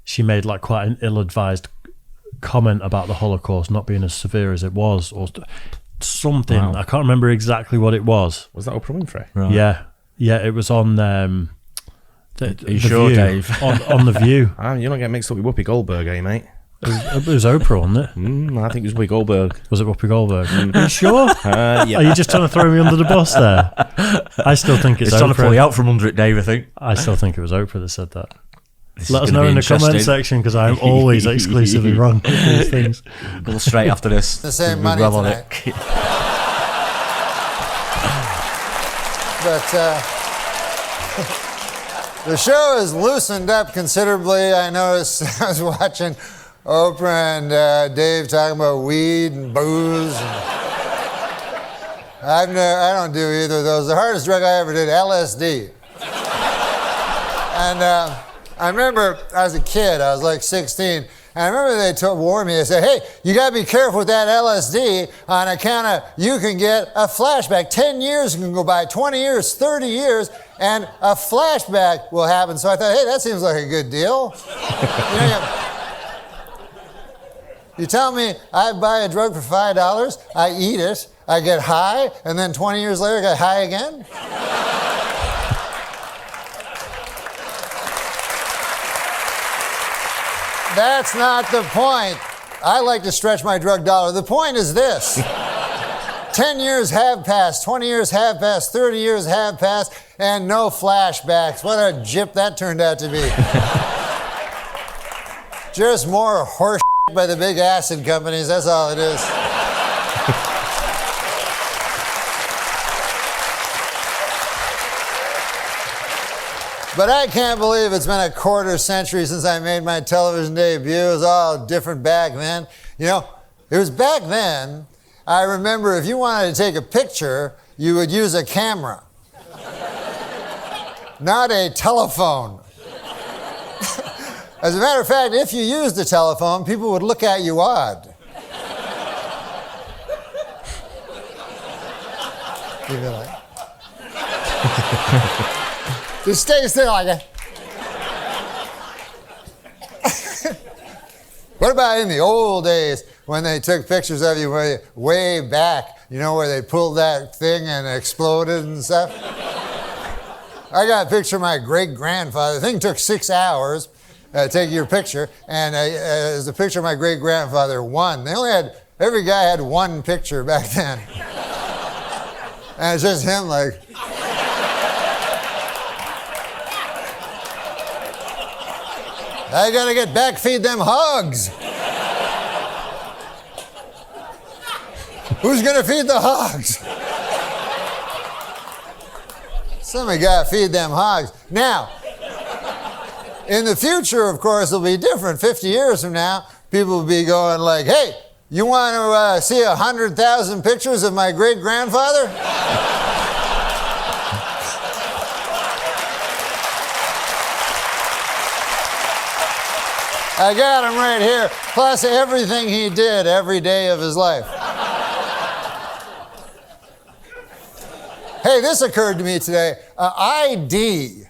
she made like quite an ill-advised comment about the Holocaust not being as severe as it was, or something. Wow. I can't remember exactly what it was. Was that Oprah Winfrey? Right. Yeah, it was on Are you sure, View, Dave? on The View. You're not getting mixed up with Whoopi Goldberg, are you, mate? It was Oprah, wasn't it? I think it was Whoopi Goldberg. Was it Whoopi Goldberg? Are you sure? Yeah. Are you just trying to throw me under the bus there? I still think it's Oprah. Trying to pull you out from under it, Dave, I think. I still think it was Oprah that said that. Let us know in the comment section, because I'm always exclusively wrong with these things. Go straight after this. The same money tonight. But the show has loosened up considerably. I noticed I was watching Oprah and Dave talking about weed and booze. I don't do either of those. The hardest drug I ever did, LSD. And I remember I was a kid, I was like 16, and I remember they warned me, they said, hey, you gotta be careful with that LSD on account of you can get a flashback. 10 years can go by, 20 years, 30 years, and a flashback will happen. So I thought, hey, that seems like a good deal. You tell me I buy a drug for $5, I eat it, I get high, and then 20 years later I get high again? That's not the point. I like to stretch my drug dollar. The point is this. 10 years have passed, 20 years have passed, 30 years have passed, and no flashbacks. What a gyp that turned out to be. Just more horse shit by the big acid companies, that's all it is. But I can't believe it's been a quarter century since I made my television debut. It was all different back then. You know, it was back then, I remember if you wanted to take a picture, you would use a camera, not a telephone. As a matter of fact, if you used a telephone, people would look at you odd. You'd be like... Just stay still like that. What about in the old days when they took pictures of you way back, you know, where they pulled that thing and exploded and stuff? I got a picture of my great-grandfather. The thing took 6 hours to take your picture, and there's a picture of my great-grandfather, one. They only had, every guy had one picture back then. And it's just him like... I gotta get back, feed them hogs. Who's gonna feed the hogs? Somebody gotta feed them hogs. Now, in the future, of course, it'll be different. 50 years from now, people will be going like, hey, you want to see 100,000 pictures of my great-grandfather? I got him right here, plus everything he did every day of his life. Hey, this occurred to me today. ID,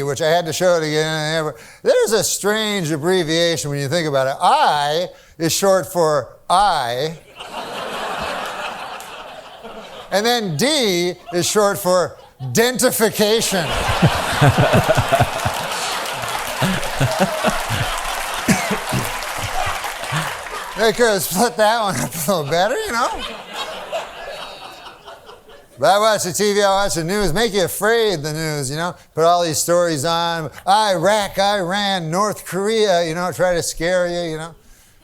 which I had to show it again. There's a strange abbreviation when you think about it. I is short for I. And then D is short for dentification. They could have split that one up a little better, you know? But I watch the TV, I watch the news, make you afraid, the news, you know? Put all these stories on, Iraq, Iran, North Korea, you know, try to scare you, you know?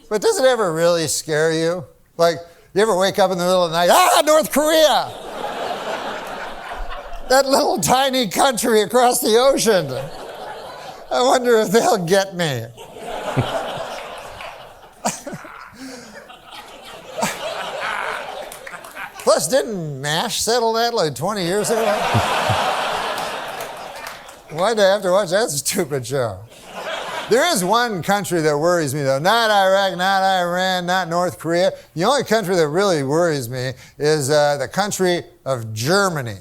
But does it ever really scare you? Like, you ever wake up in the middle of the night, North Korea! That little tiny country across the ocean. I wonder if they'll get me. Plus, didn't MASH settle that like 20 years ago? Why'd I have to watch that stupid show? There is one country that worries me, though. Not Iraq, not Iran, not North Korea. The only country that really worries me is the country of Germany.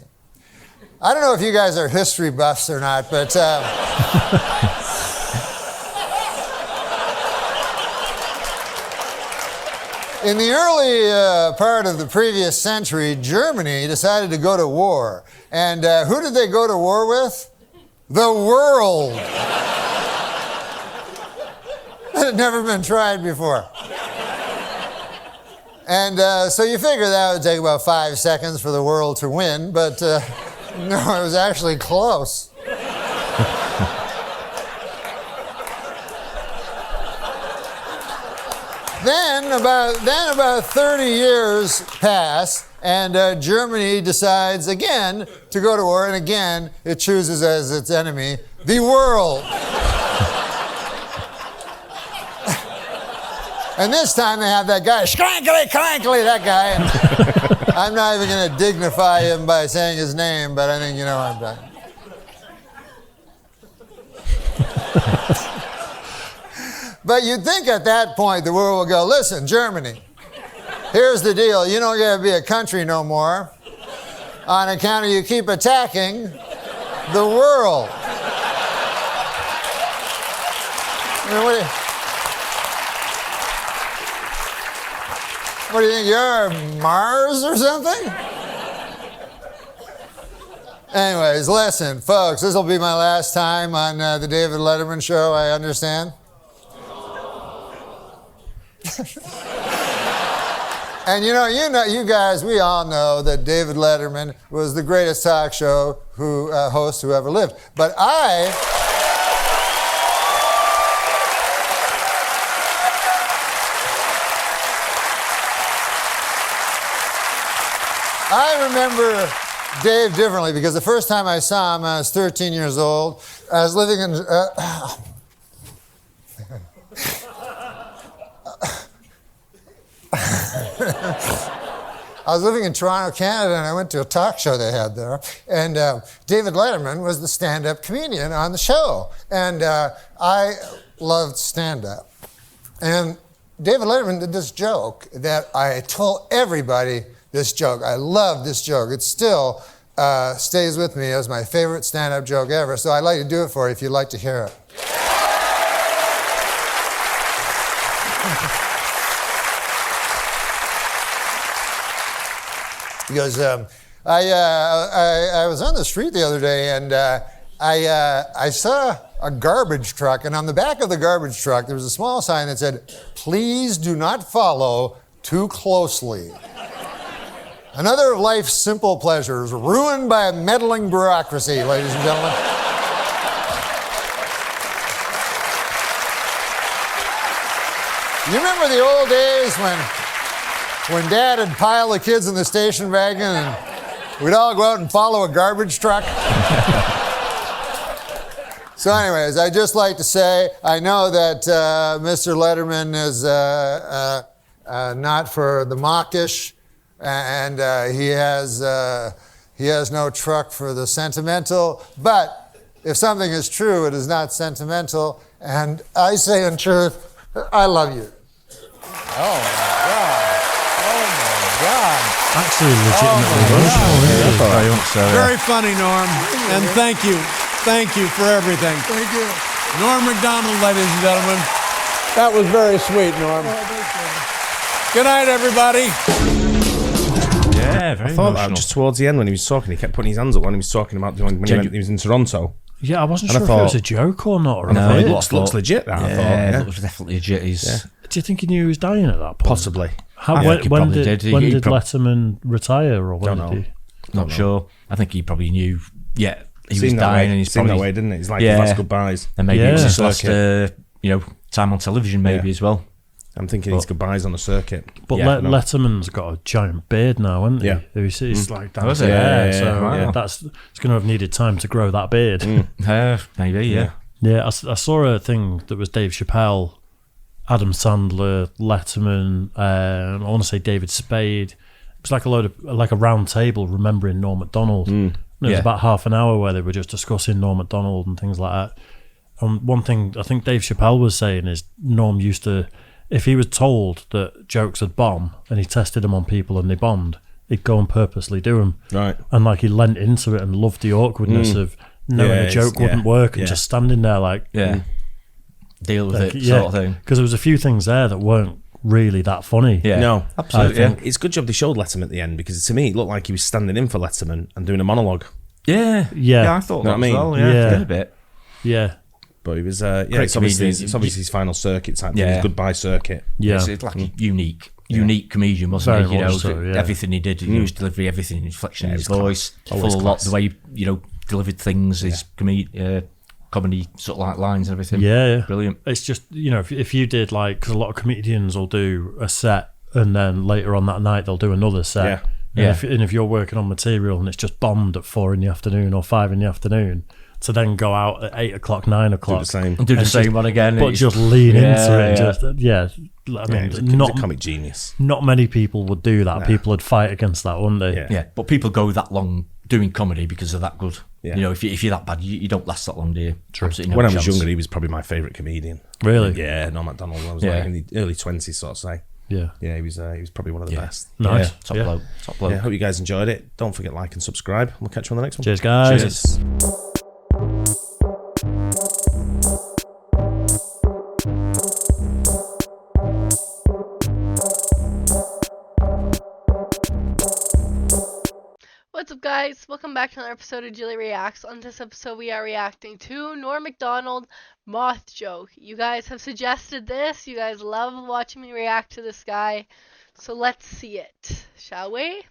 I don't know if you guys are history buffs or not, but... In the early part of the previous century, Germany decided to go to war. And who did they go to war with? The world. That had never been tried before. And so you figure that would take about 5 seconds for the world to win, but no, it was actually close. Then about 30 years pass, And Germany decides again to go to war, and again it chooses as its enemy the world. And this time they have that guy, Schrankly, Crankly, that guy. And I'm not even going to dignify him by saying his name, but I think you know what I'm talking. But you'd think at that point the world will go, listen, Germany, here's the deal. You don't get to be a country no more on account of you keep attacking the world. I mean, what do you think, you're Mars or something? Anyways, listen, folks, this will be my last time on the David Letterman show, I understand. And you guys, we all know that David Letterman was the greatest talk show host who ever lived. But I remember Dave differently because the first time I saw him, I was 13 years old. I was living in... I was living in Toronto, Canada, and I went to a talk show they had there. And David Letterman was the stand-up comedian on the show. And I loved stand-up. And David Letterman did this joke that I told everybody this joke. I love this joke. It still stays with me as my favorite stand-up joke ever. So I'd like to do it for you if you'd like to hear it. He goes, I was on the street the other day and I saw a garbage truck, and on the back of the garbage truck there was a small sign that said, "Please do not follow too closely. Another of life's simple pleasures ruined by a meddling bureaucracy," ladies and gentlemen. You remember the old days when Dad would pile the kids in the station wagon and we'd all go out and follow a garbage truck? So anyways, I'd just like to say, I know that Mr. Letterman is not for the mawkish, and he has no truck for the sentimental, but if something is true, it is not sentimental, and I say in truth, I love you. Oh my God. Actually, legitimately emotional. Very funny, Norm. And thank you. Thank you for everything. Thank you. Norm MacDonald, ladies and gentlemen. That was very sweet, Norm. Good night, everybody. Yeah, very I thought emotional. that just towards the end when he was talking, he kept putting his hands up when he was talking about when he was in Toronto. Yeah, I wasn't And sure if it was a joke or not. Or No, anything. it looks legit. That, I thought. Yeah, it looks definitely legit. Do you think he knew he was dying at that point? Possibly. When did Letterman retire, or when did he? Not sure. I think he probably knew. Yeah, he was Seemed that dying, way. and he's Seemed probably that way, didn't it? It's like his last goodbyes. And maybe it was his circuit. last, time on television, maybe as well. I'm thinking his goodbyes on the circuit. But Letterman's got a giant beard now, hasn't he? Yeah. He's like that. Was it? So it's going to have needed time to grow that beard. Maybe, yeah. Yeah, I saw a thing that was Dave Chappelle, Adam Sandler, Letterman, I want to say David Spade. It was like a round table remembering Norm MacDonald. And it was about half an hour where they were just discussing Norm MacDonald and things like that. And one thing I think Dave Chappelle was saying is Norm used to, if he was told that jokes would bomb and he tested them on people and they bombed, he'd go and purposely do them. Right. And like he leant into it and loved the awkwardness of knowing a joke wouldn't work and just standing there like... Deal with it sort of thing. Because there was a few things there that weren't really that funny. Yeah. No, absolutely. It's a good job they showed Letterman at the end because to me it looked like he was standing in for Letterman and doing a monologue. Yeah, I thought that as well. Yeah, did a bit. Yeah. But he was, it's obviously his final circuit type thing, his goodbye circuit. Yeah. It's like a unique comedian, wasn't he? Everything he did, his delivery, everything, his inflection, his voice, the way he, delivered things, his comedy sort of like lines and everything. Yeah. Brilliant. It's just, if you did because a lot of comedians will do a set and then later on that night they'll do another set. And if you're working on material and it's just bombed at 4 in the afternoon or 5 in the afternoon, to then go out at 8 o'clock, 9 o'clock, do the same one again, but just lean into it. I mean, he's not a comic genius. Not many people would do that. People would fight against that, wouldn't they? Yeah, but people go that long doing comedy because they're that good. Yeah. You know, if you're that bad, you don't last that long, do you? True. Absolutely no When I was chance. younger, he was probably my favourite comedian. Really? Yeah, Norm MacDonald. I was like in the early 20s, sort of say. Yeah. Yeah, he was probably one of the best. Nice. Yeah. Top bloke. Top bloke. Yeah, hope you guys enjoyed it. Don't forget like and subscribe. We'll catch you on the next one. Cheers, guys. Cheers. What's up, guys? Welcome back to another episode of Julie Reacts. On this episode, we are reacting to Norm MacDonald moth joke. You guys have suggested this. You guys love watching me react to this guy. So let's see it, shall we?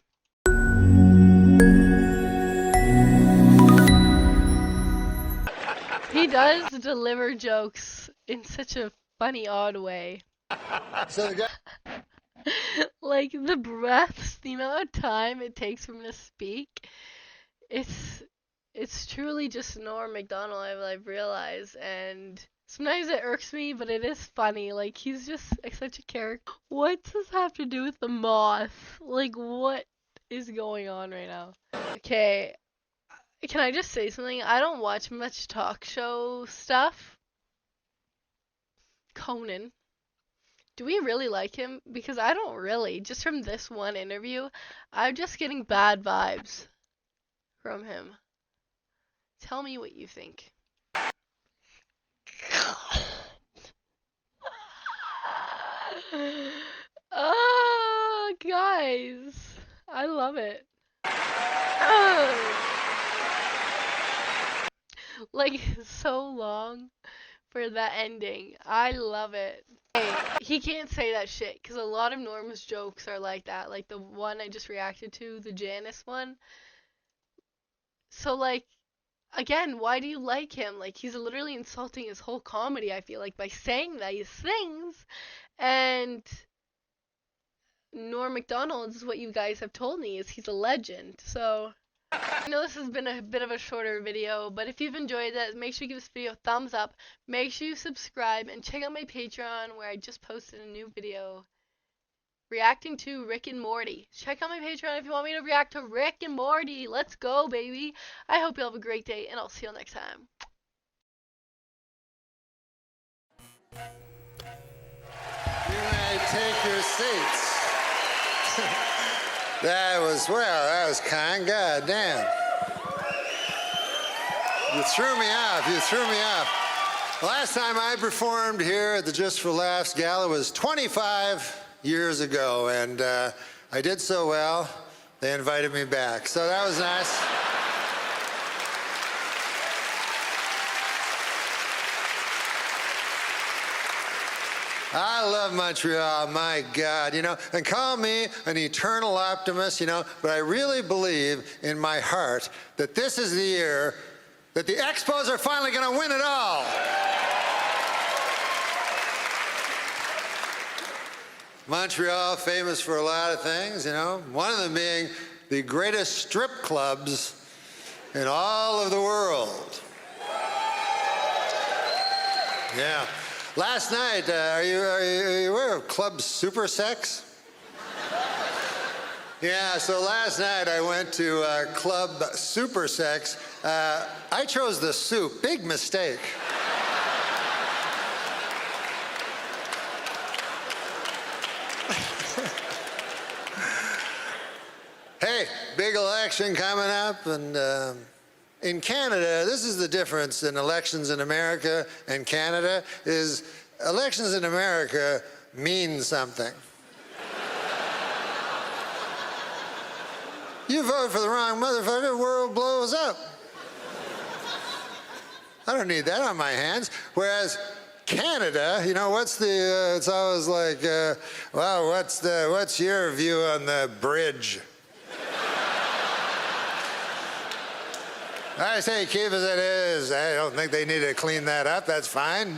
He does deliver jokes in such a funny, odd way. So the guy. Like the breaths, the amount of time it takes for him to speak, it's truly just Norm MacDonald, I've realized, and sometimes it irks me, but it is funny. Like, he's just such a character. What does this have to do with the moth? Like, what is going on right now? Okay, can I just say something? I don't watch much talk show stuff. Conan. Do we really like him? Because I don't really. Just from this one interview, I'm just getting bad vibes from him. Tell me what you think. Oh, guys. I love it. Like, so long for that ending. I love it. Hey, he can't say that shit, because a lot of Norm's jokes are like that. Like the one I just reacted to, the Janice one. So, like, again, why do you like him? Like, he's literally insulting his whole comedy, I feel like, by saying these things. And Norm MacDonald is what you guys have told me, is he's a legend. So I know this has been a bit of a shorter video, but if you've enjoyed it, make sure you give this video a thumbs up, make sure you subscribe, and check out my Patreon where I just posted a new video reacting to Rick and Morty. Check out my Patreon if you want me to react to Rick and Morty. Let's go, baby. I hope you have a great day, and I'll see you next time. You may take your seats. That was kind. God damn. You threw me off. Last time I performed here at the Just for Laughs Gala was 25 years ago, and I did so well, they invited me back. So that was nice. I love Montreal, my God, and call me an eternal optimist, but I really believe in my heart that this is the year that the Expos are finally going to win it all. Montreal, famous for a lot of things, one of them being the greatest strip clubs in all of the world. Yeah. Last night, are you aware of Club Super Sex? Yeah, so last night I went to Club Super Sex. I chose the soup. Big mistake. Hey, big election coming up, and in Canada, this is the difference in elections in America and Canada, is elections in America mean something. You vote for the wrong motherfucker, the world blows up. I don't need that on my hands. Whereas Canada, it's always like, well, what's your view on the bridge? I say keep as it is. I don't think they need to clean that up. That's fine.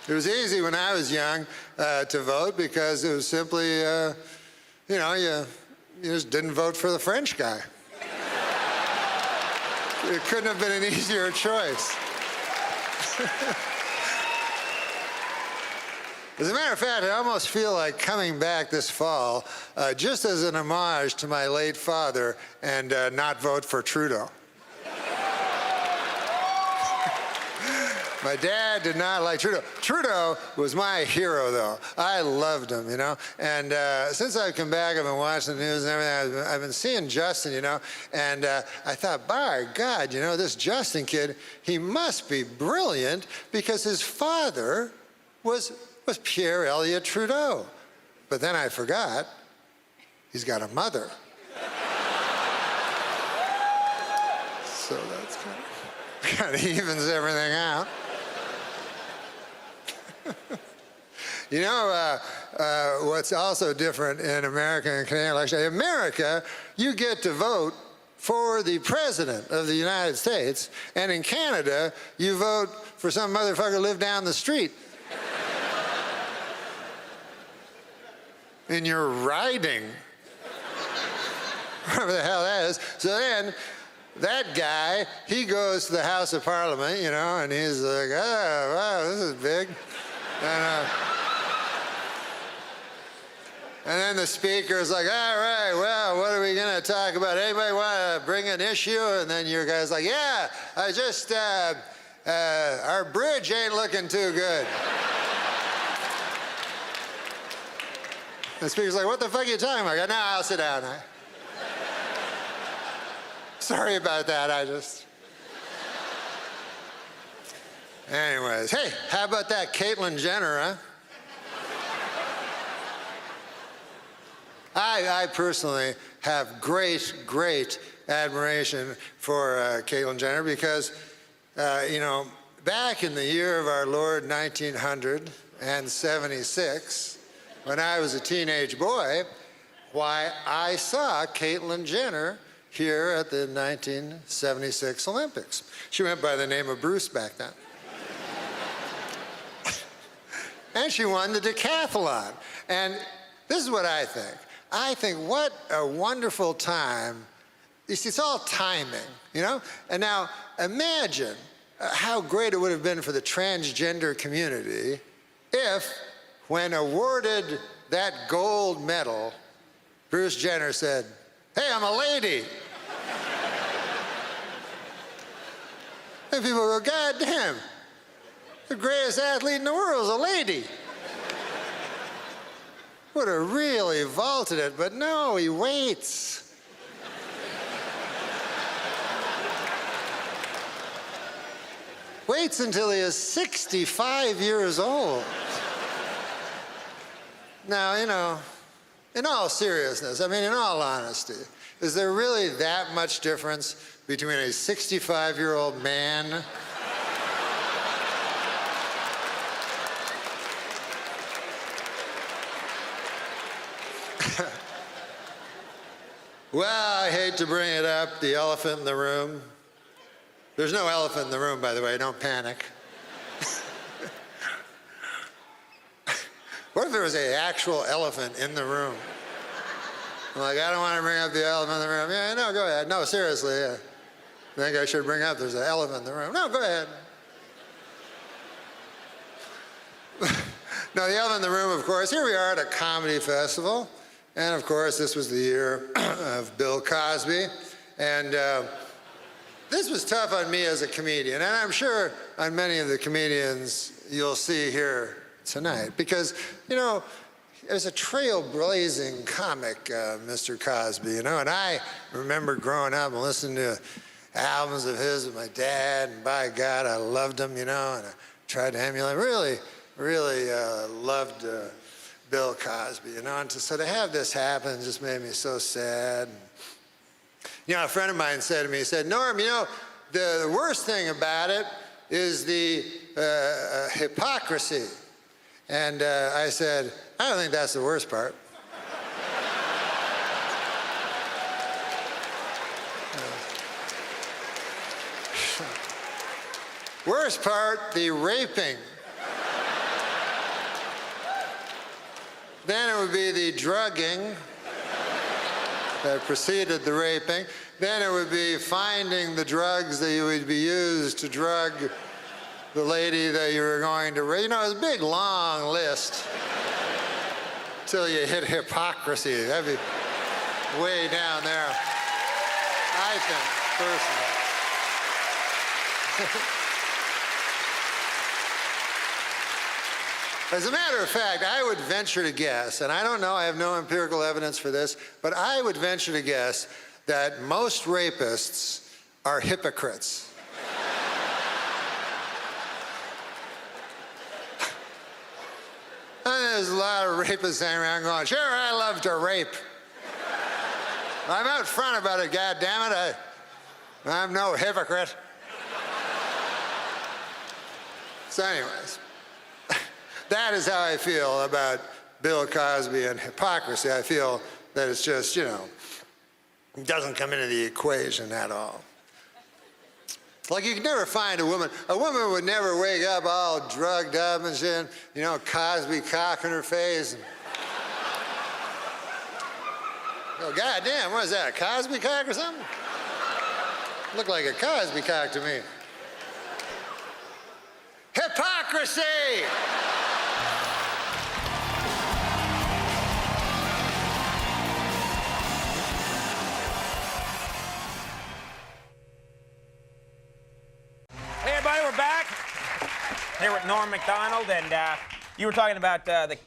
It was easy when I was young to vote because it was simply, you just didn't vote for the French guy. It couldn't have been an easier choice. As a matter of fact, I almost feel like coming back this fall just as an homage to my late father and not vote for Trudeau. My dad did not like Trudeau. Trudeau was my hero, though. I loved him, And since I've come back, I've been watching the news and everything. I've been seeing Justin, And I thought, by God, this Justin kid, he must be brilliant because his father was Pierre Elliott Trudeau. But then I forgot, he's got a mother. So that's kind of evens everything out. What's also different in American and Canadian elections? In America, you get to vote for the President of the United States, and in Canada, you vote for some motherfucker who lived down the street. In your riding. Whatever the hell that is. So then, that guy, he goes to the House of Parliament, and he's like, oh, wow, this is big. And then the speaker's like, all right, well, what are we going to talk about? Anybody want to bring an issue? And then your guy's like, yeah, our bridge ain't looking too good. The speaker's like, what the fuck are you talking about? I go, no, I'll sit down. Sorry about that, Anyways, hey, how about that Caitlyn Jenner, huh? I personally have great admiration for Caitlyn Jenner because, back in the year of our Lord 1976, when I was a teenage boy, I saw Caitlyn Jenner here at the 1976 Olympics. She went by the name of Bruce back then. And she won the decathlon. And this is what I think. I think what a wonderful time. You see, it's all timing, And now imagine how great it would have been for the transgender community if, when awarded that gold medal, Bruce Jenner said, hey, I'm a lady. And people go, God damn, the greatest athlete in the world is a lady. Would have really vaulted it, but no, he waits. Waits until he is 65 years old. Now, in all seriousness, in all honesty, is there really that much difference between a 65-year-old man Well, I hate to bring it up, the elephant in the room. There's no elephant in the room, by the way, don't panic. What if there was an actual elephant in the room? I'm like, I don't want to bring up the elephant in the room. Yeah, no, go ahead. No, seriously, yeah. I think I should bring up there's an elephant in the room. No, go ahead. No, the elephant in the room, of course, here we are at a comedy festival. And of course, this was the year of Bill Cosby. And this was tough on me as a comedian. And I'm sure on many of the comedians you'll see here tonight. Because, you know, there's a trailblazing comic, Mr. Cosby, you know. And I remember growing up and listening to albums of his with my dad. And by God, I loved him, you know. And I tried to emulate. Really loved Bill Cosby, you know, and so to have this happen just made me so sad. You know, a friend of mine said to me, he said, Norm, you know, the worst thing about it is the hypocrisy. And I said, I don't think that's the worst part. Worst part, the raping. Then it would be the drugging that preceded the raping. Then it would be finding the drugs that you would be used to drug the lady that you were going to rape. You know, it's a big, long list till you hit hypocrisy. That'd be way down there, I think, personally. As a matter of fact, I would venture to guess, and I don't know, I have no empirical evidence for this, but I would venture to guess that most rapists are hypocrites. And there's a lot of rapists hanging around going, sure, I love to rape. I'm out front about it, goddammit. I'm no hypocrite. So anyways, that is how I feel about Bill Cosby and hypocrisy. I feel that it's just, you know, it doesn't come into the equation at all. Like you could never find a woman would never wake up all drugged up and shit, you know, Cosby cock in her face. And, oh, goddamn, what is that, a Cosby cock or something? Looked like a Cosby cock to me. Hypocrisy! Hey everybody, we're back. Here with Norm MacDonald, and you were talking about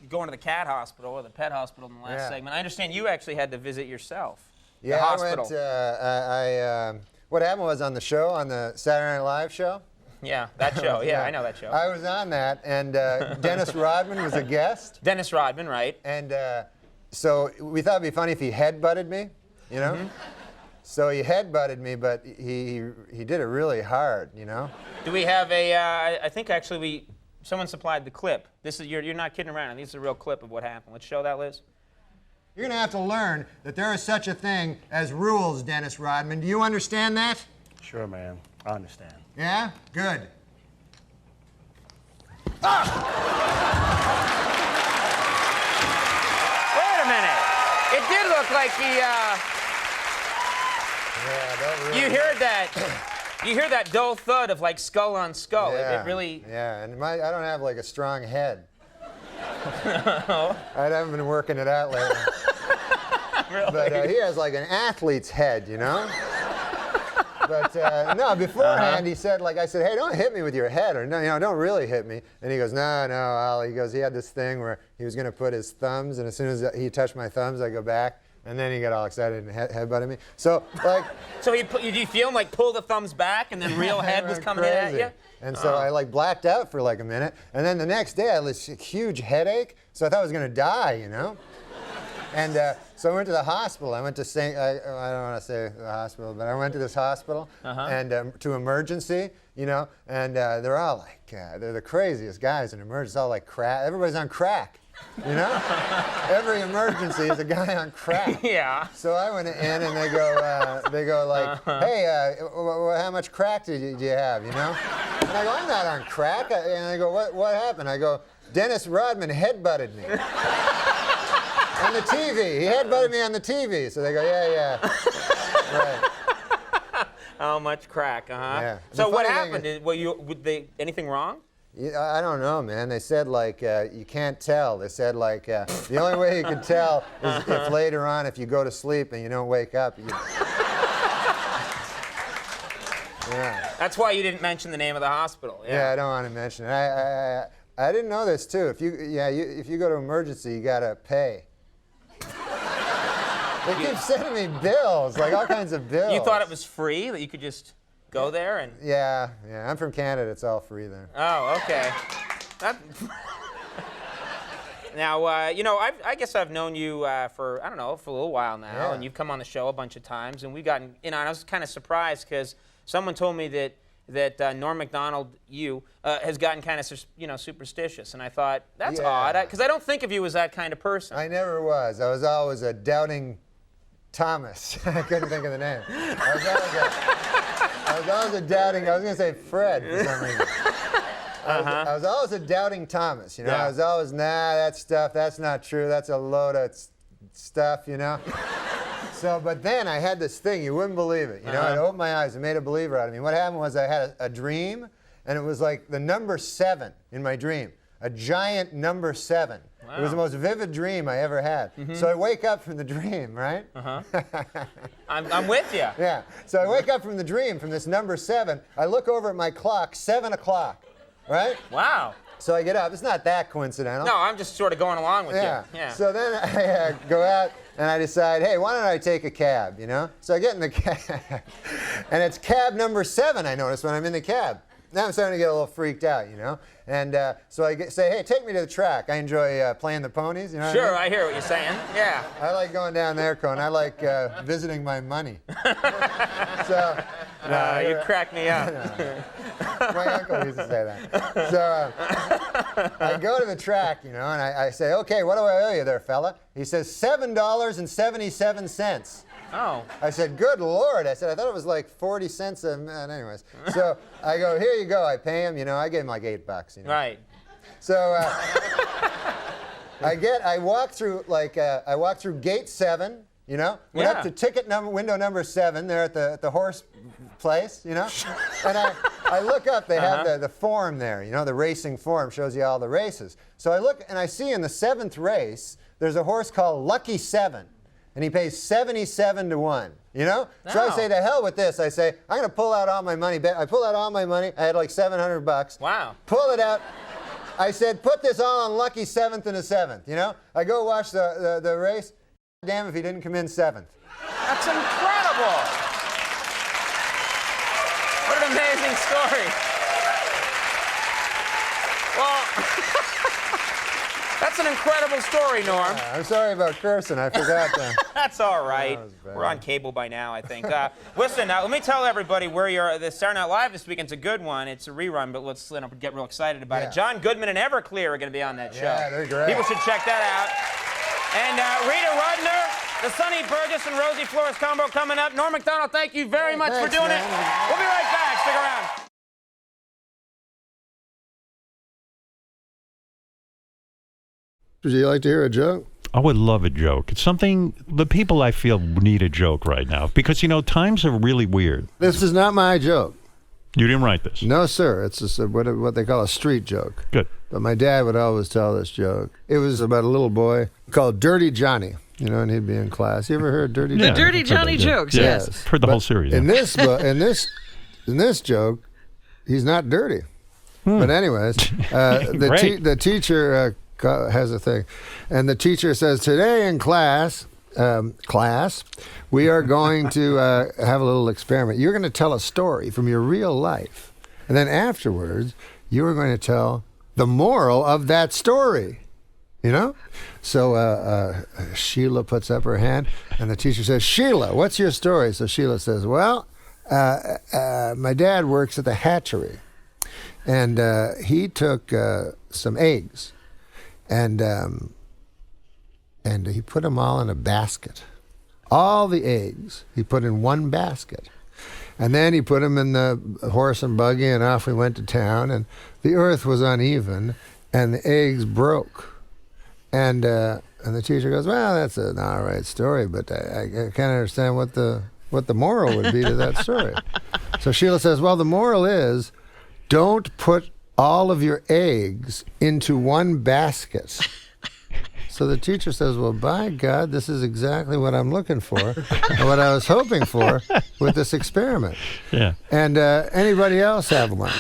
going to the cat hospital or the pet hospital in the last segment. I understand you actually had to visit yourself. Yeah, the hospital. I went. What happened was on the show, on the Saturday Night Live show. Yeah, that show. Yeah, I know that show. I was on that, and Dennis Rodman was a guest. Dennis Rodman, right? And so we thought it'd be funny if he headbutted me, you know. So he headbutted me, but he did it really hard, you know. Do we have a? I think actually someone supplied the clip. This is you're not kidding around. This is a real clip of what happened. Let's show that, Liz. You're gonna have to learn that there is such a thing as rules, Dennis Rodman. Do you understand that? Sure, man. I understand. Yeah? Good. Wait a minute. It did look like he. You heard that? You hear that dull thud of like skull on skull. Yeah, it really. Yeah, and I don't have like a strong head. I haven't been working it out lately. Really? But he has like an athlete's head, you know? But no, beforehand he said, like, I said, hey, don't hit me with your head, or no, you know, don't really hit me. And he goes, no, Al. He goes, he had this thing where he was going to put his thumbs, and as soon as he touched my thumbs, I go back. And then he got all excited and headbutted me. So, like... So did you feel him, like, pull the thumbs back, and then real head was coming in at you? And so I, like, blacked out for, like, a minute. And then the next day, I had this huge headache, so I thought I was going to die, you know? And so I went to the hospital. I went to I don't want to say the hospital, but I went to this hospital and to emergency, you know, and they're all like, they're the craziest guys in emergency, all like crack. Everybody's on crack. You know? Every emergency is a guy on crack. Yeah. So I went in and they go like, hey, how much crack do you have, you know? And I go, I'm not on crack. And they go, what happened? I go, Dennis Rodman headbutted me. On the TV. He headbutted me on the TV. So they go, yeah. Right. How much crack, Yeah. So what happened? Anything wrong? Yeah, I don't know, man. They said, like, you can't tell. They said, like, the only way you can tell is if later on, if you go to sleep and you don't wake up. Yeah. That's why you didn't mention the name of the hospital. Yeah, I don't want to mention it. I didn't know this, too. If you go to emergency, you got to pay. They keep sending me bills, like all kinds of bills. You thought it was free, that you could just go there and... Yeah. I'm from Canada. It's all free there. Oh, okay. Now, you know, I guess I've known you for a little while now, and you've come on the show a bunch of times, and we've gotten, you know, and I was kind of surprised because someone told me that Norm MacDonald, has gotten kind of, superstitious, and I thought, that's odd, because I don't think of you as that kind of person. I never was. I was always a doubting Thomas. I couldn't think of the name. I was always a doubting, I was going to say Fred for some reason. I was always a doubting Thomas, you know. Yeah. I was always, nah, that stuff, that's not true. That's a load of stuff, you know. So, but then I had this thing, you wouldn't believe it. You know, it opened my eyes, it made a believer out of me. What happened was I had a dream, and it was like the number 7 in my dream. A giant number 7. Wow. It was the most vivid dream I ever had. So I wake up from the dream, right? I'm with you. Yeah. So I wake up from the dream, from this number 7. I look over at my clock, 7 o'clock, right? Wow. So I get up. It's not that coincidental. No, I'm just sort of going along with you. Yeah. So then I go out and I decide, hey, why don't I take a cab, you know? So I get in the cab, and it's cab number 7, I notice, when I'm in the cab. Now I'm starting to get a little freaked out, you know? And so I say, hey, take me to the track. I enjoy playing the ponies, you know what Sure, I mean? I hear what you're saying. Yeah. I like going down there, Cohen. I like visiting my money. So, you crack me up. My uncle used to say that. So I go to the track, you know, and I say, okay, what do I owe you there, fella? He says, $7.77. Oh. I said, good Lord. I said, I thought it was like 40 cents. Anyways. So I go, here you go. I pay him, you know, I gave him like $8, you know. Right. So I walk through gate 7, you know, went up to window number 7 there at the horse place, you know, and I look up, they have the form there, you know, the racing form shows you all the races. So I look and I see in the 7th race, there's a horse called Lucky 7. And he pays 77 to 1, you know? So I say, to hell with this. I say, I'm going to pull out all my money. I pull out all my money. I had like $700. Wow. Pull it out. I said, put this all on Lucky 7th and the 7th, you know? I go watch the race. Damn if he didn't come in 7th. That's incredible. What an amazing story. Well, that's an incredible story, Norm. I'm sorry about cursing. I forgot that. That's all right. We're on cable by now, I think. Listen, let me tell everybody where you're. The Saturday Night Live this weekend's a good one. It's a rerun, but let's get real excited about it. John Goodman and Everclear are going to be on that show. Yeah, they're great. People should check that out. And Rita Rudner, the Sonny Burgess and Rosie Flores combo coming up. Norm MacDonald, thank you very much for doing it. We'll be right back. Stick around. Would you like to hear a joke? I would love a joke. It's something the people I feel need a joke right now because, you know, times are really weird. This is not my joke. You didn't write this? No, sir. It's just what they call a street joke. Good. But my dad would always tell this joke. It was about a little boy called Dirty Johnny, you know, and he'd be in class. You ever heard Dirty Johnny? The Dirty Johnny jokes, yes. Heard the whole series. In this in this joke, he's not dirty. But anyways, the teacher has a thing, and the teacher says, today in class, we are going to have a little experiment. You're going to tell a story from your real life, and then afterwards, you are going to tell the moral of that story. You know? So Sheila puts up her hand, and the teacher says, Sheila, what's your story? So Sheila says, well, my dad works at the hatchery, and he took some eggs, and he put them all in a basket. All the eggs he put in one basket. And then he put them in the horse and buggy, and off we went to town, and the earth was uneven, and the eggs broke. And the teacher goes, well, that's an all right story, but I can't understand what the moral would be to that story. So Sheila says, well, the moral is, don't put all of your eggs into one basket. So the teacher says, well, by God, this is exactly what I'm looking for and what I was hoping for with this experiment. Yeah. And anybody else have one?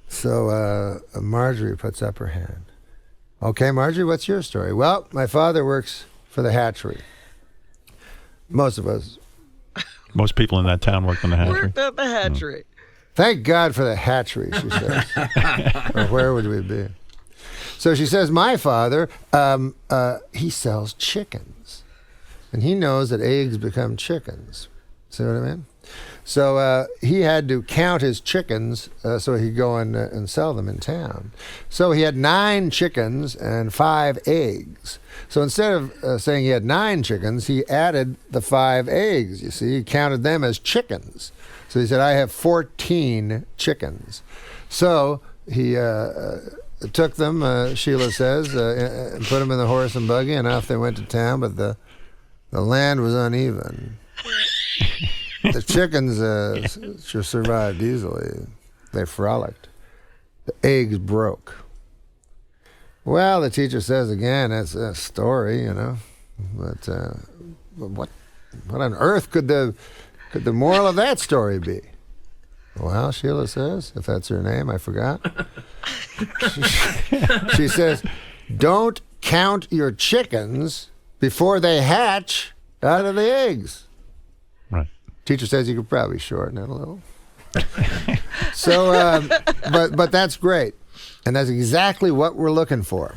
So Marjorie puts up her hand. Okay, Marjorie, what's your story? Well, my father works for the hatchery. Most of us. Most people in that town work in the hatchery. Worked at the hatchery. Thank God for the hatchery, she says. Or where would we be? So she says, my father, he sells chickens. And he knows that eggs become chickens. See what I mean? So he had to count his chickens so he could go and sell them in town. So he had 9 chickens and 5 eggs. So instead of saying he had 9 chickens, he added the 5 eggs. You see, he counted them as chickens. So he said, I have 14 chickens. So he took them, Sheila says, and put them in the horse and buggy, and off they went to town, but the land was uneven. The chickens survived easily. They frolicked. The eggs broke. Well, the teacher says again, that's a story, you know. But what on earth could the moral of that story be? Well, Sheila says, if that's her name, I forgot. She says, don't count your chickens before they hatch out of the eggs. Right. Teacher says you could probably shorten it a little. So, but that's great. And that's exactly what we're looking for.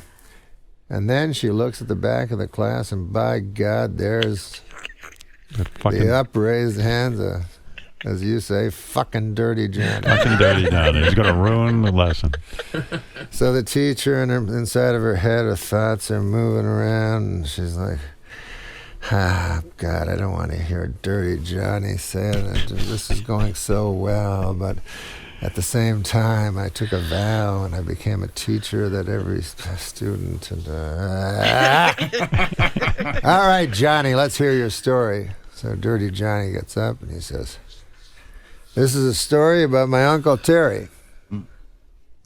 And then she looks at the back of the class, and by God, there's the upraised hands, as you say, fucking dirty Johnny. Fucking dirty Johnny. He's going to ruin the lesson. So the teacher, inside of her head, her thoughts are moving around, and she's like, God, I don't want to hear dirty Johnny say it. This is going so well, but at the same time, I took a vow and I became a teacher that every student. And, all right, Johnny, let's hear your story. So dirty Johnny gets up and he says, this is a story about my Uncle Terry. He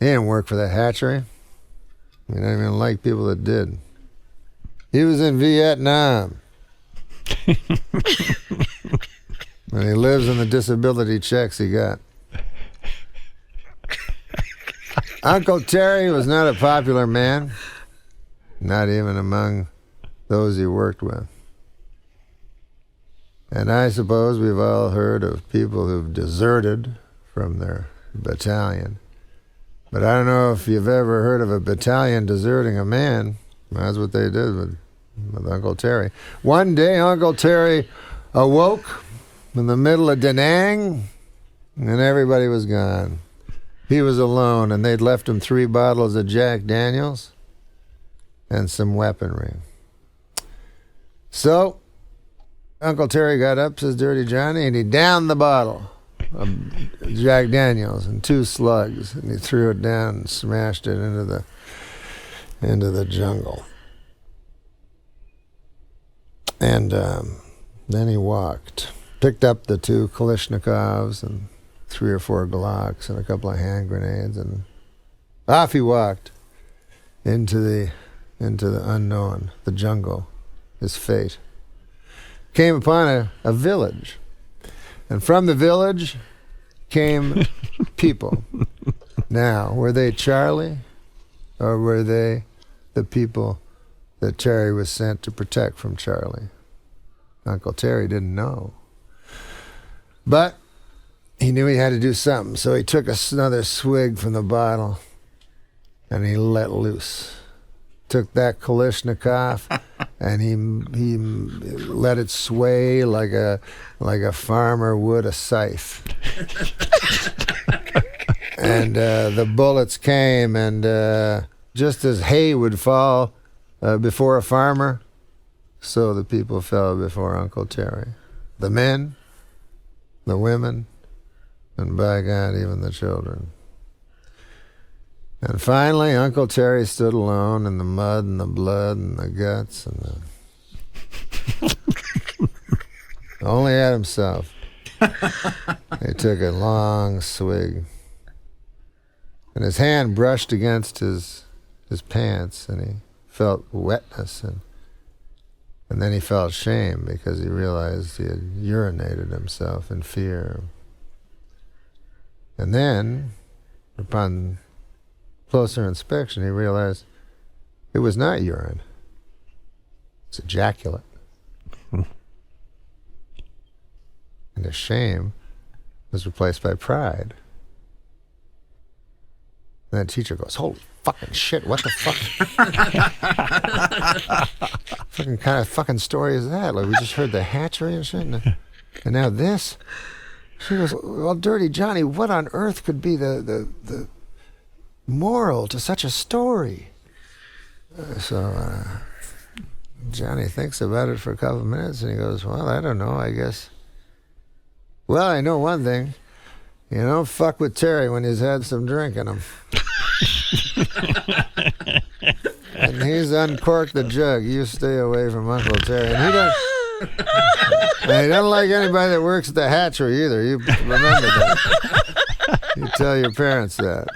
didn't work for the hatchery. He didn't even like people that did. He was in Vietnam. And he lives on the disability checks he got. Uncle Terry was not a popular man, not even among those he worked with. And I suppose we've all heard of people who've deserted from their battalion. But I don't know if you've ever heard of a battalion deserting a man. That's what they did with Uncle Terry. One day, Uncle Terry awoke in the middle of Da Nang, and everybody was gone. He was alone, and they'd left him 3 bottles of Jack Daniels and some weaponry. So, Uncle Terry got up, says Dirty Johnny, and he downed the bottle of Jack Daniels in 2 slugs, and he threw it down and smashed it into the jungle. And then he walked, picked up the 2 Kalashnikovs and 3 or 4 Glocks and a couple of hand grenades, and off he walked into the unknown, the jungle, his fate. Came upon a village, and from the village came people. Now, were they Charlie, or were they the people that Terry was sent to protect from Charlie? Uncle Terry didn't know. But he knew he had to do something, so he took another swig from the bottle, and he let loose. Took that Kalashnikov, and he let it sway like a farmer would a scythe. And the bullets came, and just as hay would fall before a farmer, so the people fell before Uncle Terry. The men, the women, and by God, even the children. And finally, Uncle Terry stood alone in the mud and the blood and the guts and only at himself. He took a long swig, and his hand brushed against his pants, and he felt wetness, and then he felt shame because he realized he had urinated himself in fear. And then, upon closer inspection, he realized it was not urine. It's ejaculate. And his shame was replaced by pride. And that teacher goes, holy fucking shit, what the fuck? Fucking kind of fucking story is that? Like, we just heard the hatchery and shit, and now this? She goes, well, Dirty Johnny, what on earth could be the moral to such a story? So Johnny thinks about it for a couple of minutes, and he goes, well, I don't know, I guess. Well, I know one thing. You don't fuck with Terry when he's had some drink in him. And he's uncorked the jug. You stay away from Uncle Terry. And he doesn't like anybody that works at the hatchery either. You remember that. You tell your parents that.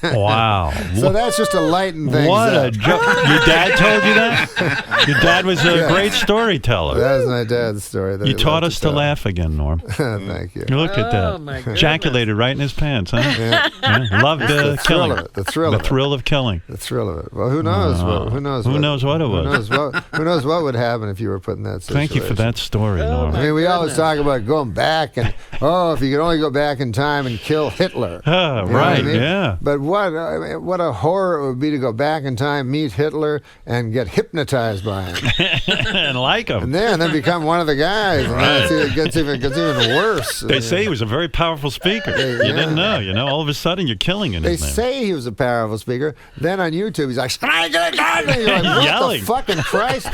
Wow. So that's just to lighten things What up. a joke. Your dad told you that? Your dad was a great storyteller. That was my dad's story. That You he taught loved us to tell. laugh again, Norm. Thank you. Look at that. my goodness. Ejaculated right in his pants, huh? Yeah. Yeah. Loved The thrill killing. of it. The thrill The of it. thrill of killing. The thrill of it. Well, who knows? Who knows? Who knows what it was? Who knows what would happen if you were put in that situation? Thank you for that story, Norm. I mean, we always talk about going back and, if you could only go back in time and kill Hitler. You know what I Right, mean? yeah. But what a horror it would be to go back in time, meet Hitler, and get hypnotized by him. And like him. And then become one of the guys. And then it gets even worse. They say he was a very powerful speaker. You didn't know. All of a sudden you're killing in They his name. say he was a powerful speaker. Then on YouTube, he's like, strike it! And you're like, what Yelling. the fucking Christ?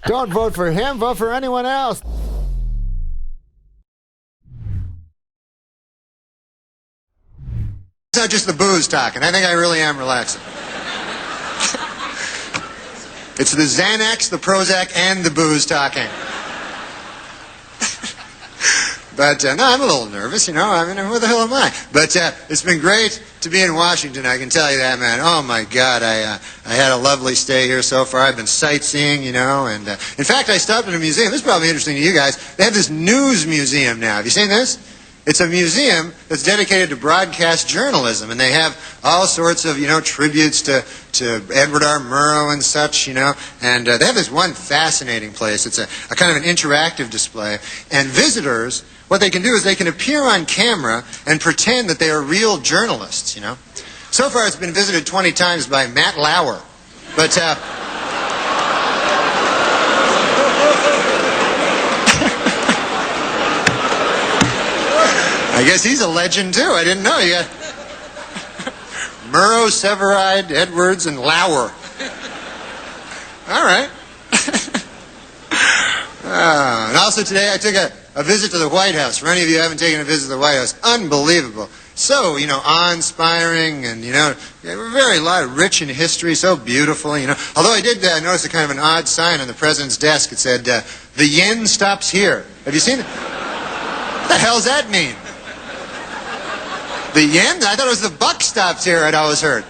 Don't vote for him. Vote for anyone else. It's not just the booze talking. I think I really am relaxing. It's the Xanax, the Prozac, and the booze talking. But, no, I'm a little nervous, I mean, who the hell am I? But it's been great to be in Washington, I can tell you that, man. Oh, my God, I had a lovely stay here so far. I've been sightseeing, and in fact, I stopped at a museum. This is probably interesting to you guys. They have this news museum now. Have you seen this? It's a museum that's dedicated to broadcast journalism, and they have all sorts of, tributes to Edward R. Murrow and such, and they have this one fascinating place. It's a kind of an interactive display, and visitors, what they can do is they can appear on camera and pretend that they are real journalists, So far it's been visited 20 times by Matt Lauer, but... I guess he's a legend, too. I didn't know. You got Murrow, Severide, Edwards, and Lauer. All right. And also today I took a visit to the White House. For any of you who haven't taken a visit to the White House, unbelievable. So, awe-inspiring and, very lot of rich in history, so beautiful, Although I did notice a kind of an odd sign on the president's desk. It said, the yen stops here. Have you seen it? What the hell's that mean? The yen? I thought it was the buck stops here, I'd always heard.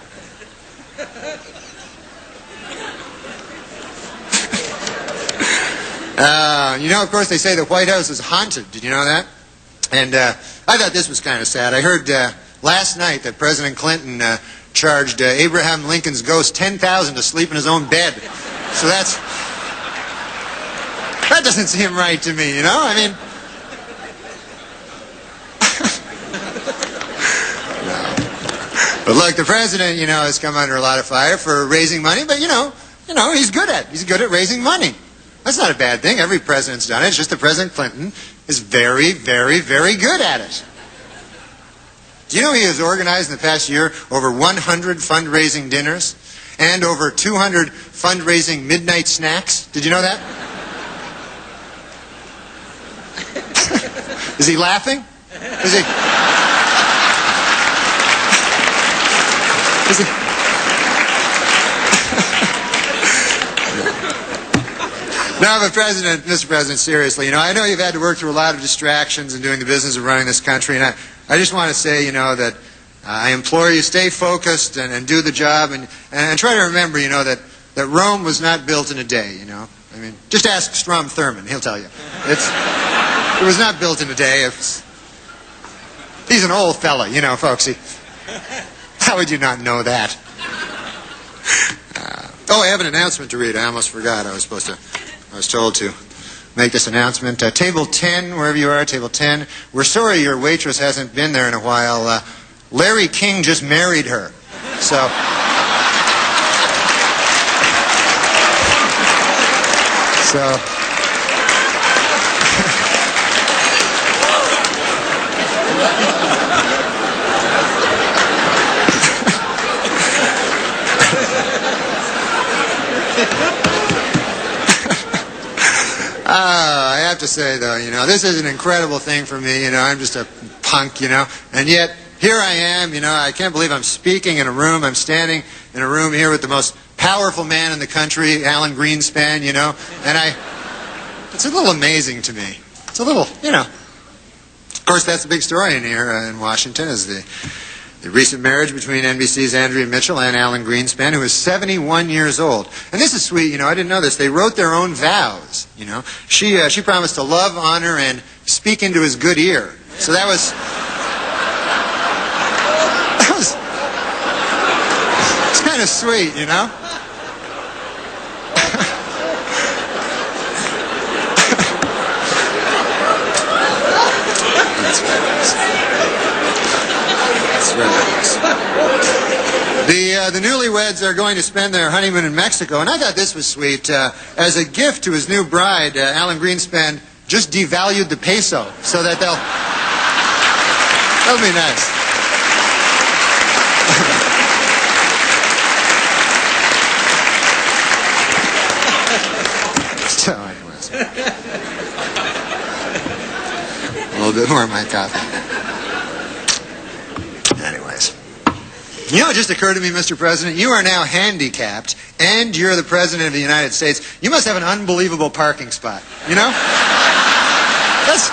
Of course, they say the White House is haunted. Did you know that? And I thought this was kind of sad. I heard last night that President Clinton charged Abraham Lincoln's ghost $10,000 to sleep in his own bed. So that doesn't seem right to me, I mean... But look, the president, has come under a lot of fire for raising money, but he's good at it. He's good at raising money. That's not a bad thing. Every president's done it. It's just that President Clinton is very, very, very good at it. Do you know he has organized in the past year over 100 fundraising dinners and over 200 fundraising midnight snacks? Did you know that? Is he laughing? Is he... No, but Mr. President, seriously, I know you've had to work through a lot of distractions in doing the business of running this country, and I just want to say, that I implore you, stay focused and do the job, and try to remember, that Rome was not built in a day, I mean, just ask Strom Thurmond, he'll tell you. It was not built in a day. He's an old fella, folksy. How would you not know that? I have an announcement to read. I almost forgot. I was told to make this announcement. Table 10, wherever you are, table 10. We're sorry your waitress hasn't been there in a while. Larry King just married her. So... I have to say, though, this is an incredible thing for me. I'm just a punk, and yet here I am, I can't believe I'm speaking in a room. I'm standing in a room here with the most powerful man in the country, Alan Greenspan, and it's a little amazing to me. It's a little, Of course, that's the big story in here in Washington is the recent marriage between NBC's Andrea Mitchell and Alan Greenspan, who is 71 years old. And this is sweet, I didn't know this. They wrote their own vows, She promised to love, honor, and speak into his good ear. So that was it's kind of sweet, The newlyweds are going to spend their honeymoon in Mexico, and I thought this was sweet. As a gift to his new bride, Alan Greenspan just devalued the peso so that that'll be nice. So, anyways, a little bit more of my coffee. Anyways. It just occurred to me, Mr. President, you are now handicapped, and you're the President of the United States. You must have an unbelievable parking spot, That's...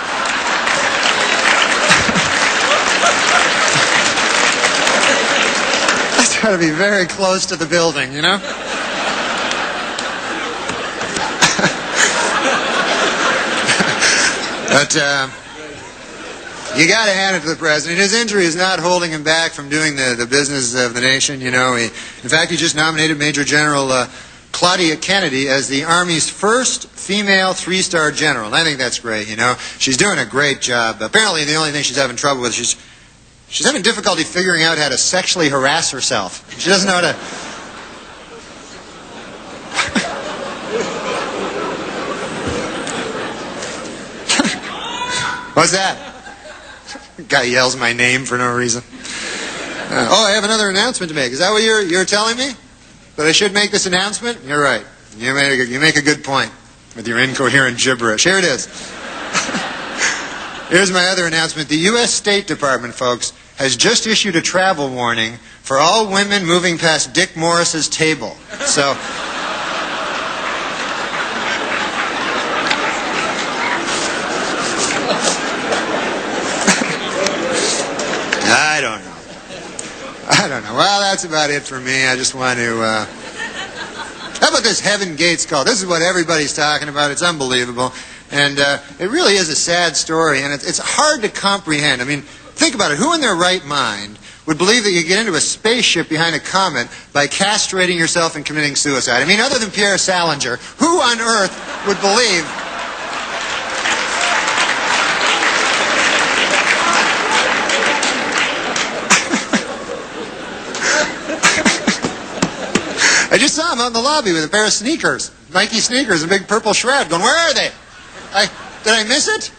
That's got to be very close to the building, But, you got to hand it to the president. His injury is not holding him back from doing the business of the nation. In fact, he just nominated Major General Claudia Kennedy as the Army's first female 3-star general. And I think that's great. She's doing a great job. Apparently, the only thing she's having trouble with, she's having difficulty figuring out how to sexually harass herself. She doesn't know how to. What's that? Guy yells my name for no reason. I have another announcement to make. Is that what you're telling me? That I should make this announcement? You're right. You make a good point with your incoherent gibberish. Here it is. Here's my other announcement. The U.S. State Department, folks, has just issued a travel warning for all women moving past Dick Morris's table. So... I don't know. Well, that's about it for me. I just want to... How about this Heaven Gates call? This is what everybody's talking about. It's unbelievable. And it really is a sad story, and it's hard to comprehend. I mean, think about it. Who in their right mind would believe that you get into a spaceship behind a comet by castrating yourself and committing suicide? I mean, other than Pierre Salinger, who on earth would believe... I just saw him out in the lobby with a pair of sneakers, Nike sneakers, a big purple shroud, going, where are they? Did I miss it?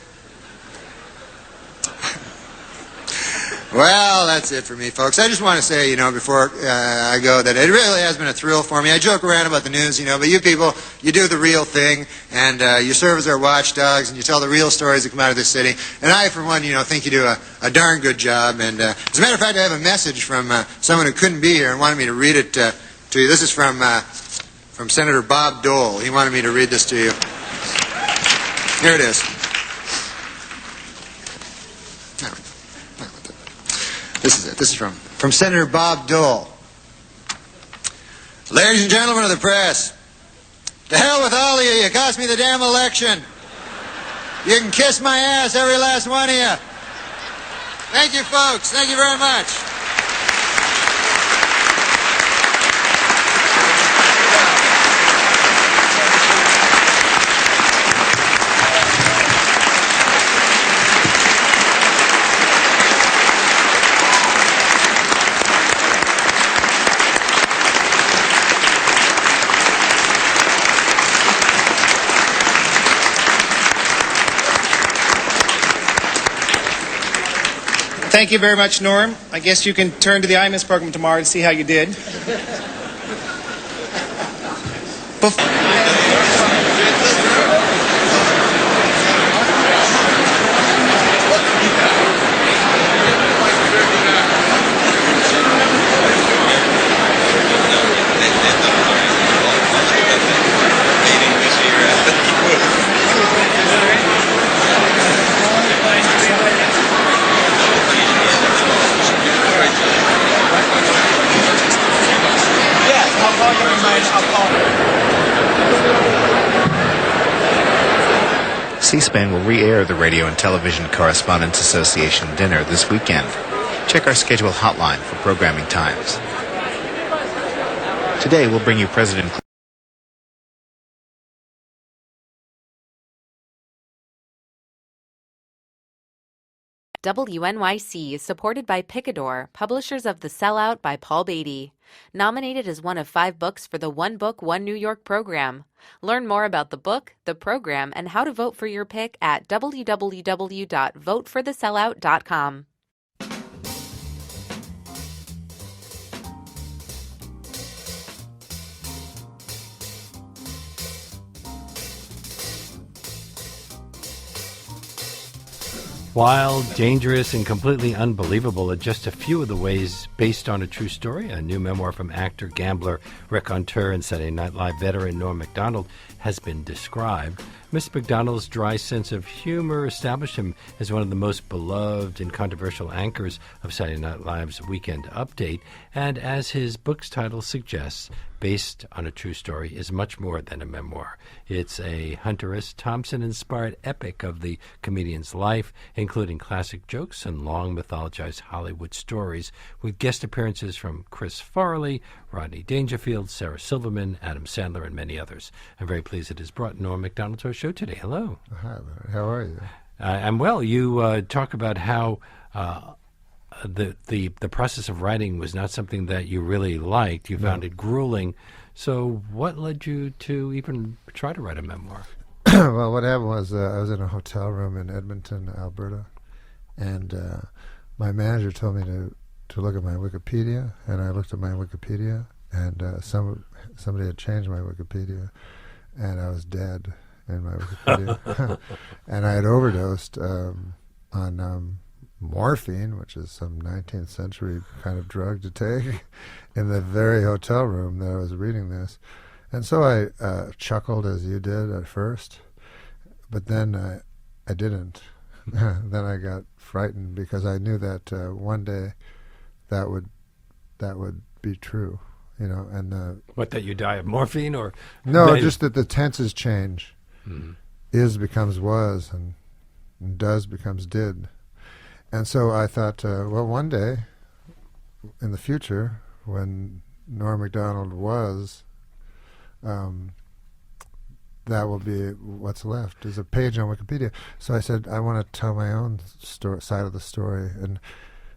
Well, that's it for me, folks. I just want to say, before I go, that it really has been a thrill for me. I joke around about the news, but you people, you do the real thing, and you serve as our watchdogs, and you tell the real stories that come out of this city. And I, for one, think you do a darn good job. And as a matter of fact, I have a message from someone who couldn't be here and wanted me to read it to you. This is from Senator Bob Dole. He wanted me to read this to you. Here it is. This is it. This is from Senator Bob Dole. Ladies and gentlemen of the press, to hell with all of you. You cost me the damn election. You can kiss my ass, every last one of you. Thank you, folks. Thank you very much. Thank you very much, Norm. I guess you can turn to the IMIS program tomorrow to see how you did. C-SPAN will re-air the Radio and Television Correspondents Association dinner this weekend. Check our schedule hotline for programming times. Today we'll bring you President WNYC is supported by Picador, publishers of The Sellout by Paul Beatty. Nominated as one of 5 books for the One Book, One New York program. Learn more about the book, the program, and how to vote for your pick at www.voteforthesellout.com. Wild, dangerous, and completely unbelievable are just a few of the ways based on a true story. A new memoir from actor, gambler, raconteur, and Saturday Night Live veteran Norm MacDonald has been described. Mr. MacDonald's dry sense of humor established him as one of the most beloved and controversial anchors of Saturday Night Live's Weekend Update, and as his book's title suggests, based on a true story, is much more than a memoir. It's a Hunter S. Thompson-inspired epic of the comedian's life, including classic jokes and long mythologized Hollywood stories, with guest appearances from Chris Farley, Rodney Dangerfield, Sarah Silverman, Adam Sandler, and many others. I'm very pleased it has brought Norm MacDonald to our show today. Hello. Hi, Larry. How are you? I'm well. You talk about how the process of writing was not something that you really liked. You found it grueling. So what led you to even try to write a memoir? Well, what happened was I was in a hotel room in Edmonton, Alberta, and my manager told me to look at my Wikipedia, and I looked at my Wikipedia, and somebody had changed my Wikipedia, and I was dead in my Wikipedia. And I had overdosed on morphine, which is some 19th century kind of drug to take, in the very hotel room that I was reading this. And so I chuckled as you did at first, but then I didn't. Then I got frightened because I knew that one day that would be true, you know. And what, that you die of morphine, or no, just that the tenses change. Mm-hmm. Is becomes was, and does becomes did. And so I thought, well, one day in the future, when Norm MacDonald was, that will be what's left. There's a page on Wikipedia. So I said, I want to tell my own side of the story, and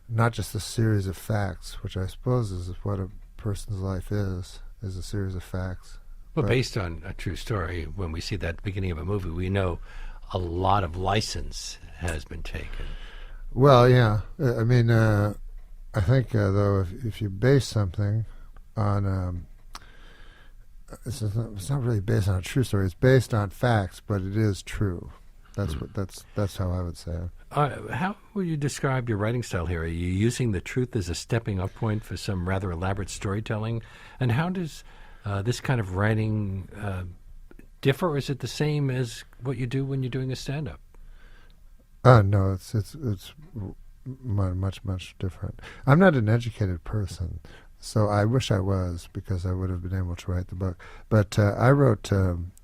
not just a series of facts, which I suppose is what a person's life is a series of facts. Well, based on a true story, when we see that at the beginning of a movie, we know a lot of license has been taken. Well, yeah. I mean, I think, though, if you base something on... it's not really based on a true story. It's based on facts, but it is true. That's that's how I would say it. How would you describe your writing style here? Are you using the truth as a stepping up point for some rather elaborate storytelling? And how does this kind of writing differ, or is it the same as what you do when you're doing a stand-up? No, it's much different. I'm not an educated person, so I wish I was, because I would have been able to write the book. But I wrote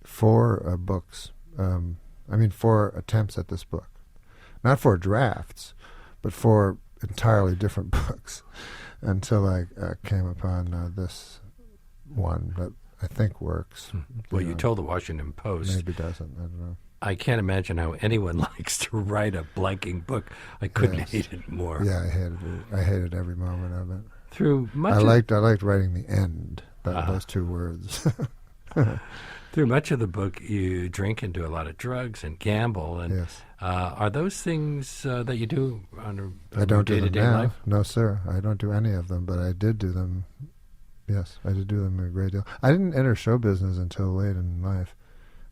4 books. 4 attempts at this book. Not 4 drafts, but 4 entirely different books, until I came upon this one that I think works. Well, you told the Washington Post. Maybe doesn't. I don't know. I can't imagine how anyone likes to write a blanking book. I couldn't hate it more. Yeah, I hated it. I hated every moment of it. Through much I liked writing the end. Those 2 words. Through much of the book, you drink and do a lot of drugs and gamble. And yes. Are those things that you do on a I don't do them day-to-day now. life? No, sir. I don't do any of them, but I did do them. Yes, I did do them a great deal. I didn't enter show business until late in life,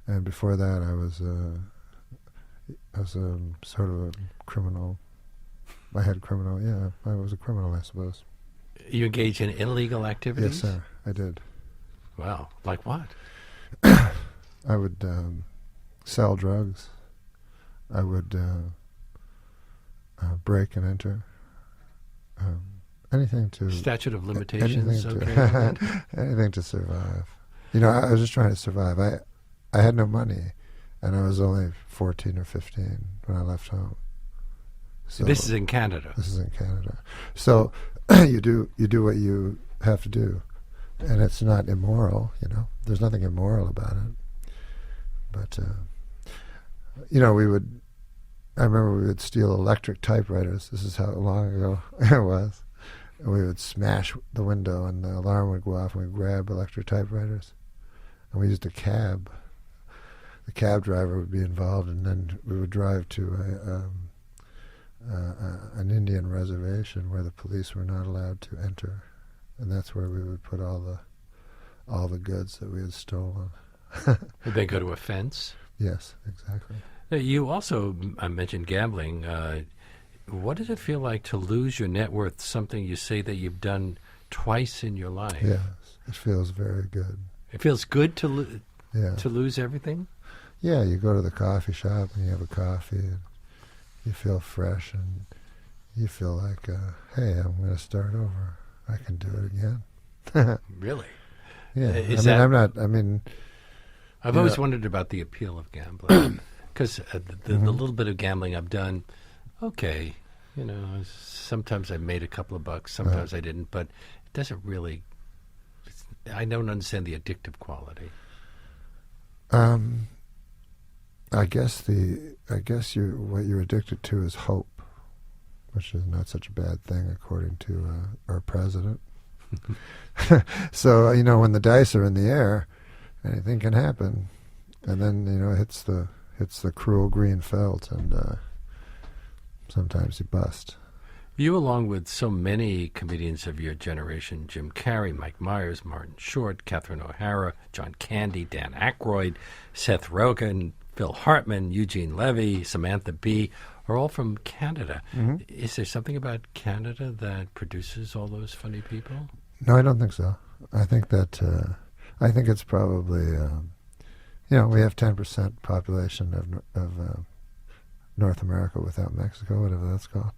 and before that, I was sort of a criminal. I had criminal. Yeah, I was a criminal, I suppose. You engage in illegal activities? Yes, sir. I did. Wow. Like what? I would sell drugs. I would break and enter. Anything to... Statute of limitations, anything to survive. You know, I was just trying to survive. I had no money, and I was only 14 or 15 when I left home. So this is in Canada. This is in Canada. So you do what you have to do, and it's not immoral. You know, there's nothing immoral about it. But we would. I remember we would steal electric typewriters. This is how long ago it was. And we would smash the window, and the alarm would go off, and we'd grab electric typewriters. And we used a cab. The cab driver would be involved, and then we would drive to an Indian reservation where the police were not allowed to enter, and that's where we would put all the goods that we had stolen. Would they go to a fence? Yes, exactly. You also mentioned gambling. What does it feel like to lose your net worth, something you say that you've done twice in your life? Yes, it feels very good. It feels good to lose everything? Yeah, you go to the coffee shop and you have a coffee and you feel fresh and you feel like, hey, I'm going to start over. I can do it again. Really? Yeah. I've always wondered about the appeal of gambling. Because the little bit of gambling I've done, okay, sometimes I made a couple of bucks, sometimes I didn't, but it doesn't really, I don't understand the addictive quality. I guess what you're addicted to is hope, which is not such a bad thing according to our president. So when the dice are in the air, anything can happen, and then it hits the cruel green felt, and sometimes you bust. You, along with so many comedians of your generation, Jim Carrey, Mike Myers, Martin Short, Catherine O'Hara, John Candy, Dan Aykroyd, Seth Rogen, Phil Hartman, Eugene Levy, Samantha Bee, are all from Canada. Mm-hmm. Is there something about Canada that produces all those funny people? No, I don't think so. I think it's probably, we have 10% population of North America without Mexico, whatever that's called.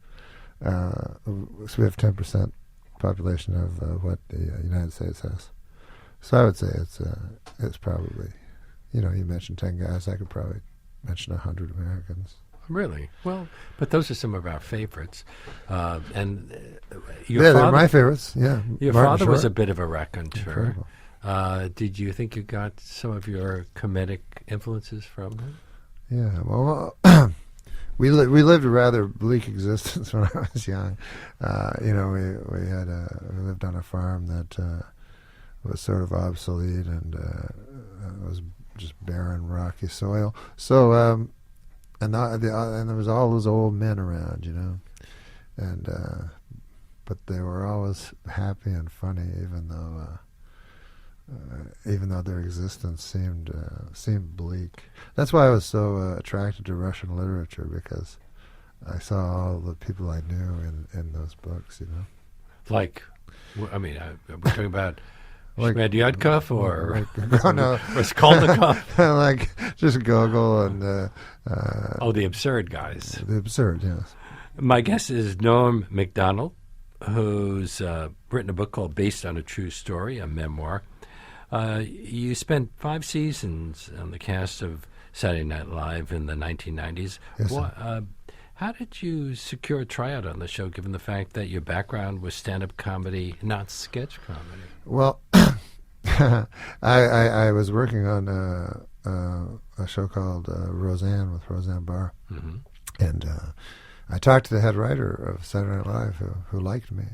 So we have 10% population of what the United States has. So I would say it's probably, you mentioned 10 guys, I could probably mention 100 Americans. Really? Well, but those are some of our favorites. And they're my favorites. Yeah, your Martin father Short was a bit of a raconteur. Incredible. Did you think you got some of your comedic influences from him? Yeah. Well, we lived a rather bleak existence when I was young. We lived on a farm that was sort of obsolete and was just barren, rocky soil. So. And there was all those old men around, and but they were always happy and funny, even though their existence seemed bleak. That's why I was so attracted to Russian literature, because I saw all the people I knew in those books, Like, we're talking about. Like Shmedyadkov or Raskolnikov? Like just Gogol and the absurd guys. The absurd, yes. My guest is Norm MacDonald, who's written a book called Based on a True Story, a memoir. You spent 5 seasons on the cast of Saturday Night Live in the 1990s. Yes, how did you secure a tryout on the show, given the fact that your background was stand-up comedy, not sketch comedy? Well, I was working on a show called Roseanne with Roseanne Barr, and I talked to the head writer of Saturday Night Live who liked me.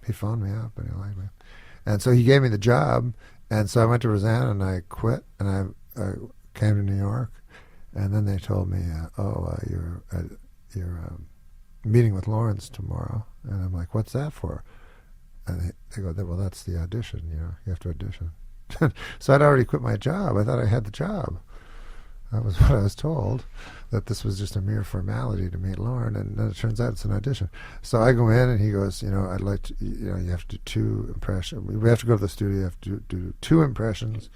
He phoned me up and he liked me, and so he gave me the job. And so I went to Roseanne and I quit, and I came to New York. And then they told me, you're meeting with Lawrence tomorrow. And I'm like, what's that for? And they go, well, that's the audition, you have to audition. So I'd already quit my job. I thought I had the job. That was what I was told, that this was just a mere formality to meet Lauren. And then it turns out it's an audition. So I go in and he goes, I'd like to, you have to do 2 impressions. We have to go to the studio, you have to do 2 impressions,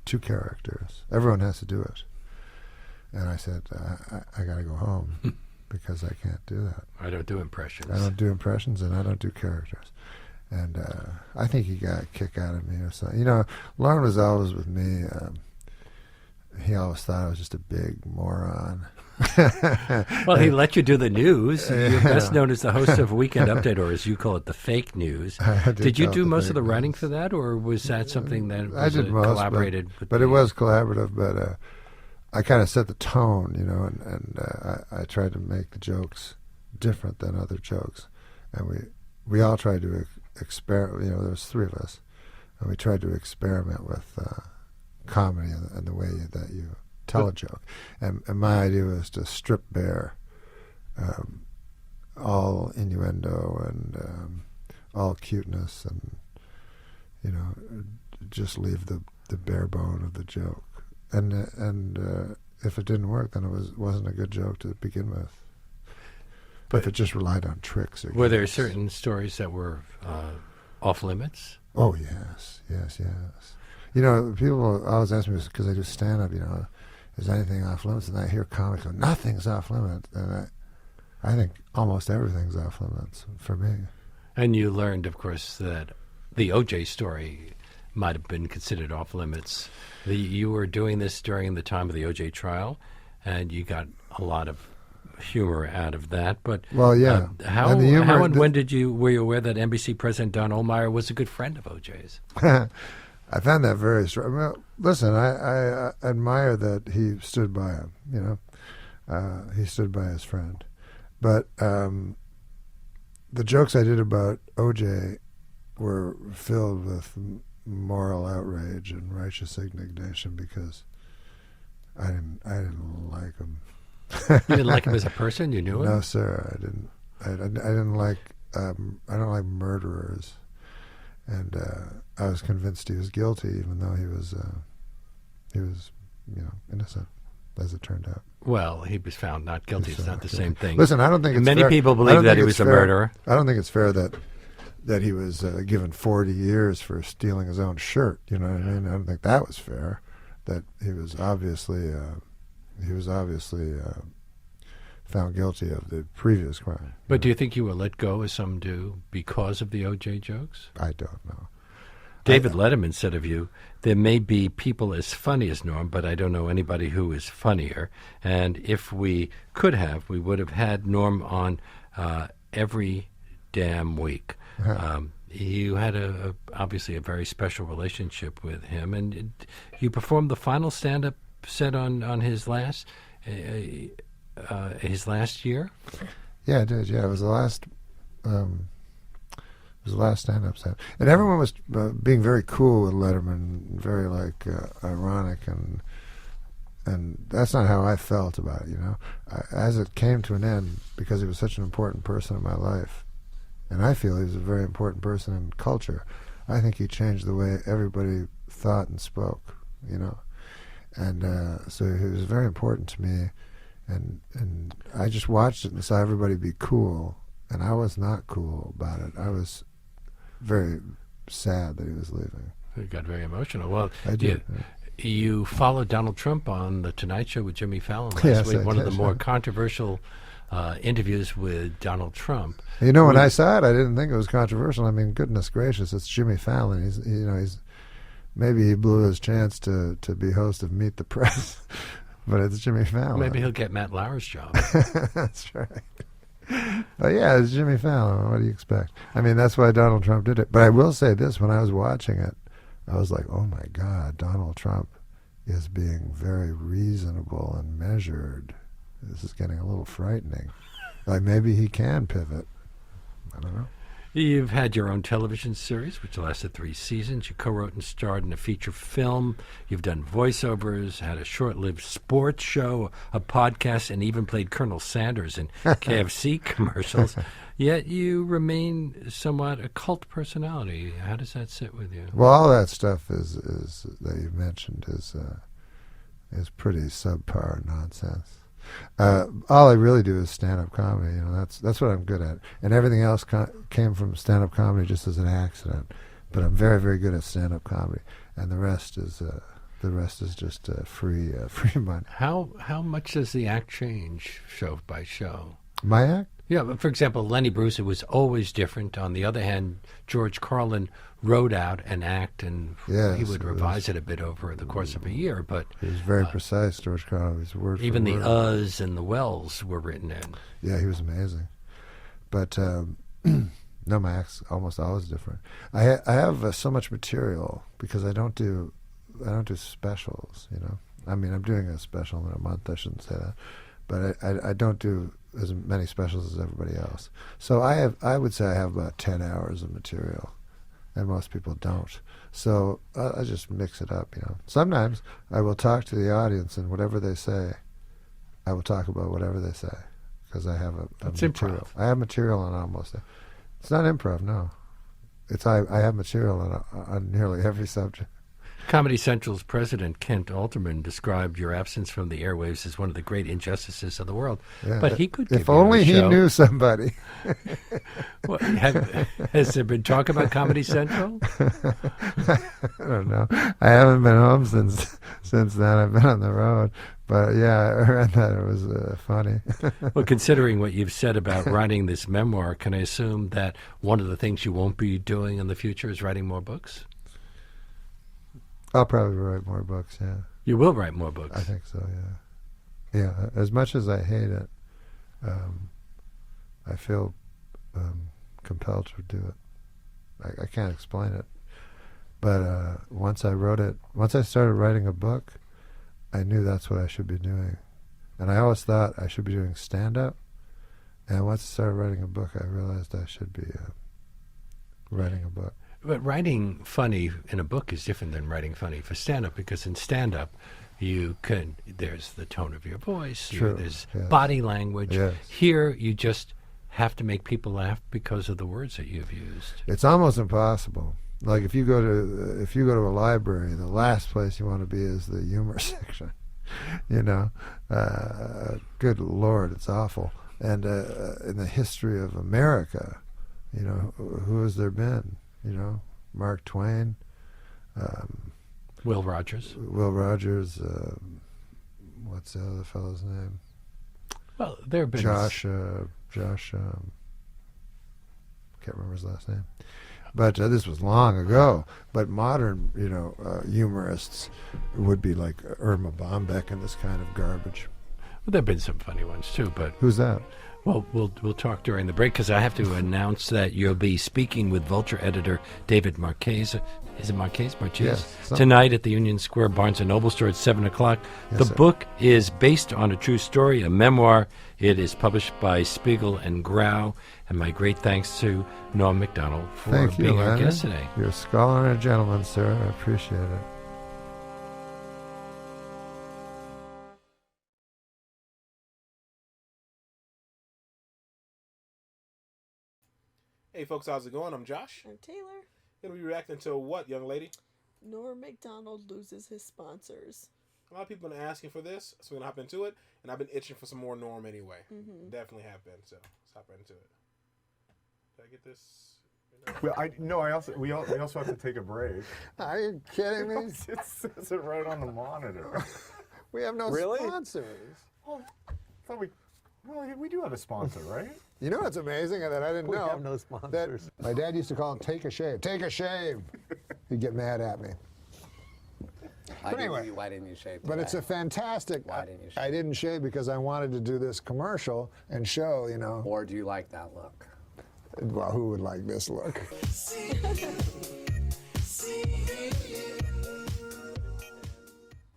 2 characters. Everyone has to do it. And I said, I got to go home because I can't do that. I don't do impressions. I don't do impressions, and I don't do characters. And I think he got a kick out of me or something. Lauren was always with me. he always thought I was just a big moron. Well, he let you do the news. You're Yeah. best known as the host of Weekend Update, or as you call it, the fake news. Did you call it do the most of fake the writing news. for that, or was that something that was I did most, collaborated with but it was collaborative. But I kind of set the tone, you know, and I tried to make the jokes different than other jokes, and we all tried to experiment. You know, there's three of us, and we tried to experiment with comedy and the way that you tell a joke. And my idea was to strip bare all innuendo and all cuteness, and you know, just leave the bare bone of the joke. And if it didn't work, then it wasn't a good joke to begin with. But if it just relied on tricks. Were there certain stories that were off limits? Oh yes. You know, people always ask me, because I do stand up, you know, is anything off limits? And I hear comics go, nothing's off limits. And I think almost everything's off limits for me. And you learned, of course, that the O.J. story might have been considered off limits. You were doing this during the time of the O.J. trial, and you got a lot of humor out of that. But well, yeah. How and when were you aware that NBC President Don Ohlmeyer was a good friend of O.J.'s? I found that very strange. Well, listen, I admire that he stood by him. You know, he stood by his friend. But the jokes I did about O.J. were filled with moral outrage and righteous indignation because I didn't like him. You didn't like him as a person? You knew him? No, sir. I didn't. I didn't like. I don't like murderers, and I was convinced he was guilty, even though he was, you know, innocent, as it turned out. Well, he was found not guilty. It's not the same thing. Listen, I don't think it's many fair. people believe that he was a murderer. I don't think it's fair that he was given 40 years for stealing his own shirt. You know what I mean? I don't think that was fair. That he was obviously found guilty of the previous crime. But do you think you were let go, as some do, because of the O.J. jokes? I don't know. David Letterman said of you, there may be people as funny as Norm, but I don't know anybody who is funnier. And if we could have, we would have had Norm on every damn week. You had obviously a very special relationship with him, and you performed the final stand-up set on his last year. Yeah, I did. Yeah, it was the last. It was the last stand-up set, and everyone was being very cool with Letterman, very ironic, and that's not how I felt about it. You know, as it came to an end, because he was such an important person in my life, and I feel he was a very important person in culture. I think he changed the way everybody thought and spoke. You know, and so he was very important to me, and I just watched it and saw everybody be cool, and I was not cool about it. I was very sad that he was leaving. You got very emotional. Well, I did. You followed Donald Trump on The Tonight Show with Jimmy Fallon last Yes, week, I one of did. the more controversial interviews with Donald Trump. You know, when I saw it, I didn't think it was controversial. I mean, goodness gracious, it's Jimmy Fallon. He's maybe he blew his chance to be host of Meet the Press, but it's Jimmy Fallon. Maybe he'll get Matt Lauer's job. That's right. Oh yeah, it's Jimmy Fallon. What do you expect? I mean, that's why Donald Trump did it. But I will say this: when I was watching it, I was like, "Oh my God, Donald Trump is being very reasonable and measured. This is getting a little frightening. Like maybe he can pivot. I don't know." You've had your own television series, which lasted 3 seasons. You co-wrote and starred in a feature film. You've done voiceovers, had a short-lived sports show, a podcast, and even played Colonel Sanders in KFC commercials. Yet you remain somewhat a cult personality. How does that sit with you? Well, all that stuff is that you mentioned is pretty subpar nonsense. All I really do is stand-up comedy. You know, that's what I'm good at, and everything else came from stand-up comedy just as an accident. But I'm very, very good at stand-up comedy, and the rest is just free money. How much does the act change show by show? My act? Yeah, but for example, Lenny Bruce, it was always different. On the other hand, George Carlin wrote out an act, and Yes, he would revise it a bit over the course of a year. But He was very precise, George Carlin. His word for even the word. uhs and the wells were written in. Yeah, he was amazing. But no, my act's almost always different. I have so much material because I don't do specials. You know, I mean, I'm doing a special in a month. I shouldn't say that, but I don't do as many specials as everybody else. So I would say I have about 10 hours of material, and most people don't. So I just mix it up. You know, sometimes I will talk to the audience, and whatever they say, I will talk about whatever they say. Because I have a material. Improv. I have material on almost. It's not improv, no. It's I have material on nearly every subject. Comedy Central's president, Kent Alterman, described your absence from the airwaves as one of the great injustices of the world. Yeah, but he could give if you only a he show. knew somebody. Well, has there been talk about Comedy Central? I don't know. I haven't been home since then. I've been on the road. But yeah, I read that. It was funny. Well, considering what you've said about writing this memoir, can I assume that one of the things you won't be doing in the future is writing more books? I'll probably write more books, yeah. You will write more books? I think so, yeah. Yeah, as much as I hate it, I feel compelled to do it. I can't explain it. But once I started writing a book, I knew that's what I should be doing. And I always thought I should be doing stand-up. And once I started writing a book, I realized I should be writing a book. But writing funny in a book is different than writing funny for stand-up, because in stand-up, there's the tone of your voice, there's body language. Yes. Here, you just have to make people laugh because of the words that you've used. It's almost impossible. Like if you go to a library, the last place you want to be is the humor section. You know, good Lord, it's awful. And in the history of America, you know, who has there been? You know, Mark Twain, Will Rogers. What's the other fellow's name? Well, there have been Josh. Can't remember his last name. But this was long ago. But modern, you know, humorists would be like Irma Bombeck and this kind of garbage. Well, there have been some funny ones too. But who's that? Well, we'll talk during the break, because I have to announce that you'll be speaking with Vulture editor David Marquez. Is it Marquez? Yes. Tonight at the Union Square Barnes & Noble store at 7 o'clock. Yes, the sir. book is based on a true story, a memoir. It is published by Spiegel and Grau. And my great thanks to Norm MacDonald for Thank you, being our Lennon. guest today. You're a scholar and a gentleman, sir. I appreciate it. Hey folks, how's it going? I'm Josh. I'm Taylor. Gonna be reacting to what, young lady? Norm MacDonald loses his sponsors. A lot of people have been asking for this, so we're gonna hop into it. And I've been itching for some more Norm anyway. Mhm. Definitely have been. So let's hop right into it. Did I get this? Well, we also have to take a break. Are you kidding me? It says it right on the monitor. We have no Really? sponsors. Oh, I thought we do have a sponsor, right? You know what's amazing that I didn't We know? have no sponsors. That my dad used to call him "take a shave." Take a shave. He'd get mad at me. But anyway, Why didn't you shave? but it's a fantastic. Why didn't you shave? I didn't shave because I wanted to do this commercial and show, you know. Or do you like that look? Well, who would like this look?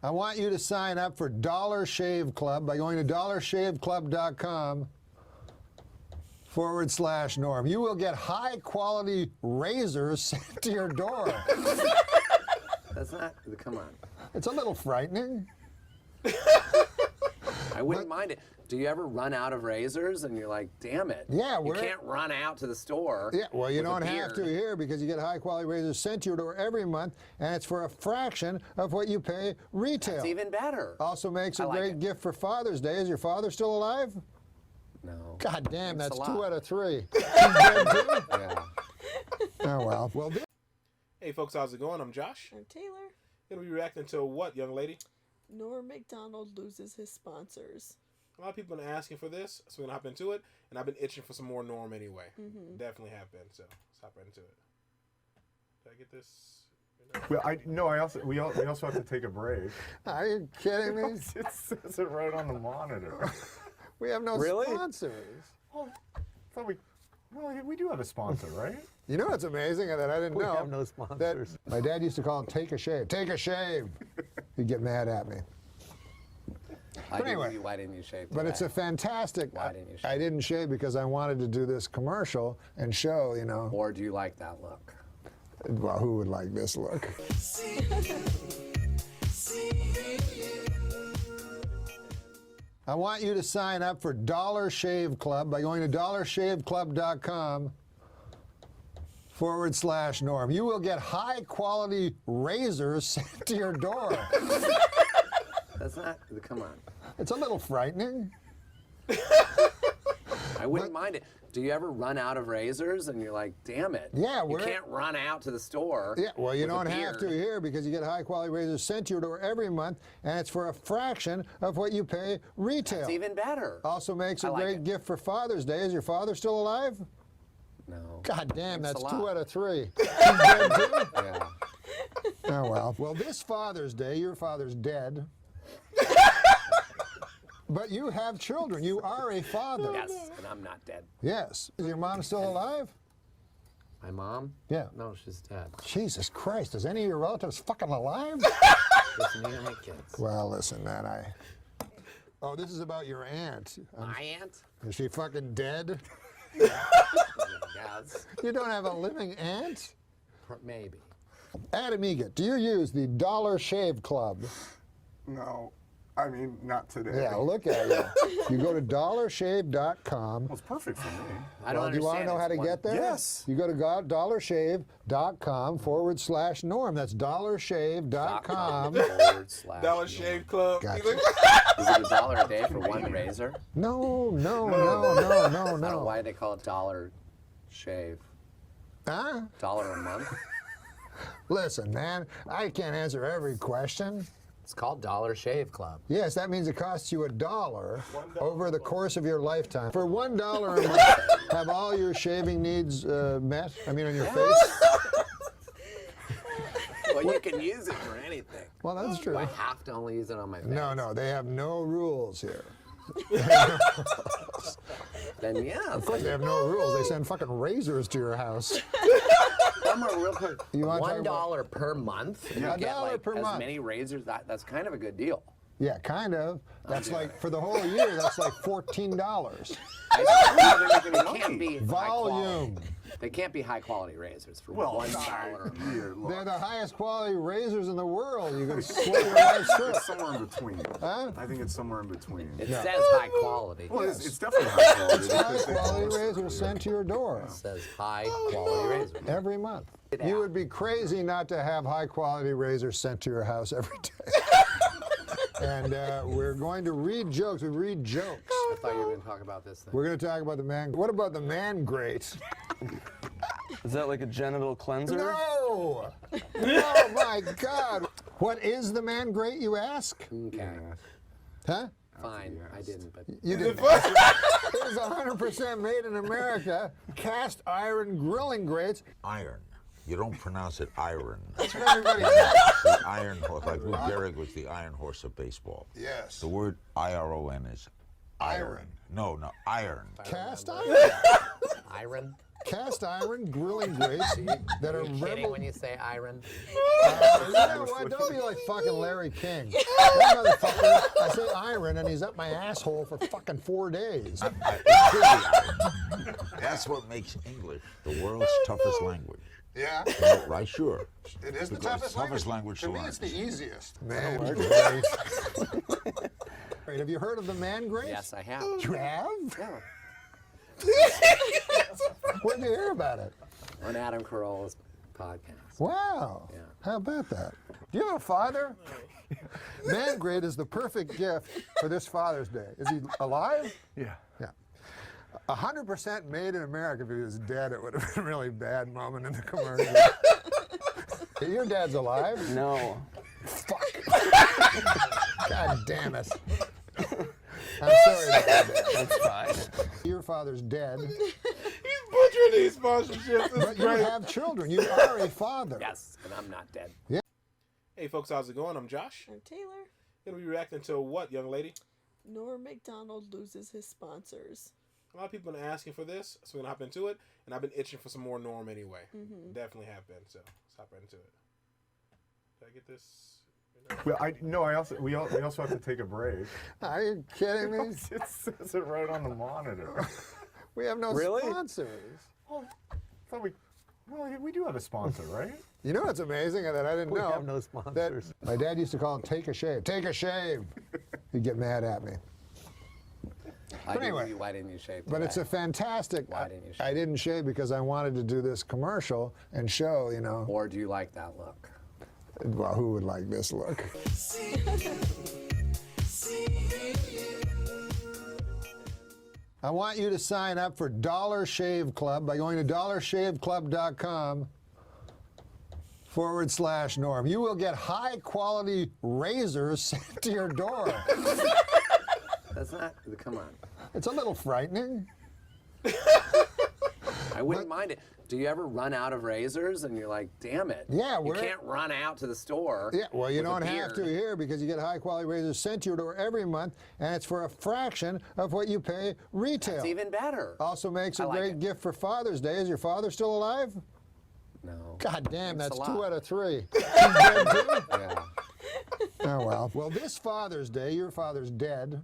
I want you to sign up for Dollar Shave Club by going to dollarshaveclub.com/Norm. You will get high quality razors sent to your door. That's not. Come on. It's a little frightening. I wouldn't mind it. Do you ever run out of razors and you're like, damn it? Yeah, you can't run out to the store. Yeah, well, you with a don't have to beard. here because you get high quality razors sent to your door every month, and it's for a fraction of what you pay retail. That's even better. Also makes a I like great it. gift for Father's Day. Is your father still alive? No. God damn, Thanks that's a 2 lot. out of 3. He's dead too? Yeah. Oh well. Well, Hey folks, how's it going? I'm Josh. I'm Taylor. Gonna be reacting to what, young lady? Norm MacDonald loses his sponsors. A lot of people have been asking for this, so we're gonna hop into it. And I've been itching for some more Norm anyway. Definitely have been. So let's hop right into it. Did I get this? Well, we also have to take a break. Are you kidding me? It says it right on the monitor. We have no sponsors. Well, we do have a sponsor, right? You know what's amazing that I didn't know? We have no sponsors. That my dad used to call it take a shave. Take a shave. He'd get mad at me. Why didn't you shave today? But it's a fantastic. Why didn't you shave? I didn't shave because I wanted to do this commercial and show, you know. Or do you like that look? Well, who would like this look? I want you to sign up for Dollar Shave Club by going to dollarshaveclub.com/Norm. You will get high quality razors sent to your door. That's not, come on. It's a little frightening. I wouldn't mind it. Do you ever run out of razors and you're like, damn it? Yeah, you can't run out to the store. Yeah, well, you with a don't have to beard. here because you get high quality razors sent to your door every month, and it's for a fraction of what you pay retail. That's even better. Also makes a I like great it. gift for Father's Day. Is your father still alive? No. God damn, Thanks that's a lot. 2 out of 3. He's dead too? Yeah. Oh, well. Well, this Father's Day, your father's dead. But you have children. You are a father. Yes, and I'm not dead. Yes. Is your mom still alive? My mom? Yeah. No, she's dead. Jesus Christ, is any of your relatives fucking alive? Just me and my kids. Well, listen, man, Oh, this is about your aunt. My aunt? Is she fucking dead? Yes. You don't have a living aunt? Maybe. Adam Egan, do you use the Dollar Shave Club? No. I mean, not today. Yeah, look at you. You go to dollarshave.com. Well, it's perfect for me. I don't Do you want to understand. know how to It's get there? Yes. You go to dollarshave.com/Norm. That's dollarshave.com. Dollar Shave Club. Gotcha. Is it $1 a day for one razor? No. I don't know why they call it Dollar Shave. Huh? $1 a month? Listen, man, I can't answer every question. It's called Dollar Shave Club. Yes, that means it costs you $1 over the course of your lifetime. For $1 a month, have all your shaving needs met? I mean, on your face? Well, you can use it for anything. Well, that's true. Do I have to only use it on my face? No, they have no rules here. Then yeah. Of course, they have no rules. They send fucking razors to your house. Real quick. You want to talk $1 per month. And Yeah. you get $1 like per as month. many razors. That's kind of a good deal. Yeah, kind of. That's like, for the whole year, that's like $14. They can't be high Volume. quality. They can't be high quality razors for $1 a month. They're the highest quality razors in the world. You can slit your life through. It's somewhere in between. Huh? I think it's somewhere in between. It says high quality. Well, it's definitely high quality. It's high quality razors sent to your door. It says high quality razor. Every month. You would be crazy not to have high quality razors sent to your house every day. And we're going to read jokes. We read jokes. I thought you were going to talk about this thing. We're going to talk about the man. What about the man grate? Is that like a genital cleanser? No! Oh my God! What is the man grate, you ask? Okay. Huh? Fine. I didn't, but You didn't. It is 100% made in America. Cast iron grilling grates. Iron. You don't pronounce it iron. That's what everybody says. The iron horse, like Lou Gehrig was the iron horse of baseball. Yes. The word I-R-O-N is iron. No, iron. Cast iron. iron. Cast iron grilling grates that are kidding when you say iron. You know what? Don't be like fucking Larry King. That motherfucker, I say iron and he's up my asshole for fucking 4 days. That's what makes English the world's toughest language. Yeah? Right, sure. It is the Because toughest language To to me, learn. it's the easiest. Man grate. Have you heard of the man grate? Yes, I have. You have? Yeah. Where'd you hear about it? On Adam Carolla's podcast. Wow. Yeah. How about that? Do you have a father? Man grate is the perfect gift for this Father's Day. Is he alive? Yeah. Yeah. 100% made in America. If he was dead, it would have been a really bad moment in the commercial. Your dad's alive? No. Fuck. God damn it. I'm sorry about that. That's fine. Your father's dead. He's butchering these sponsorships. This But is you great. have children. You are a father. Yes, and I'm not dead. Yeah. Hey, folks, how's it going? I'm Josh. I'm Taylor. Gonna be reacting to what, young lady? NORM MACDONALD loses his sponsors. A lot of people have been asking for this, so we're gonna hop into it. And I've been itching for some more Norm anyway. Definitely have been. So let's hop right into it. Did I get this? Well, we also have to take a break. Are you kidding me? It says it right on the monitor. We have no Really? sponsors. Oh, I thought we do have a sponsor, right? You know what's amazing that I didn't We know? have no sponsors. That my dad used to call him take a shave. Take a shave. He'd get mad at me. But anyway, Why didn't you shave? but it's a fantastic. Why didn't you shave? I didn't shave because I wanted to do this commercial and show, you know. Or do you like that look? Well, who would like this look? I want you to sign up for Dollar Shave Club by going to dollarshaveclub.com/Norm. You will get high quality razors sent to your door. That's not. Come on. It's a little frightening. I wouldn't mind it. Do you ever run out of razors and you're like, damn it? Yeah, you can't run out to the store. Yeah, well, you with a don't have to beard. here because you get high quality razors sent to your door every month, and it's for a fraction of what you pay retail. That's even better. Also makes a I like great it. gift for Father's Day. Is your father still alive? No. God damn, Thanks that's a 2 lot. out of 3. He's dead too? Yeah. Oh, well. Well, this Father's Day, your father's dead.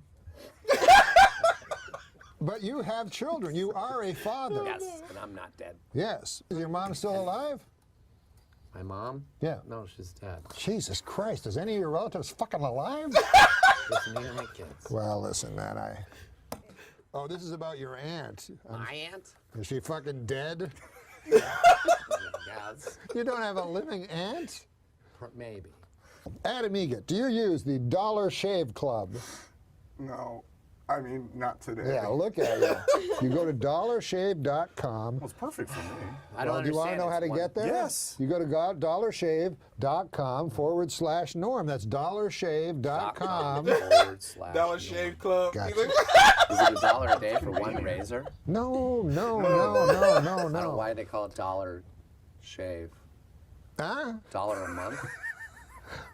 But you have children. You are a father. Yes, and I'm not dead. Yes. Is your mom still alive? My mom? Yeah. No, she's dead. Jesus Christ. Is any of your relatives fucking alive? Doesn't need any kids. Well, listen, man, Oh, this is about your aunt. My aunt? Is she fucking dead? Yes. You don't have a living aunt? Maybe. Adam Egat, do you use the Dollar Shave Club? No, I mean not today. Yeah, look at it. You go to dollarshave.com. Well, it's perfect for me. I don't Do you want to understand. know how to It's get there? Yes. You go to dollarshave.com/Norm. That's dollarshave.com. Dollar Shave Club. Gotcha. Is it $1 a day for one razor? No. I don't know why they call it Dollar Shave. Huh? $1 a month?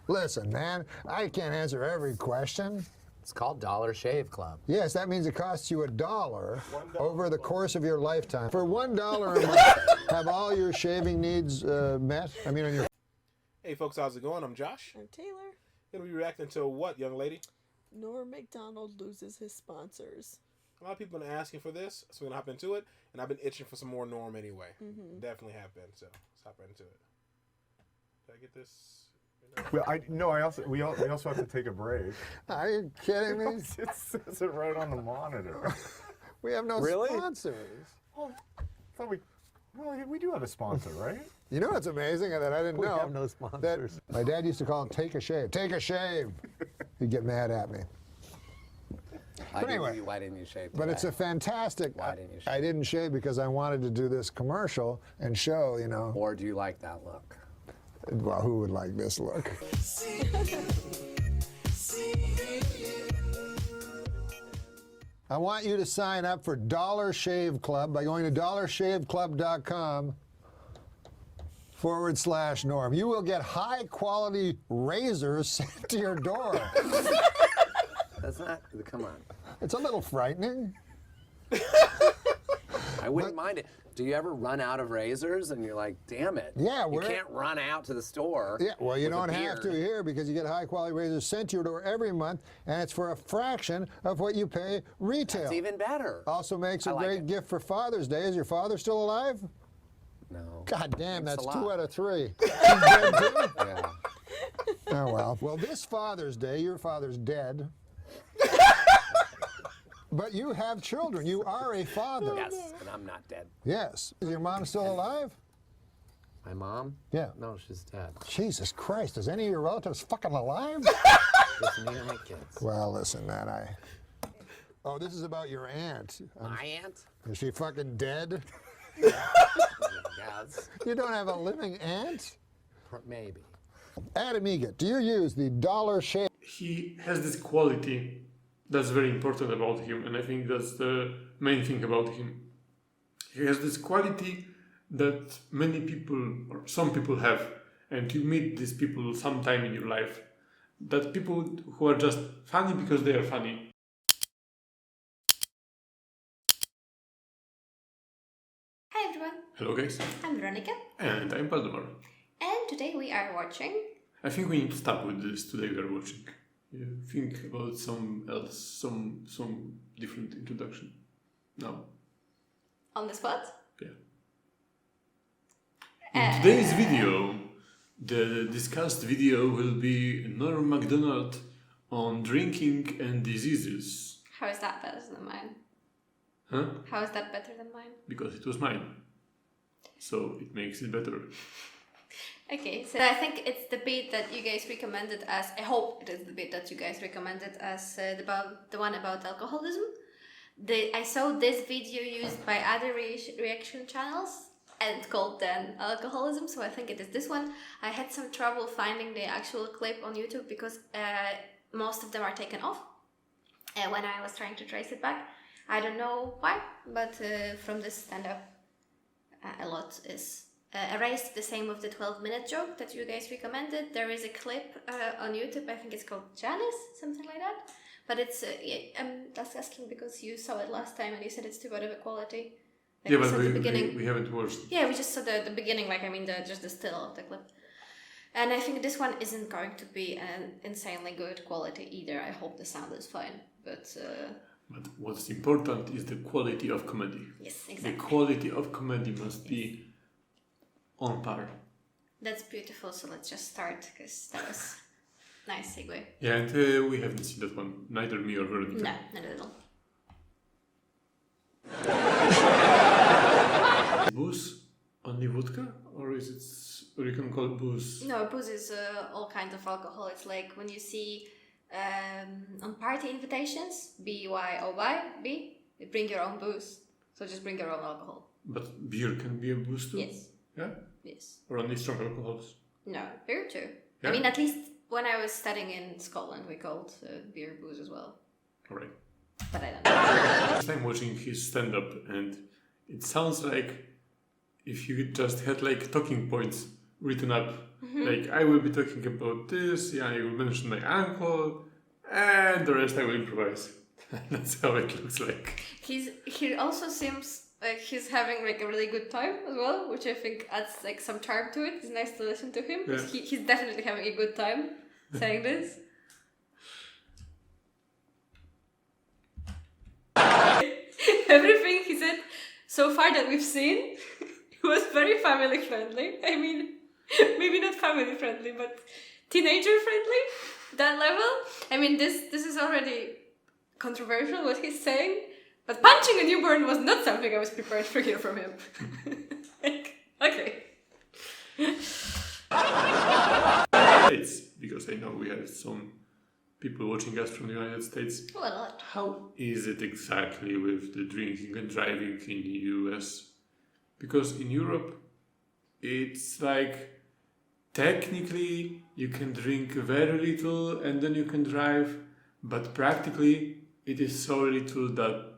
Listen, man, I can't answer every question. It's called Dollar Shave Club. Yes, that means it costs you $1 over the course of your lifetime. For $1 a month, have all your shaving needs met? I mean, on your... Hey, folks, how's it going? I'm Josh. I'm Taylor. Gonna be reacting to what, young lady? NORM MACDONALD loses his sponsors. A lot of people have been asking for this, so we're gonna hop into it. And I've been itching for some more Norm anyway. Definitely have been. So let's hop right into it. Did I get this? Well, we also have to take a break. Are you kidding me? It says it right on the monitor. We have no Really? sponsors. Oh, I thought we do have a sponsor, right? You know what's amazing that I didn't know? have no sponsors. That my dad used to call him take a shave. Take a shave. He'd get mad at me. But anyway, Why didn't you shave? but it's a today? fantastic. Why didn't you shave? I didn't shave because I wanted to do this commercial and show, you know. Or do you like that look? Well, who would like this look? I want you to sign up for Dollar Shave Club by going to dollarshaveclub.com/Norm. You will get high quality razors sent to your door. That's not. Come on. It's a little frightening. I wouldn't mind it. Do you ever run out of razors and you're like, damn it? Yeah, you can't run out to the store. Yeah, well, you with a don't have to beard. here because you get high quality razors sent to your door every month, and it's for a fraction of what you pay retail. That's even better. Also makes a I like great it. gift for Father's Day. Is your father still alive? No. God damn, Thanks that's a 2 lot. out of 3. He's dead too? Yeah. Oh, well. Well, this Father's Day, your father's dead. But you have children. You are a father. Yes, and I'm not dead. Yes. Is your mom still alive? My mom? Yeah. No, she's dead. Jesus Christ. Is any of your relatives fucking alive? Doesn't need any kids. Well, listen, man, Oh, this is about your aunt. My aunt? Is she fucking dead? Yes. You don't have a living aunt? Maybe. Adam Egat, do you use the Dollar Shave? He has this quality that's very important about him, and I think that's the main thing about him. He has this quality that many people, or some people have, and you meet these people sometime in your life, that people who are just funny because they are funny. Hi everyone. Hello guys. I'm Veronica. And I'm Valdemar. And today we are watching... I think we need to start with this. Today we are watching. Think about some different introduction. Now. On the spot? Yeah. In today's video, the discussed video will be Norm MacDonald on drinking and diseases. How is that better than mine? Huh? How is that better than mine? Because it was mine. So it makes it better. Okay, so I think it's the bit that you guys recommended as... I hope it is the bit that you guys recommended as the one about alcoholism. I saw this video used by other reaction channels and called then alcoholism, so I think it is this one. I had some trouble finding the actual clip on YouTube because most of them are taken off when I was trying to trace it back. I don't know why, but from this stand-up a lot is erased. The same with the 12-minute joke that you guys recommended. There is a clip on YouTube, I think it's called Janice, something like that. But it's, I'm just asking because you saw it last time and you said it's too bad of a quality. Like yeah, but we haven't watched. Yeah, we just saw the beginning, like, I mean, just the still of the clip. And I think this one isn't going to be an insanely good quality either. I hope the sound is fine, but what's important is the quality of comedy. Yes, exactly. The quality of comedy must be on par. That's beautiful, so let's just start, because that was nice segue. Yeah, and we haven't seen that one, neither me or Veronica. No, not at all. Booze? Only vodka? Or is it, or you can call it booze? No, booze is all kinds of alcohol. It's like when you see on party invitations, BYOY, bring your own booze. So just bring your own alcohol. But beer can be a booze too? Yes. Yeah? Yes. Or only strong alcohols? No, beer too. Yeah? I mean, at least when I was studying in Scotland, we called beer booze as well. Alright. But I don't know. Last time watching his stand-up, and it sounds like if you just had like talking points written up, like I will be talking about this, yeah, I will mention my uncle, and the rest I will improvise. That's how it looks like. He also seems like he's having like a really good time as well, which I think adds like some charm to it. It's nice to listen to him. Yeah. He's definitely having a good time saying this. Everything he said so far that we've seen was very family friendly. I mean, maybe not family friendly, but teenager friendly. That level. I mean, this is already controversial what he's saying, but punching a newborn was not something I was prepared to hear from him. Okay. States, because I know we have some people watching us from the United States. Oh, a lot. How is it exactly with the drinking and driving in the US? Because in Europe, it's like technically you can drink very little and then you can drive, but practically it is so little that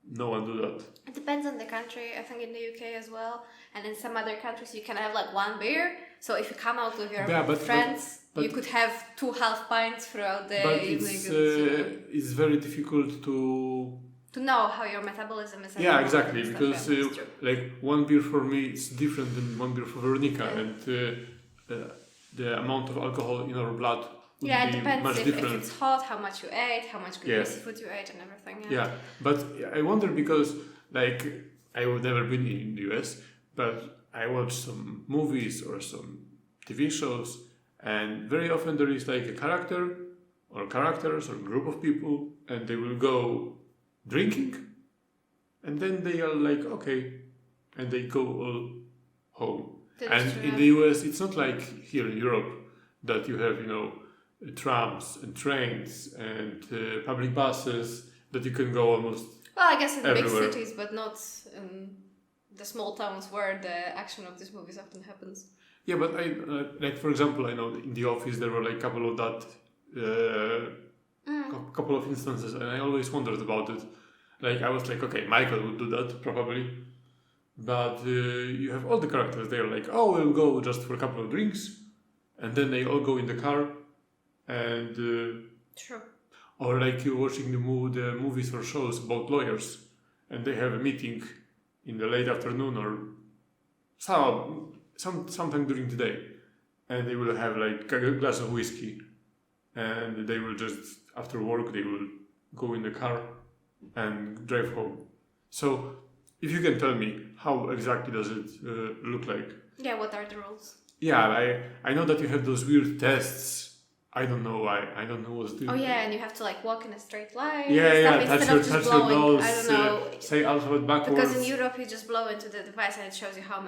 no one do that. It depends on the country. I think in the UK as well, and in some other countries you can have like one beer. So if you come out with your friends, you could have 2 half pints throughout the evening. It's very difficult to know how your metabolism is. Yeah, exactly, because like one beer for me is different than one beer for Veronica, and the amount of alcohol in our blood would it be depends much different. If it's hot, how much you ate, how much good seafood you ate, and everything. Yeah, but I wonder because like I would never been in the US, but I watch some movies or some TV shows, and very often there is like a character or characters or group of people, and they will go drinking, and then they are like, okay, and they go all home. And in the US, it's not like here in Europe that you have, trams and trains and public buses that you can go almost Well, I guess in everywhere. big cities, but not in the small towns where the action of these movies often happens. Yeah, but I like, for example, I know in the office there were like a couple of that couple of instances, and I always wondered about it. Like, I was like, okay, Michael would do that, probably. But you have all the characters there, like, oh, we'll go just for a couple of drinks, and then they all go in the car, and... True. Or like you're watching the movies or shows about lawyers, and they have a meeting in the late afternoon or sometime during the day, and they will have like a glass of whiskey, and they will just, after work, they will go in the car and drive home. So, if you can tell me, how exactly does it look like? Yeah, what are the rules? Yeah, I know that you have those weird tests. I don't know why. I don't know what's doing. Oh yeah, and you have to like walk in a straight line. Yeah, touch your nose. I don't know. Say alphabet backwards. Because in Europe you just blow into the device and it shows you how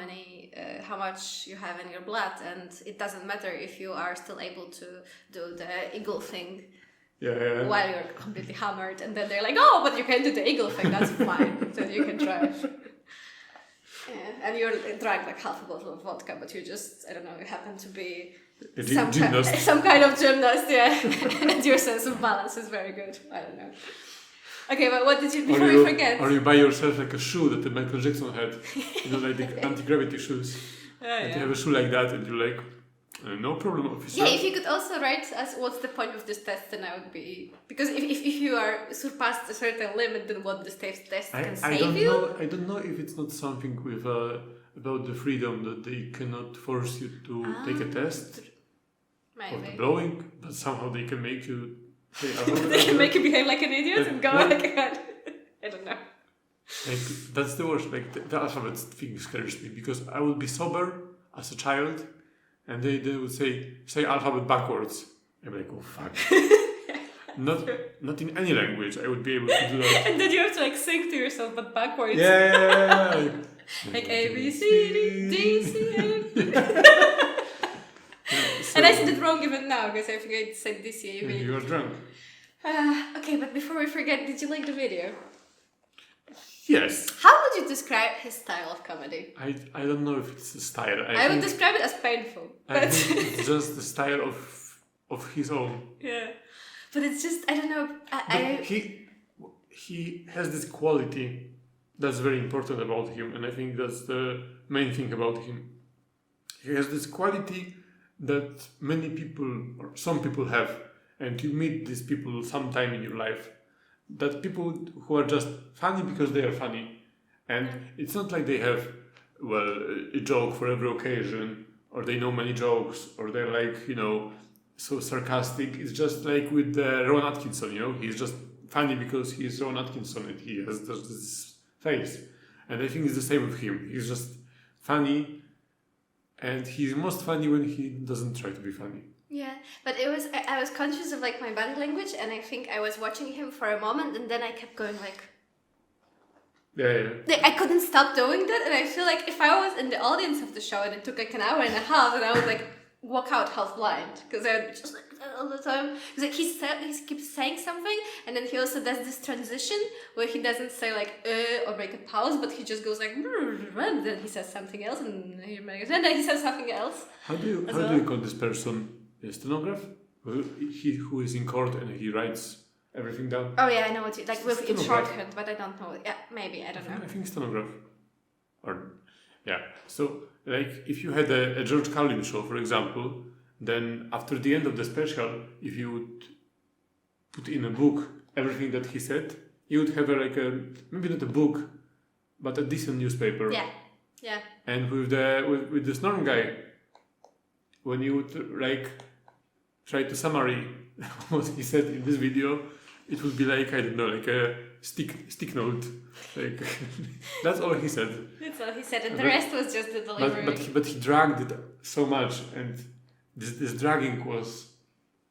much you have in your blood, and it doesn't matter if you are still able to do the eagle thing. Yeah. While you're completely hammered, and then they're like, "Oh, but you can do the eagle thing. That's fine. So you can try." Yeah, and you're drunk like half a bottle of vodka, but you just, I don't know, you happen to be some kind of gymnast, yeah. And your sense of balance is very good. I don't know. Okay, but what did you, before we forget? Or you buy yourself like a shoe that Michael Jackson had, you know, like the anti-gravity shoes. And you have a shoe like that, and you're like, no problem, officer. Yeah, if you could also write us what's the point of this test, then I would be... Because if you are surpassed a certain limit, then what this test can save you? I don't know if it's not something with about the freedom that they cannot force you to take a test. Maybe. Or the blowing, but somehow they can make you... They can make you behave like an idiot and go like a... I don't know. Like, that's the worst. Like, the alphabet thing scares me, because I would be sober as a child, and they would say alphabet backwards. I'm like, oh fuck. Not in any language I would be able to do that. And then you have to like sing to yourself, but backwards. Yeah. Like A, B, C, D, D, C, A. And I said it wrong even now, because I think I said D, C, A, B. You are drunk. Okay, but before we forget, did you like the video? Yes. How would you describe his style of comedy? I don't know if it's a style. I would describe it as painful. I think it's just the style of his own. Yeah. But it's just, I don't know. He has this quality that's very important about him, and I think that's the main thing about him. He has this quality that many people, or some people have, and you meet these people sometime in your life. That people who are just funny because they are funny, and it's not like they have a joke for every occasion, or they know many jokes, or they're like, you know, so sarcastic. It's just like with Rowan Atkinson, you know, he's just funny because he's Rowan Atkinson and he has this face, and I think it's the same with him. He's just funny, and he's most funny when he doesn't try to be funny. Yeah, but I was conscious of like my body language, and I think I was watching him for a moment, and then I kept going like... Yeah. I couldn't stop doing that, and I feel like if I was in the audience of the show and it took like an hour and a half, and I would like walk out half blind, because I would just like all the time. Because like he keeps saying something, and then he also does this transition where he doesn't say like or make a pause, but he just goes like and then he says something else, and then he says something else. How do you call this person? A stenograph? Who is in court and he writes everything down? Oh yeah, I know what you like with in shorthand, but I don't know. Yeah, maybe I don't know. I think stenograph. So like if you had a George Carlin show, for example, then after the end of the special, if you would put in a book everything that he said, you would have maybe not a book, but a decent newspaper. Yeah. And with this Norm guy, when you would like try to summary what he said in this video, it would be like, I don't know, like a stick note. Like that's all he said. That's all he said, and the rest was just the delivery. But he dragged it so much, and this dragging was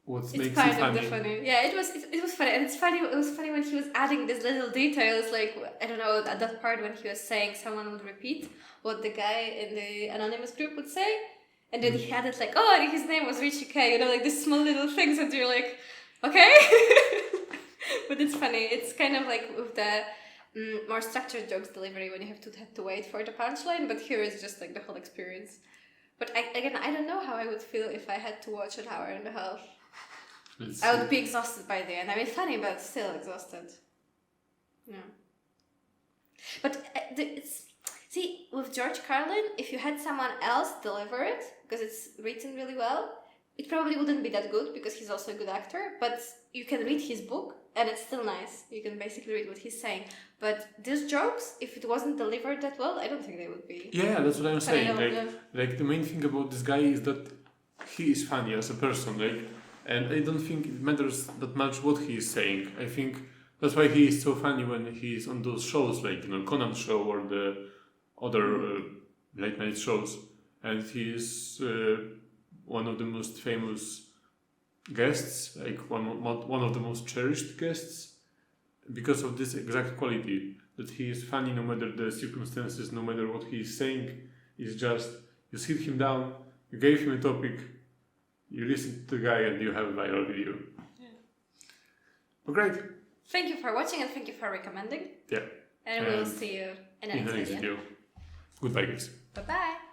what makes it funny. It's part of the funny. Yeah, it was funny, and it's funny. It was funny when he was adding these little details, like I don't know, at that part when he was saying someone would repeat what the guy in the anonymous group would say. And then he had it like, oh, and his name was Richie K, you know, like these small little things that you're like, okay. But it's funny. It's kind of like with the more structured jokes delivery when you have to wait for the punchline, but here is just like the whole experience. But I don't know how I would feel if I had to watch an hour and a half. I would be exhausted by the end. I mean, funny, but still exhausted. Yeah. But see, with George Carlin, if you had someone else deliver it, because it's written really well, it probably wouldn't be that good because he's also a good actor, but you can read his book and it's still nice. You can basically read what he's saying. But these jokes, if it wasn't delivered that well, I don't think they would be. Yeah, that's what I'm saying. Like the main thing about this guy is that he is funny as a person. And I don't think it matters that much what he is saying. I think that's why he is so funny when he is on those shows, like Conan show or the other late night shows. And he is one of the most famous guests, like one of the most cherished guests, because of this exact quality, that he is funny no matter the circumstances, no matter what he is saying. It's just, you sit him down, you gave him a topic, you listen to the guy, and you have a viral video. Yeah. Well, great. Thank you for watching and thank you for recommending. Yeah. And we'll see you in the next video. Goodbye, guys. Bye-bye.